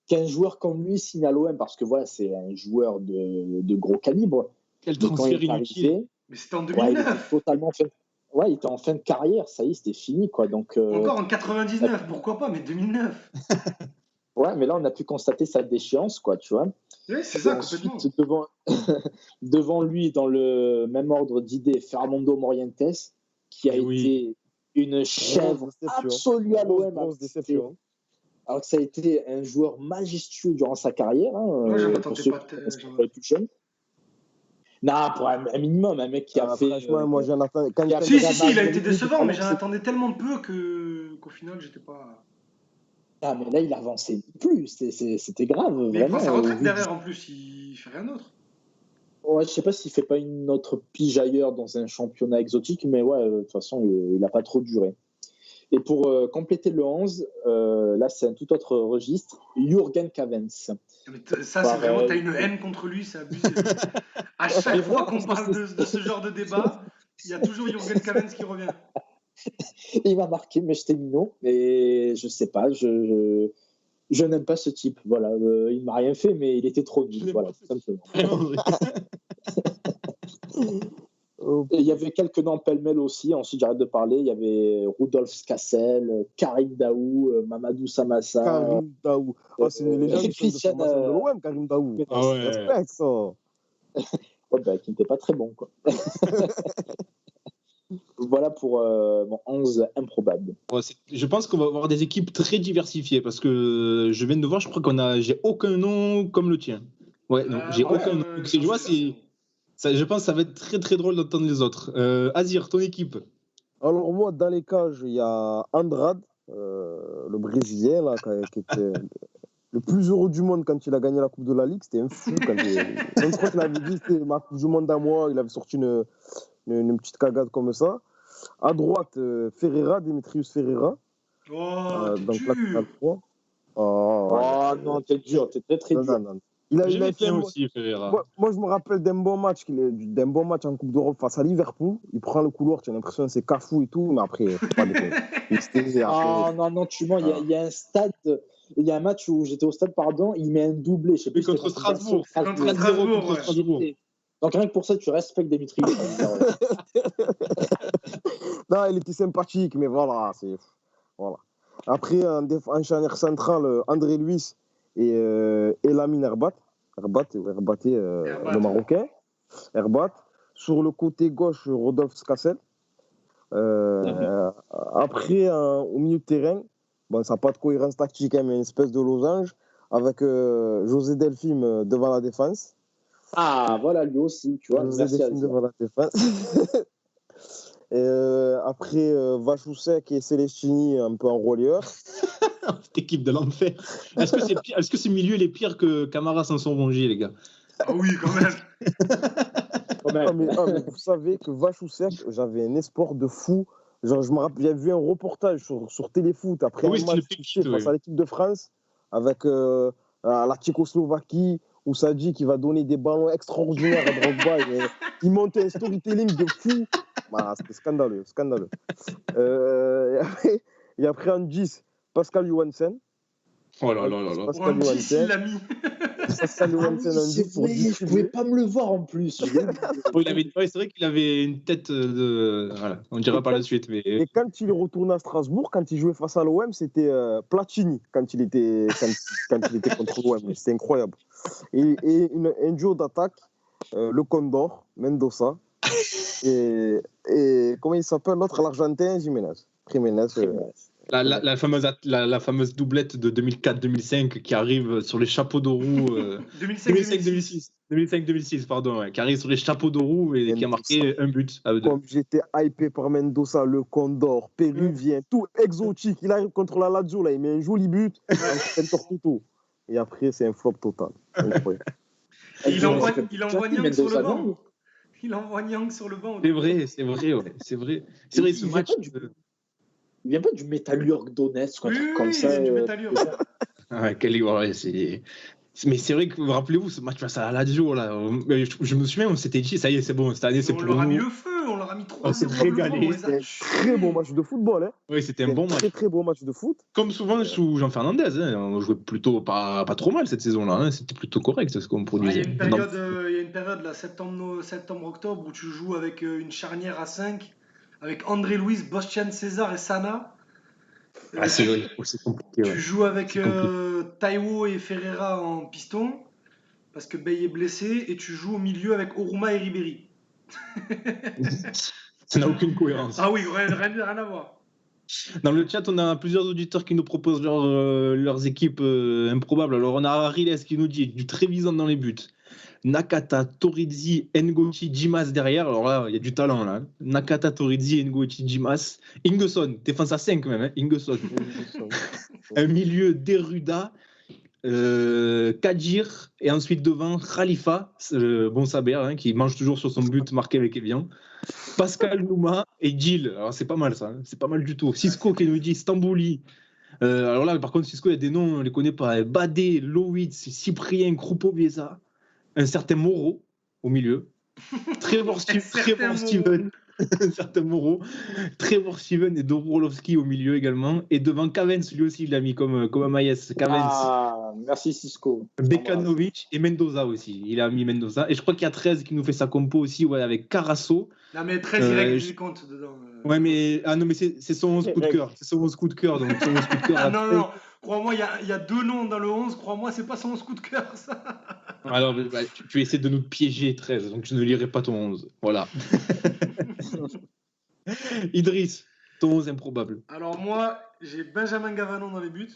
qu'un joueur comme lui signe à l'OM, parce que voilà, c'est un joueur de gros calibre. Quel transfert inutile. Mais c'était en 2009. Il était en fin de carrière, ça y est, c'était fini, quoi. Donc, encore en 99, pourquoi pas, mais 2009. Ouais, mais là, on a pu constater sa déchéance, quoi, tu vois. Oui, c'est ça, complètement. Ensuite, devant lui, dans le même ordre d'idées, Fernando Morientes, qui a été une chèvre absolue à l'OM. Alors que ça a été un joueur majestueux durant sa carrière. Moi, je m'attendais pas plus jeune. Non, pour un minimum, un mec qui a fait. Moi, j'en attendais. Si, il a été décevant, mais j'en attendais tellement peu qu'au final, j'étais pas. Ah, mais là, il avançait plus. C'était grave. Mais vraiment, il prend sa retraite derrière, en plus, il fait rien d'autre. Ouais, je sais pas s'il fait pas une autre pige ailleurs dans un championnat exotique, mais ouais, de toute façon, il n'a pas trop duré. Et pour compléter le 11, là, c'est un tout autre registre, Jürgen Cavens. Mais ça, c'est vraiment, t'as une haine contre lui, c'est abusé. À chaque fois qu'on parle de ce genre de débat, il y a toujours Jürgen Cavens qui revient. Il m'a marqué, mais j'étais minot, et je sais pas, je n'aime pas ce type. Voilà, il m'a rien fait, mais il était trop nul. Voilà, tout simplement. Il y avait quelques noms pêle-mêle aussi. Ensuite, j'arrête de parler. Il y avait Rudolf Skassel, Karim Daou, Mamadou Samassa. Karim Daou. Oh, c'est une légende de l'OM, Karim Daou. Ah ouais. Respect, ça. Qui n'était pas très bon, quoi. Voilà pour mon 11 improbable. Ouais, je pense qu'on va avoir des équipes très diversifiées parce que je viens de voir, je crois j'ai aucun nom comme le tien. Ouais, non, j'ai aucun nom. Donc, je pense que ça va être très très drôle d'entendre les autres. Azir, ton équipe. Alors moi, dans les cages, il y a Andrade, le Brésilien, là, qui était le plus heureux du monde quand il a gagné la Coupe de la Ligue. C'était un fou. Même je crois qu'il avait dit c'était ma Coupe du monde à moi. Il avait sorti une petite cagade comme ça. À droite, Ferreira, Demetrius Ferreira. Oh, t'es Donc dur. latéral droit. Oh non, t'es dur, t'es très très dur. Non. Il a J'aimais fait bien un- aussi, Ferreira. moi, je me rappelle d'un bon match en Coupe d'Europe face à Liverpool. Il prend le couloir, tu as l'impression que c'est Cafou et tout, mais après, faut pas déconner. Ah non, tu mens, il y a un stade, il y a un match où j'étais au stade, pardon, il met un doublé, je sais plus. Oui, contre c'était Strasbourg. Contre 4-0 Strasbourg, contre ouais. Strasbourg. Donc rien que pour ça, tu respectes Dimitri. Non, il était sympathique, mais voilà. Voilà. Après, en charnière centrale, André Luis et Lamine Herbat. Le Marocain. Herbat. Sur le côté gauche, Rodolphe Skassel. Après, au milieu de terrain, bon, ça n'a pas de cohérence tactique, hein, mais une espèce de losange, avec José Delphine devant la défense. Ah, voilà, lui aussi, tu vois. José Merci Delphine devant la défense. Après, Vachoussek et Celestini un peu en relieur. Cette équipe de l'enfer. Est-ce que ce milieu il est pire que Camara sans son rongé, les gars? Ah oui, quand même. Mais vous savez que Vachoussek, j'avais un espoir de fou. Genre, je me rappelle, j'avais vu un reportage sur Téléfoot après Oui, un c'était match le pic, face à l'équipe de France avec la Tchécoslovaquie, où Sadji qui va donner des ballons extraordinaires à Drogba. Il monte un storytelling de fou. Voilà, c'était scandaleux. Et après en 10, Pascal Johansen. Oh là là là là. Pour un 10, il l'a mis. Pascal Johansen en 10 pour je distribuer. pouvais pas me le voir en plus. C'est vrai qu'il avait une tête de. Voilà, on dira par la suite. Mais... Et quand il est retourné à Strasbourg, quand il jouait face à l'OM, c'était Platini quand il était contre l'OM. C'était incroyable. Et un duo d'attaque, le Condor, Mendoza, et comment il s'appelle l'autre, l'Argentin, Jiménez. La fameuse doublette de 2004-2005 qui arrive sur les chapeaux de roue. 2005-2006, pardon, ouais, qui arrive sur les chapeaux de roue et qui a marqué un but à eux deux. Comme j'étais hypé par Mendoza, le Condor, péruvien, tout exotique. Il arrive contre la Lazio, là, il met un joli but, et après, c'est un flop total. Incroyable. Il envoie Niang sur le banc. Il envoie Niang sur le banc. C'est vrai, ouais. C'est vrai, ce match. Il vient pas du Métallurg Donetsk, comme ça. Du Métallurg. Mais c'est vrai que, rappelez-vous, ce match face à la Lazio, là, je me souviens, on s'était dit, ça y est, c'est bon, cette année, c'est pour nous. On leur a mis le feu, on leur a mis 3-0. On s'est régalé. C'était un très bon match de football. Hein. Oui, c'était un bon match. Très beau match de foot. Comme souvent sous Jean Fernandez, hein, on jouait plutôt pas trop mal cette saison-là, hein, c'était plutôt correct ce qu'on produisait. Il y a une période, là, septembre-octobre, où tu joues avec une charnière à 5, avec André Luis, Bostian César et Sana. C'est vrai, c'est compliqué. Tu joues avec Taiwo et Ferreira en piston, parce que Bey est blessé, et tu joues au milieu avec Oruma et Ribéry. Ça n'a aucune cohérence. Ah oui, rien à voir. Dans le chat, on a plusieurs auditeurs qui nous proposent leurs équipes improbables. Alors, on a Ariles qui nous dit du Trevisan dans les buts. Nakata, Torizzi, Ngoti, Jimas derrière. Alors là, il y a du talent là. Nakata, Torizzi, Ngoti, Jimas. Ingesson, défense à 5 même. Hein. Ingesson. Un milieu Deruda, Kadir, et ensuite devant Khalifa, bon Saber, hein, qui mange toujours sur son but marqué avec Evian. Pascal Nouma et Gilles. Alors c'est pas mal ça. Hein. C'est pas mal du tout. Cisco qui nous dit Stambouli. Alors là, par contre, Cisco, il y a des noms, on les connaît pas. Badé, Lowitz, Cyprien, Krupovieza. Un certain Moreau au milieu. Trevor Steven. Un certain Moreau. Trevor Steven et Dobrolovski au milieu également. Et devant Cavens, lui aussi, il l'a mis comme un Maïs. Cavens. Ah, merci Cisco. Bekanovic et Mendoza aussi. Il a mis Mendoza. Et je crois qu'il y a 13 qui nous fait sa compo aussi, ouais, avec Carasso. Non, mais 13, il règle du compte dedans. Ouais, mais, mais c'est son 11 coup de cœur. C'est son 11 coup de cœur. Donc son 11 coup de cœur. Non. Crois-moi, il y a 2 noms dans le 11. Crois-moi, c'est pas son 11 coup de cœur, ça. Alors, tu essaies de nous piéger, 13. Donc je ne lirai pas ton 11. Voilà. Idriss, ton 11 improbable. Alors moi, j'ai Benjamin Gavanon dans les buts.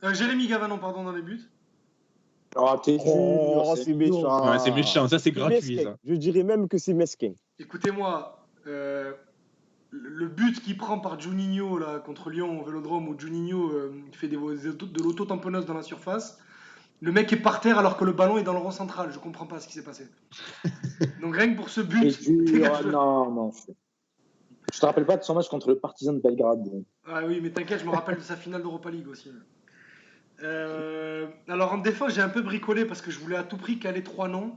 Jérémy Gavanon, pardon, dans les buts. Oh, t'es dur, c'est méchant. Ouais, c'est méchant, ça c'est gratuit. Ça. Je dirais même que c'est mesquin. Écoutez-moi, le but qu'il prend par Juninho là, contre Lyon au Vélodrome, où Juninho fait de l'auto-tamponneuse dans la surface, le mec est par terre alors que le ballon est dans le rond central. Je comprends pas ce qui s'est passé. Donc rien que pour ce but. Non. Je te rappelle pas de son match contre le Partizan de Belgrade. Ah oui, mais t'inquiète, je me rappelle de sa finale d'Europa League aussi. Alors en défense, j'ai un peu bricolé parce que je voulais à tout prix caler 3 noms.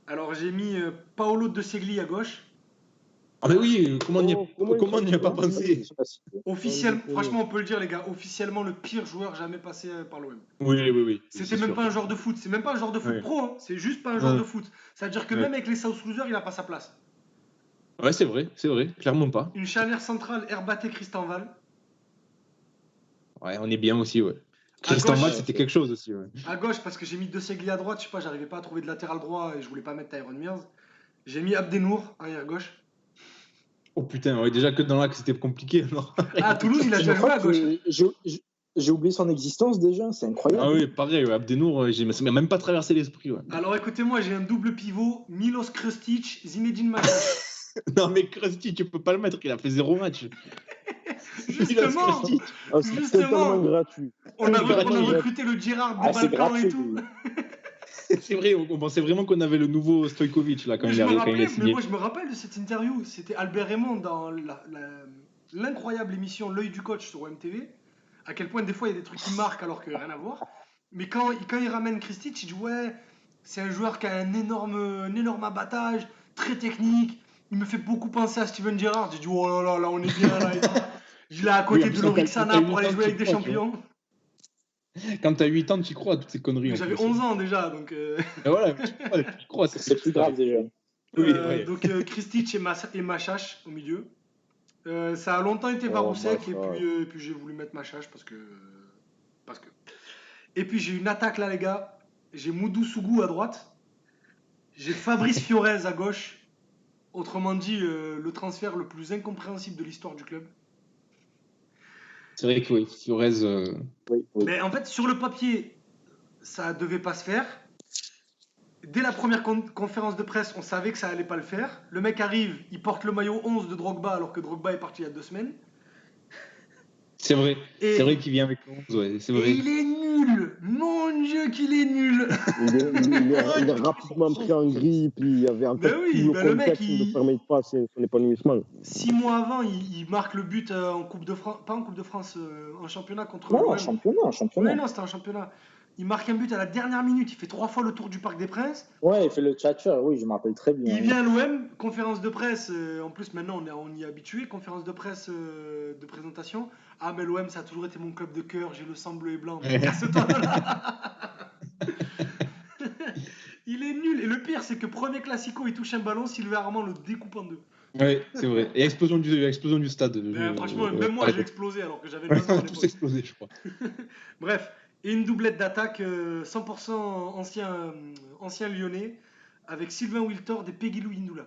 Alors j'ai mis Paolo De Segli à gauche. Ah mais oui, comment on n'y a pas pensé? Franchement, on peut le dire, les gars, officiellement le pire joueur jamais passé par l'OM. Oui. C'était même pas un joueur de foot. C'est même pas un joueur de foot pro, hein. C'est juste pas un joueur de foot. C'est-à-dire que même avec les South Losers, il a pas sa place. Ouais, c'est vrai, clairement pas. Une charnière centrale, Herbaté, Christenval. Ouais, on est bien aussi, ouais. Christenval, c'était quelque chose aussi, ouais. À gauche, parce que j'ai mis De Segli à droite, je sais pas, j'arrivais pas à trouver de latéral droit et je voulais pas mettre Tyrone Mears. J'ai mis Abdenour à gauche. Oh putain, ouais, déjà que dans l'axe c'était compliqué. Non. Ah, Toulouse, il a déjà joué à gauche. J'ai oublié son existence déjà, c'est incroyable. Ah oui, pareil, ouais, Abdenour, ça m'a même pas traversé l'esprit. Ouais. Alors écoutez-moi, j'ai un double pivot, Milos Krstić, Zinedine Machac. Non mais Krstić, tu peux pas le mettre, il a fait 0 match. Justement, c'est tellement gratuit. On a recruté le Gérard de Balkan et tout. C'est vrai, on pensait vraiment qu'on avait le nouveau Stojkovic là quand il a signé. Mais moi je me rappelle de cette interview, c'était Albert Raymond dans l'incroyable émission L'œil du coach sur OMTV, à quel point des fois il y a des trucs qui marquent alors que rien à voir. Mais quand il ramène Krstić, il dit ouais, c'est un joueur qui a un énorme abattage, très technique, il me fait beaucoup penser à Steven Gerrard. J'ai dit oh là on est bien là. Je l'ai à côté de Lorixana pour aller jouer avec des champions. Quand t'as 8 ans, tu crois à toutes ces conneries. J'avais 11 ans déjà, donc... Et voilà, tu crois, c'est plus grave déjà. Donc Krstić et Machac au milieu. Ça a longtemps été Varousek, et puis j'ai voulu mettre Machac parce que... Et puis j'ai une attaque là, les gars. J'ai Moudou Sougou à droite. J'ai Fabrice Fiorez à gauche. Autrement dit, le transfert le plus incompréhensible de l'histoire du club. C'est vrai que oui, Fiorez... Oui. Mais en fait, sur le papier, ça devait pas se faire. Dès la première conférence de presse, on savait que ça allait pas le faire. Le mec arrive, il porte le maillot 11 de Drogba alors que Drogba est parti il y a 2 semaines. C'est vrai, c'est vrai qu'il vient avec le 11, ouais, c'est vrai. Et il est nul. Mon Dieu qu'il est nul. Il est rapidement pris en grippe, il y avait en fait tout le contexte qui ne permet pas son épanouissement. 6 mois avant, il marque le but en Coupe de France, pas en Coupe de France, en championnat contre l'OM. En championnat. Oui, non, c'était en championnat. Il marque un but à la dernière minute, il fait 3 fois le tour du Parc des Princes. Ouais, il fait le tchatcher, oui, je me rappelle très bien. Il vient à l'OM, conférence de presse, en plus maintenant on y est habitué, conférence de presse de présentation. Ah mais l'OM ça a toujours été mon club de cœur, j'ai le sang bleu et blanc. Casse-toi là. Il est nul, et le pire c'est que premier classico il touche un ballon, Sylvain Armand le découpe en 2. Oui, c'est vrai. Et explosion du stade. Franchement, même moi j'ai explosé alors que j'avais 9 ans. On a tous explosé, je crois. Bref. Et une doublette d'attaque 100% ancien lyonnais avec Sylvain Wiltord et Peggy Louindoula.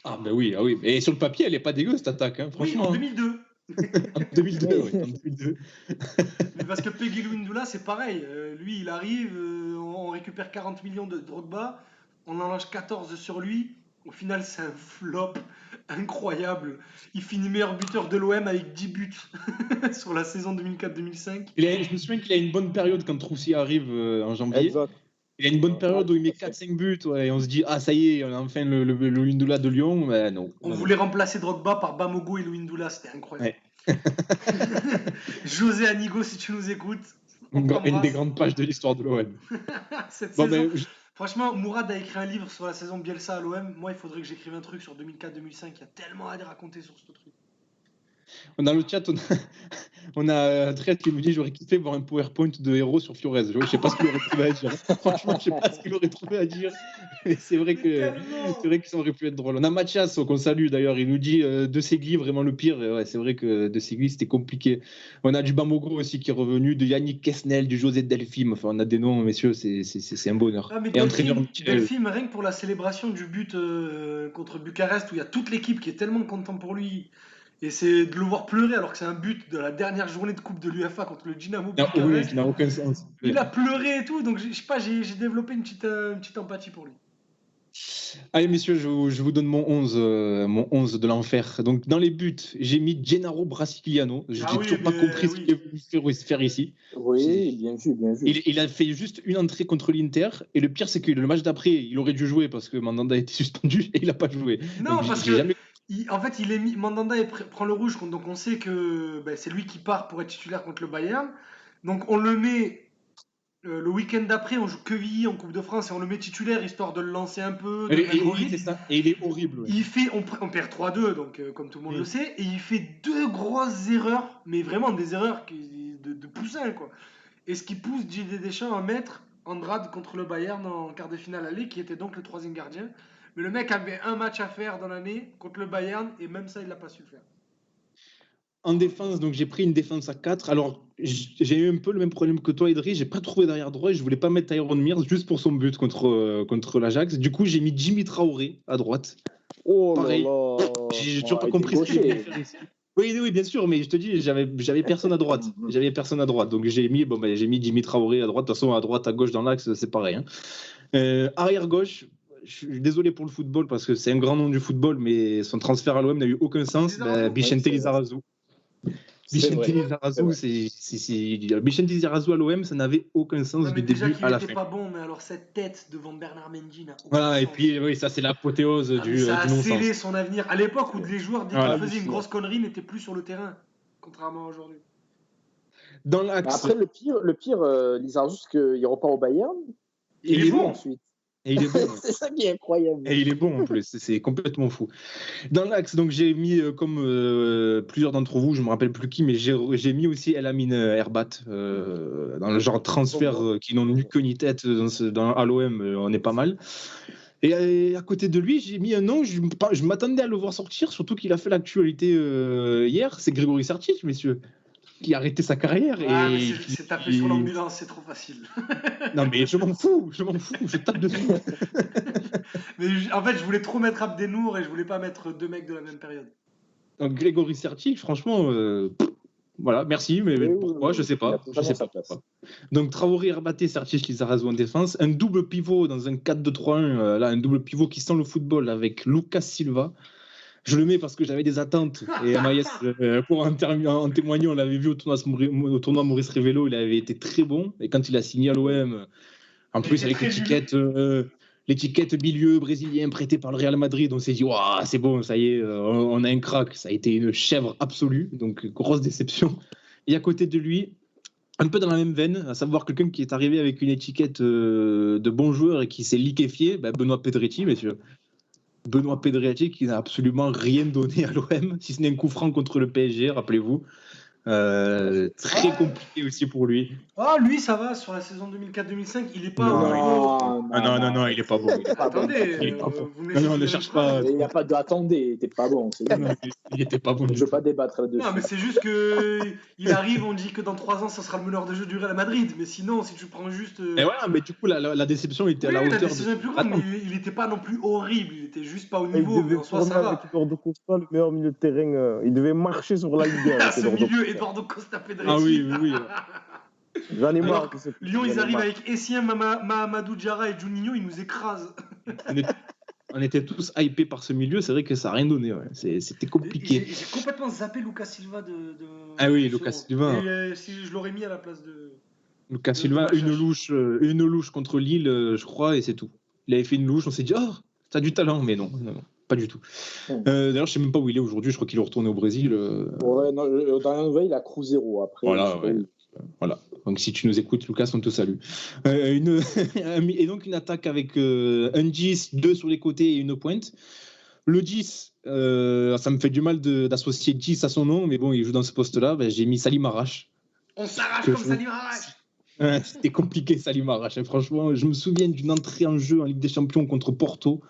Ah bah oui. Et sur le papier, elle est pas dégueu cette attaque, hein, franchement. Oui, en 2002. En 2002, oui, en 2002. Mais parce que Peggy Louindoula, c'est pareil. Lui, il arrive, on récupère 40 millions de Drogba, on en lâche 14 sur lui. Au final, c'est un flop incroyable. Il finit meilleur buteur de l'OM avec 10 buts sur la saison 2004-2005. Je me souviens qu'il a une bonne période quand Troussi arrive en janvier. Exact. Il a une bonne période où il met 4-5 buts, ouais, et on se dit ah ça y est, on a enfin le Louindoula de Lyon, mais non. On voulait remplacer Drogba par Bamogo et Louindoula, c'était incroyable. Ouais. José Anigo, si tu nous écoutes. Une des grandes pages de l'histoire de l'OM. Cette saison. Franchement, Mourad a écrit un livre sur la saison Bielsa à l'OM. Moi, il faudrait que j'écrive un truc sur 2004-2005. Il y a tellement à raconter sur ce truc. Dans le chat, on a Dredd qui me dit j'aurais kiffé voir un PowerPoint de héros sur Fiorez. Je sais pas ce qu'il aurait trouvé à dire. Franchement, je sais pas ce qu'il aurait trouvé à dire. Mais c'est vrai que ça aurait pu être drôle. On a Mathias qu'on salue d'ailleurs. Il nous dit De Segli vraiment le pire. Ouais, c'est vrai que De Segli c'était compliqué. On a du Bamogo aussi qui est revenu, de Yannick Kesnel, du José Delphine. Enfin, on a des noms, messieurs, c'est un bonheur. Ah, mais et entraîneur Delphine, rien que pour la célébration du but contre Bucarest où il y a toute l'équipe qui est tellement content pour lui. Et c'est de le voir pleurer alors que c'est un but de la dernière journée de Coupe de l'UEFA contre le Dynamo Bucarest. Oui, qui n'a aucun sens. Il a pleuré et tout, donc je sais pas, j'ai développé une petite empathie pour lui. Allez, messieurs, je vous donne mon 11 de l'enfer. Donc, dans les buts, j'ai mis Gennaro Brasiliano. Je n'ai Ah oui, toujours pas mais compris ce oui. qu'il a voulu faire ici. Oui, bien vu, bien vu. Il a fait juste une entrée contre l'Inter. Et le pire, c'est que le match d'après, il aurait dû jouer parce que Mandanda a été suspendu et il n'a pas joué. Non, Donc, parce j'ai que jamais... en fait, il est mis, Mandanda prend le rouge, donc on sait que c'est lui qui part pour être titulaire contre le Bayern. Donc on le met le week-end d'après, on joue Quevilly en Coupe de France et on le met titulaire histoire de le lancer un peu, de le mettre au Oui, c'est rythme. ça. Et il est horrible. Ouais. On perd 3-2, donc comme tout le monde Mm. le sait, et il fait 2 grosses erreurs, mais vraiment des erreurs de poussin, quoi. Et ce qui pousse Didier Deschamps à mettre Andrade contre le Bayern en quart de finale aller, qui était donc le 3e gardien. Mais le mec avait un match à faire dans l'année contre le Bayern, et même ça, il l'a pas su faire. En défense, donc j'ai pris une défense à 4. Alors, j'ai eu un peu le même problème que toi, Edry. J'ai pas trouvé derrière droit et je voulais pas mettre Tyrone Mears juste pour son but contre l'Ajax. Du coup, j'ai mis Jimmy Traoré à droite. Oh là Pareil. là. J'ai toujours pas il compris était ce qu'il voulait gaucher. faire ici. Oui, bien sûr, mais je te dis, j'avais personne à droite. J'avais personne à droite. Donc j'ai mis Jimmy Traoré à droite. De toute façon, à droite, à gauche, dans l'axe, c'est pareil. Hein. Arrière gauche, je suis désolé pour le football parce que c'est un grand nom du football, mais son transfert à l'OM n'a eu aucun sens. Vicente Lizarazu. Vicente Lizarazu à l'OM, ça n'avait aucun sens Ouais, du mais déjà début qu'il à la était fin. pas bon, mais alors cette tête devant Bernard Mendy n'a aucun Voilà, et sens. puis oui, ça c'est l'apothéose Ah, mais ça a du non-sens. scellé son avenir. À l'époque où les joueurs, dès Voilà. qu'ils faisaient une grosse connerie, n'étaient plus sur le terrain, contrairement à aujourd'hui. Dans Mais l'axe, après, le pire, Lizarazu, c'est qu'il repart au Bayern. il est bon. Ensuite. Et il est bon. C'est ça qui est incroyable. Et il est bon en plus, c'est complètement fou. Dans l'axe, donc j'ai mis, comme plusieurs d'entre vous, je ne me rappelle plus qui, mais j'ai mis aussi El Amin Herbat, dans le genre transfert qui n'ont ni queue ni tête à l'OM, on est pas mal. Et à côté de lui, j'ai mis un nom, je m'attendais à le voir sortir, surtout qu'il a fait l'actualité hier, c'est Grégory Sartic, messieurs, qui a arrêté sa carrière. Ah, et mais c'est taper sur l'ambulance, c'est trop facile. Non mais je m'en fous, je tape dessus. Mais en fait, je voulais trop mettre Abdenour et je voulais pas mettre 2 mecs de la même période. Donc Grégory Sartic, franchement, voilà, merci, mais pourquoi, je sais pas. Pourquoi. Donc Traoré, Herbaté, Sartic, Lizarazu en défense, un double pivot dans un 4-2-3-1, là, un double pivot qui sent le football avec Lucas Silva. Je le mets parce que j'avais des attentes. Et Amaïs, pour en témoigner, on l'avait vu au tournoi Maurice Révélo, il avait été très bon. Et quand il a signé à l'OM, en plus avec l'étiquette milieu brésilien prêté par le Real Madrid, on s'est dit, waouh, c'est bon, ça y est, on a un crack. Ça a été une chèvre absolue, donc grosse déception. Et à côté de lui, un peu dans la même veine, à savoir quelqu'un qui est arrivé avec une étiquette de bon joueur et qui s'est liquéfié, Benoît Pedretti, messieurs. Benoît Pedretti qui n'a absolument rien donné à l'OM, si ce n'est un coup franc contre le PSG, rappelez-vous. Très compliqué aussi pour lui. Ah, lui, ça va, sur la saison 2004-2005, il est pas... Non, il est pas bon. Attendez, vous me laissez non, ne cherche pas. Il n'y a pas de attendez, t'es pas bon. Il était pas bon. Je veux pas débattre là-dessus. Non, mais c'est juste que il arrive, on dit que dans 3 ans, ça sera le meneur de jeu du Real Madrid. Mais sinon, si tu prends juste... Et voilà, mais du coup, la déception était à la hauteur. La déception est plus grande, mais il était pas non plus horrible. Il était juste pas au niveau, Il mais devait en soi, ça va. avec Eduardo Costa, le meilleur milieu de terrain. Il devait marcher sur la Ligue 1. Ce milieu, Eduardo Costa Pedretti. Ah oui. J'en ai marre. Lyon, ils arrivent avec Essien, Mahamadou Diarra et Juninho, ils nous écrasent. On était tous hypés par ce milieu, c'est vrai que ça n'a rien donné. Ouais. C'était compliqué. J'ai complètement zappé Lucas Silva de Ah oui, Lucas Silva. Et, si je l'aurais mis à la place de... Lucas Silva, une louche contre Lille, je crois, et c'est tout. Il avait fait une louche, on s'est dit, oh, t'as du talent, mais non, pas du tout. D'ailleurs, je sais même pas où il est aujourd'hui, je crois qu'il est retourné au Brésil. Ouais, non, dans la nouvelle, il a Cruzeiro après. Voilà. Donc si tu nous écoutes, Lucas, on te salue. Et donc une attaque avec un 10, 2 sur les côtés et une pointe. Le 10, ça me fait du mal d'associer 10 à son nom, mais bon, il joue dans ce poste-là. J'ai mis Salim Arrache. On s'arrache comme Salim Arrache. C'était compliqué, Salim Arrache. Franchement, je me souviens d'une entrée en jeu en Ligue des Champions contre Porto.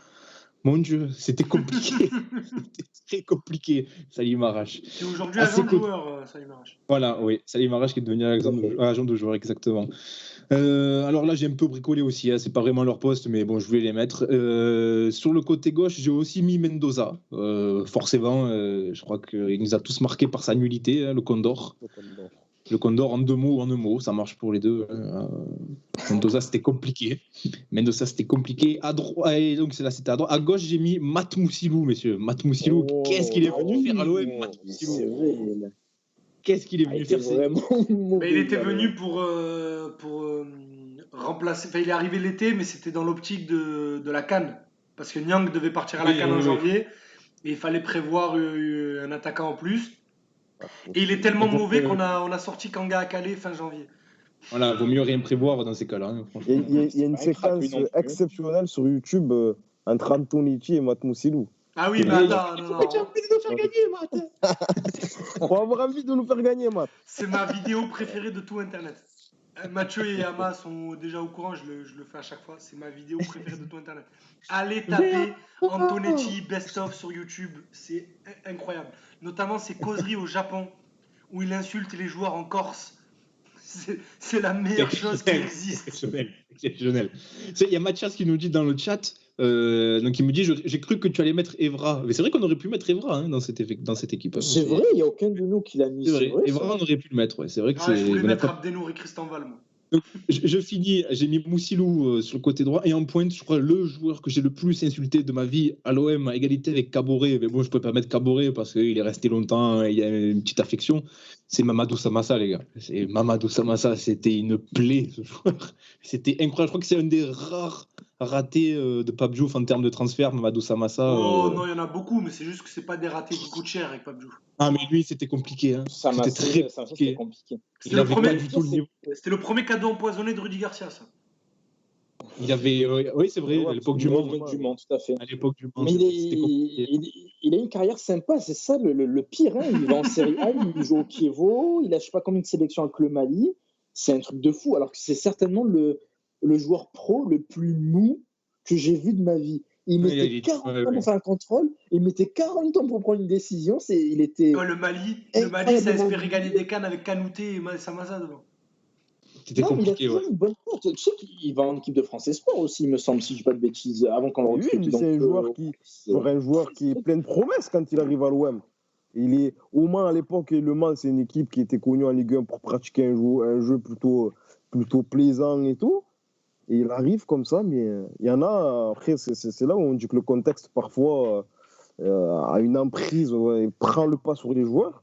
Mon Dieu, c'était compliqué. C'était très compliqué, Salim Arrache. C'est aujourd'hui agent de joueur, Salim Arrache. Voilà, oui, Salim Arrache qui est devenu agent de joueur, exactement. Alors là, j'ai un peu bricolé aussi, hein, c'est pas vraiment leur poste, mais bon, je voulais les mettre. Sur le côté gauche, j'ai aussi mis Mendoza. Forcément, je crois qu'il nous a tous marqués par sa nullité, hein, le Condor. Le Condor en 2 mots ou en un mot, ça marche pour les deux. Mendoza, c'était compliqué. À droite, donc c'est là, c'était à droite. À gauche, j'ai mis Matt Moussilou, messieurs. Matt Moussilou, qu'est-ce qu'il est venu faire à l'OM, Matt C'est Moussilou. vrai. Qu'est-ce qu'il est Ah, venu il était faire vraiment mauvais. Mais il était là. venu pour remplacer. Enfin, il est arrivé l'été, mais c'était dans l'optique de la CAN. Parce que Nyang devait partir à la Oui, CAN oui, en oui. janvier. Et il fallait prévoir un attaquant en plus. Et il est tellement mauvais qu'on a sorti Kanga à Calais fin janvier. Voilà, vaut mieux rien prévoir dans ces cas-là, hein, franchement. Il y a une C'est pas un crack, séquence lui, non plus. exceptionnelle sur YouTube entre Antonici et Matt Moussilou. Ah oui, mais attends, non, non. On va avoir envie de nous faire gagner, Matt. C'est ma vidéo préférée de tout Internet. Mathieu et Ama sont déjà au courant, je le fais à chaque fois. C'est ma vidéo préférée de tout Internet. Allez taper Antonetti Best of sur YouTube, c'est incroyable. Notamment ses causeries au Japon, où il insulte les joueurs en Corse. C'est la meilleure chose qui existe. Exceptionnel. Il y a Mathias qui nous dit dans le chat, donc il me dit j'ai cru que tu allais mettre Evra. Mais c'est vrai qu'on aurait pu mettre Evra dans cette équipe. C'est vrai, il n'y a aucun de nous qui l'a mis. C'est vrai. ça. Evra, on aurait pu le mettre. Ouais. C'est vrai que Ah, je voulais on a mettre pas- Abdenour et Christian Val, moi. Je finis, j'ai mis Moussilou sur le côté droit et en pointe, je crois le joueur que j'ai le plus insulté de ma vie à l'OM à égalité avec Caboret. Mais bon, je ne peux pas mettre Caboret parce qu'il est resté longtemps, il y a une petite affection. C'est Mamadou Samassa, les gars. C'est Mamadou Samassa, c'était une plaie, ce joueur. C'était incroyable. Je crois que c'est un des rares ratés de Pape Diouf en termes de transfert, Mamadou Samassa. Oh non, il y en a beaucoup, mais c'est juste que c'est pas des ratés qui coûtent cher avec Pape Diouf. Ah, mais lui, c'était compliqué. Hein. C'était très C'était compliqué. Il n'avait pas du tout le niveau. C'était le premier cadeau empoisonné de Rudy Garcia, ça. Il avait, oui, c'est vrai, à l'époque du Mans. Du Mans, tout à fait. À l'époque du Mans, Mais c'était compliqué. il a une carrière sympa, c'est ça le pire. Hein. Il va en Série A, il joue au Chievo, il a je sais pas combien de sélections avec le Mali. C'est un truc de fou, alors que c'est certainement le joueur pro le plus mou que j'ai vu de ma vie. Il mettait 40 ans pour faire un contrôle, il mettait 40 ans pour prendre une décision. Il était... Le Mali, ça espérait gagner des cannes avec Kanouté et Samassa devant. C'était compliqué, il a une bonne courte. Tu sais qu'il va en équipe de France Espoir aussi, il me semble, si je dis pas de bêtises, avant qu'on le recrute. Oui, mais c'est un joueur qui est plein de promesses quand il arrive à l'OM. Il est au Mans à l'époque, et le Mans, c'est une équipe qui était connue en Ligue 1 pour pratiquer un jeu plutôt plaisant et tout. Et il arrive comme ça, mais il y en a, après, c'est là où on dit que le contexte, parfois, a une emprise, prend le pas sur les joueurs.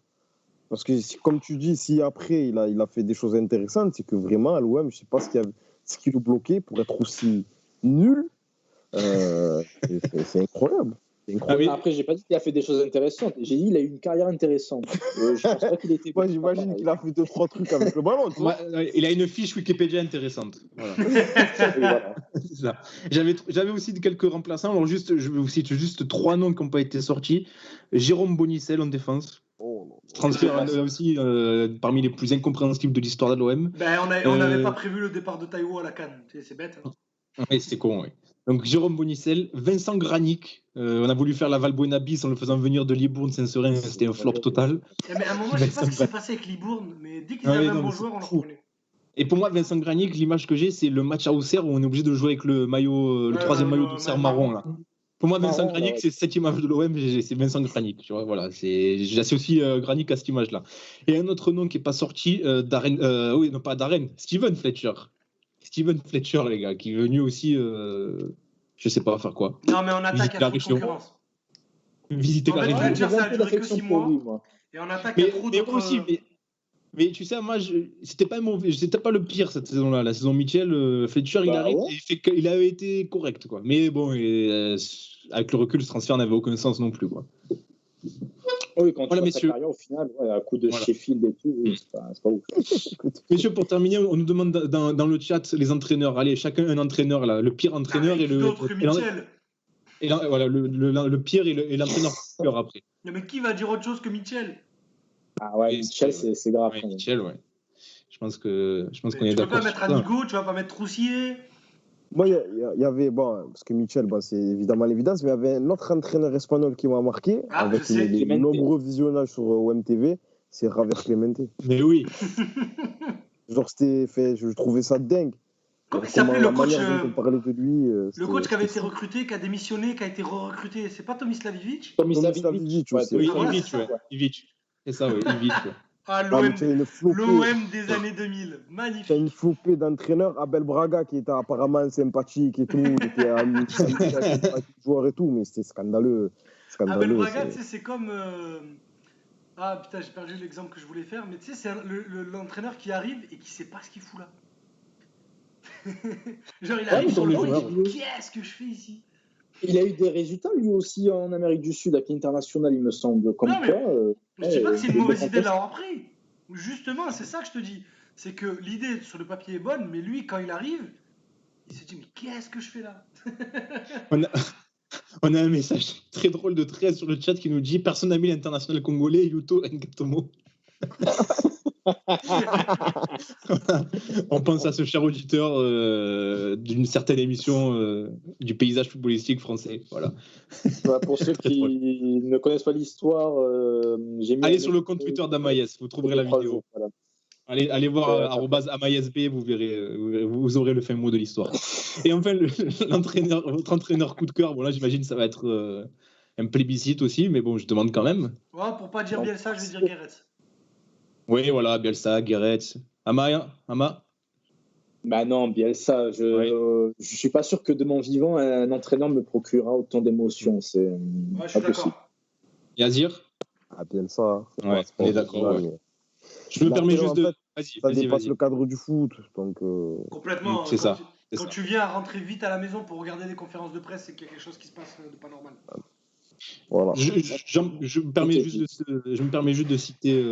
Parce que, comme tu dis, si après, il a fait des choses intéressantes, c'est que vraiment, à l'OM, je ne sais pas ce qui le bloquait pour être aussi nul. C'est incroyable. Après, j'ai pas dit qu'il a fait des choses intéressantes. J'ai dit qu'il a eu une carrière intéressante. Je pense pas qu'il était. Moi, j'imagine qu'il a fait 2-3 trucs avec le ballon. Tu vois. Il a une fiche Wikipédia intéressante. Voilà. Voilà. C'est ça. J'avais aussi quelques remplaçants. Alors je vous cite juste 3 noms qui n'ont pas été sortis. Jérôme Bonicel en défense. Transfert aussi parmi les plus incompréhensibles de l'histoire de l'OM. Ben, on n'avait pas prévu le départ de Taïwo à la CAN. C'est bête. Hein. Oui, c'était con, oui. Donc Jérôme Bonicel, Vincent Granic. On a voulu faire la Valbuena bis en le faisant venir de Libourne, Saint-Seurin. C'était un flop total. Mais à un moment, je ne sais pas ce qui s'est passé avec Libourne, mais dès qu'ils avaient un bon joueur, on le reprenait. Et pour moi, Vincent Granic, l'image que j'ai, c'est le match à Auxerre où on est obligé de jouer avec le maillot, le troisième maillot d'Auxerre marron là. Pour moi, Vincent Granic, c'est cette image de l'OM, c'est Vincent Granic. Tu vois, voilà, j'associe Granic à cette image-là. Et un autre nom qui n'est pas sorti, pas Darren, Steven Fletcher. Steven Fletcher, les gars, qui est venu aussi, je sais pas faire quoi. Non, mais on attaque à trop de concurrence. Visiter la région. Fletcher, ça a duré que 6 mois. Et on attaque à trop d'autres. Mais tu sais, moi, c'était pas le pire cette saison-là. La saison Mitchell, Fletcher, il arrive et il avait été correct, quoi. Mais bon, avec le recul, ce transfert n'avait aucun sens non plus, quoi. Oui, quand tu vois ta carrière, au final, à coup de Sheffield et tout, c'est pas ouf. Messieurs, pour terminer, on nous demande dans le chat les entraîneurs. Allez, chacun un entraîneur, là. Le pire entraîneur et le pire et l'entraîneur après. Non, mais qui va dire autre chose que Mitchell? Ah ouais, Mitchell, c'est grave. Ouais, Mitchell, ouais. Je pense qu'on est d'accord. Tu vas pas mettre Anigo, tu vas pas mettre Troussier. Moi, il y avait, parce que Mitchell, c'est évidemment l'évidence, mais il y avait un autre entraîneur espagnol qui m'a marqué, avec les nombreux visionnages sur OMTV, c'est Javier Clemente. Mais oui. Genre, je trouvais ça dingue. Comment il s'appelait le coach on parlait de lui, le coach qui avait été recruté, qui a démissionné, qui a été re-recruté, c'est pas Tomislav Ivic? Tomislav Ivic, oui, Ivic. C'est ça, oui, Ivic. Ah, Ah, mais t'as une flopée. l'OM des années 2000. T'as Magnifique. une flopée d'entraîneurs. Abel Braga qui était apparemment sympathique et tout. Il était ami avec les joueurs et tout, mais c'était scandaleux. Abel Scandaleux. Braga, tu c'est- sais, c'est comme. Ah putain, j'ai perdu l'exemple que je voulais faire, mais tu sais, c'est l'entraîneur qui arrive et qui sait pas ce qu'il fout là. Genre, il Ouais, arrive mais sur le dans banc, le il joueur. dit qu'est-ce que je fais ici? Il a eu des résultats lui aussi en Amérique du Sud, avec l'international, il me semble. Comme Non, mais- quoi, Je dis pas que c'est une il mauvaise est idée de fantastique. l'avoir pris. Justement, c'est ça que je te dis. C'est que l'idée sur le papier est bonne, mais lui, quand il arrive, il se dit mais qu'est-ce que je fais là? On a un message très drôle de 13 sur le chat qui nous dit personne n'a mis l'international congolais Yuto Ngatomo. On pense à ce cher auditeur d'une certaine émission du paysage footballistique français. Voilà. Voilà, pour ceux qui ne connaissent pas l'histoire, j'ai mis. Allez sur le compte Twitter d'Amaïs, vous trouverez la vidéo. Voilà. Allez voir @amaïsb, vous aurez le fin mot de l'histoire. Et enfin, votre entraîneur coup de cœur, bon là j'imagine ça va être un plébiscite aussi, mais bon, je demande quand même. Ouais, pour pas dire Non. Bielsa, je vais dire Guéret. Oui, voilà, Bielsa, Guéret. Ama. Bah non, Bielsa, je suis pas sûr que de mon vivant, un entraîneur me procurera autant d'émotions. C'est Ouais, je suis pas possible. d'accord. Yazir. Ah, bien ça. Ouais, on est d'accord, ouais. Mais Je me permets juste de. en fait, ça dépasse Vas-y. le cadre du foot. Donc, Complètement. C'est ça. Quand tu viens à rentrer vite à la maison pour regarder des conférences de presse, c'est qu'il y a quelque chose qui se passe de pas normal. voilà. Je me permets juste de citer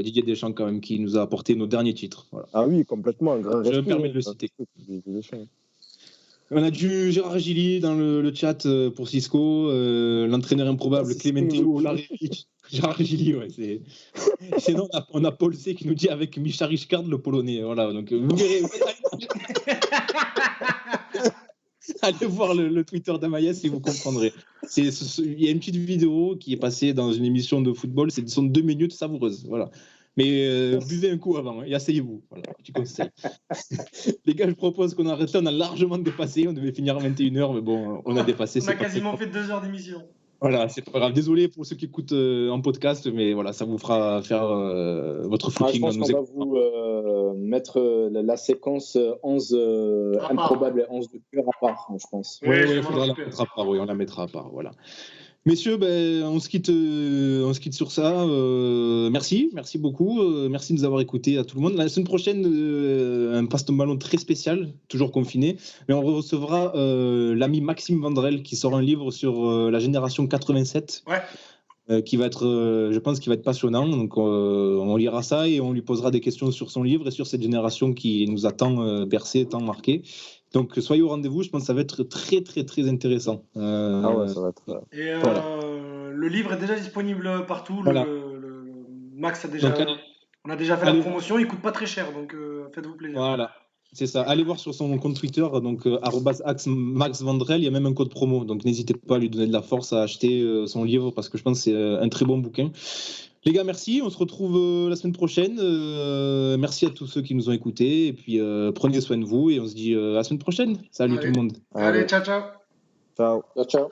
Didier Deschamps quand même, qui nous a apporté nos derniers titres. Voilà. Ah oui, complètement. Un grand Je me respect, permets de le hein, citer. Didier Deschamps. On a du Gérard Gilly dans le chat pour Cisco, l'entraîneur improbable Cisco. Clementino Larevich. Gérard Gilly, ouais. Sinon, on a Paul C qui nous dit avec Micha Richcard, le polonais. Voilà, donc vous verrez. Allez voir le Twitter d'Amaïs et vous comprendrez. Il y a une petite vidéo qui est passée dans une émission de football, ce sont 2 minutes savoureuses. Voilà. Mais buvez un coup avant et asseyez-vous. Voilà, petit conseil. Les gars, je propose qu'on arrête là. On a largement dépassé. On devait finir à 21h, mais bon, on a dépassé. On a quasiment fait 2 heures d'émission. Voilà, c'est pas grave. Désolé pour ceux qui écoutent en podcast, mais voilà, ça vous fera faire votre Je footing. pense qu'on va vous mettre la séquence 11 improbable et 11 de cœur à part, je pense. Oui, il faudra la mettre à part. Oui, on la mettra à part. Voilà. Messieurs, on se quitte sur ça. Merci beaucoup. Merci de nous avoir écoutés à tout le monde. La semaine prochaine, un passe-ballon très spécial, toujours confiné. Mais on recevra l'ami Maxime Vandrel qui sort un livre sur la génération 87. Ouais. Qui va être, je pense, qu'il va être passionnant. Donc, on lira ça et on lui posera des questions sur son livre et sur cette génération qui nous a tant bercé, tant marqué. Donc, soyez au rendez-vous. Je pense que ça va être très, très, très intéressant. Ah ouais, ça va être. Et voilà. le livre est déjà disponible partout. Voilà. Max a déjà. Donc, on a déjà fait la promotion. Il coûte pas très cher, donc faites-vous plaisir. Voilà. C'est ça. Allez voir sur son compte Twitter, donc @maxvandrel. Il y a même un code promo. Donc, n'hésitez pas à lui donner de la force à acheter son livre parce que je pense que c'est un très bon bouquin. Les gars, merci. On se retrouve la semaine prochaine. Merci à tous ceux qui nous ont écoutés. Et puis, prenez soin de vous et on se dit à la semaine prochaine. Salut tout le monde. Allez, ciao, ciao. Ciao. Ciao.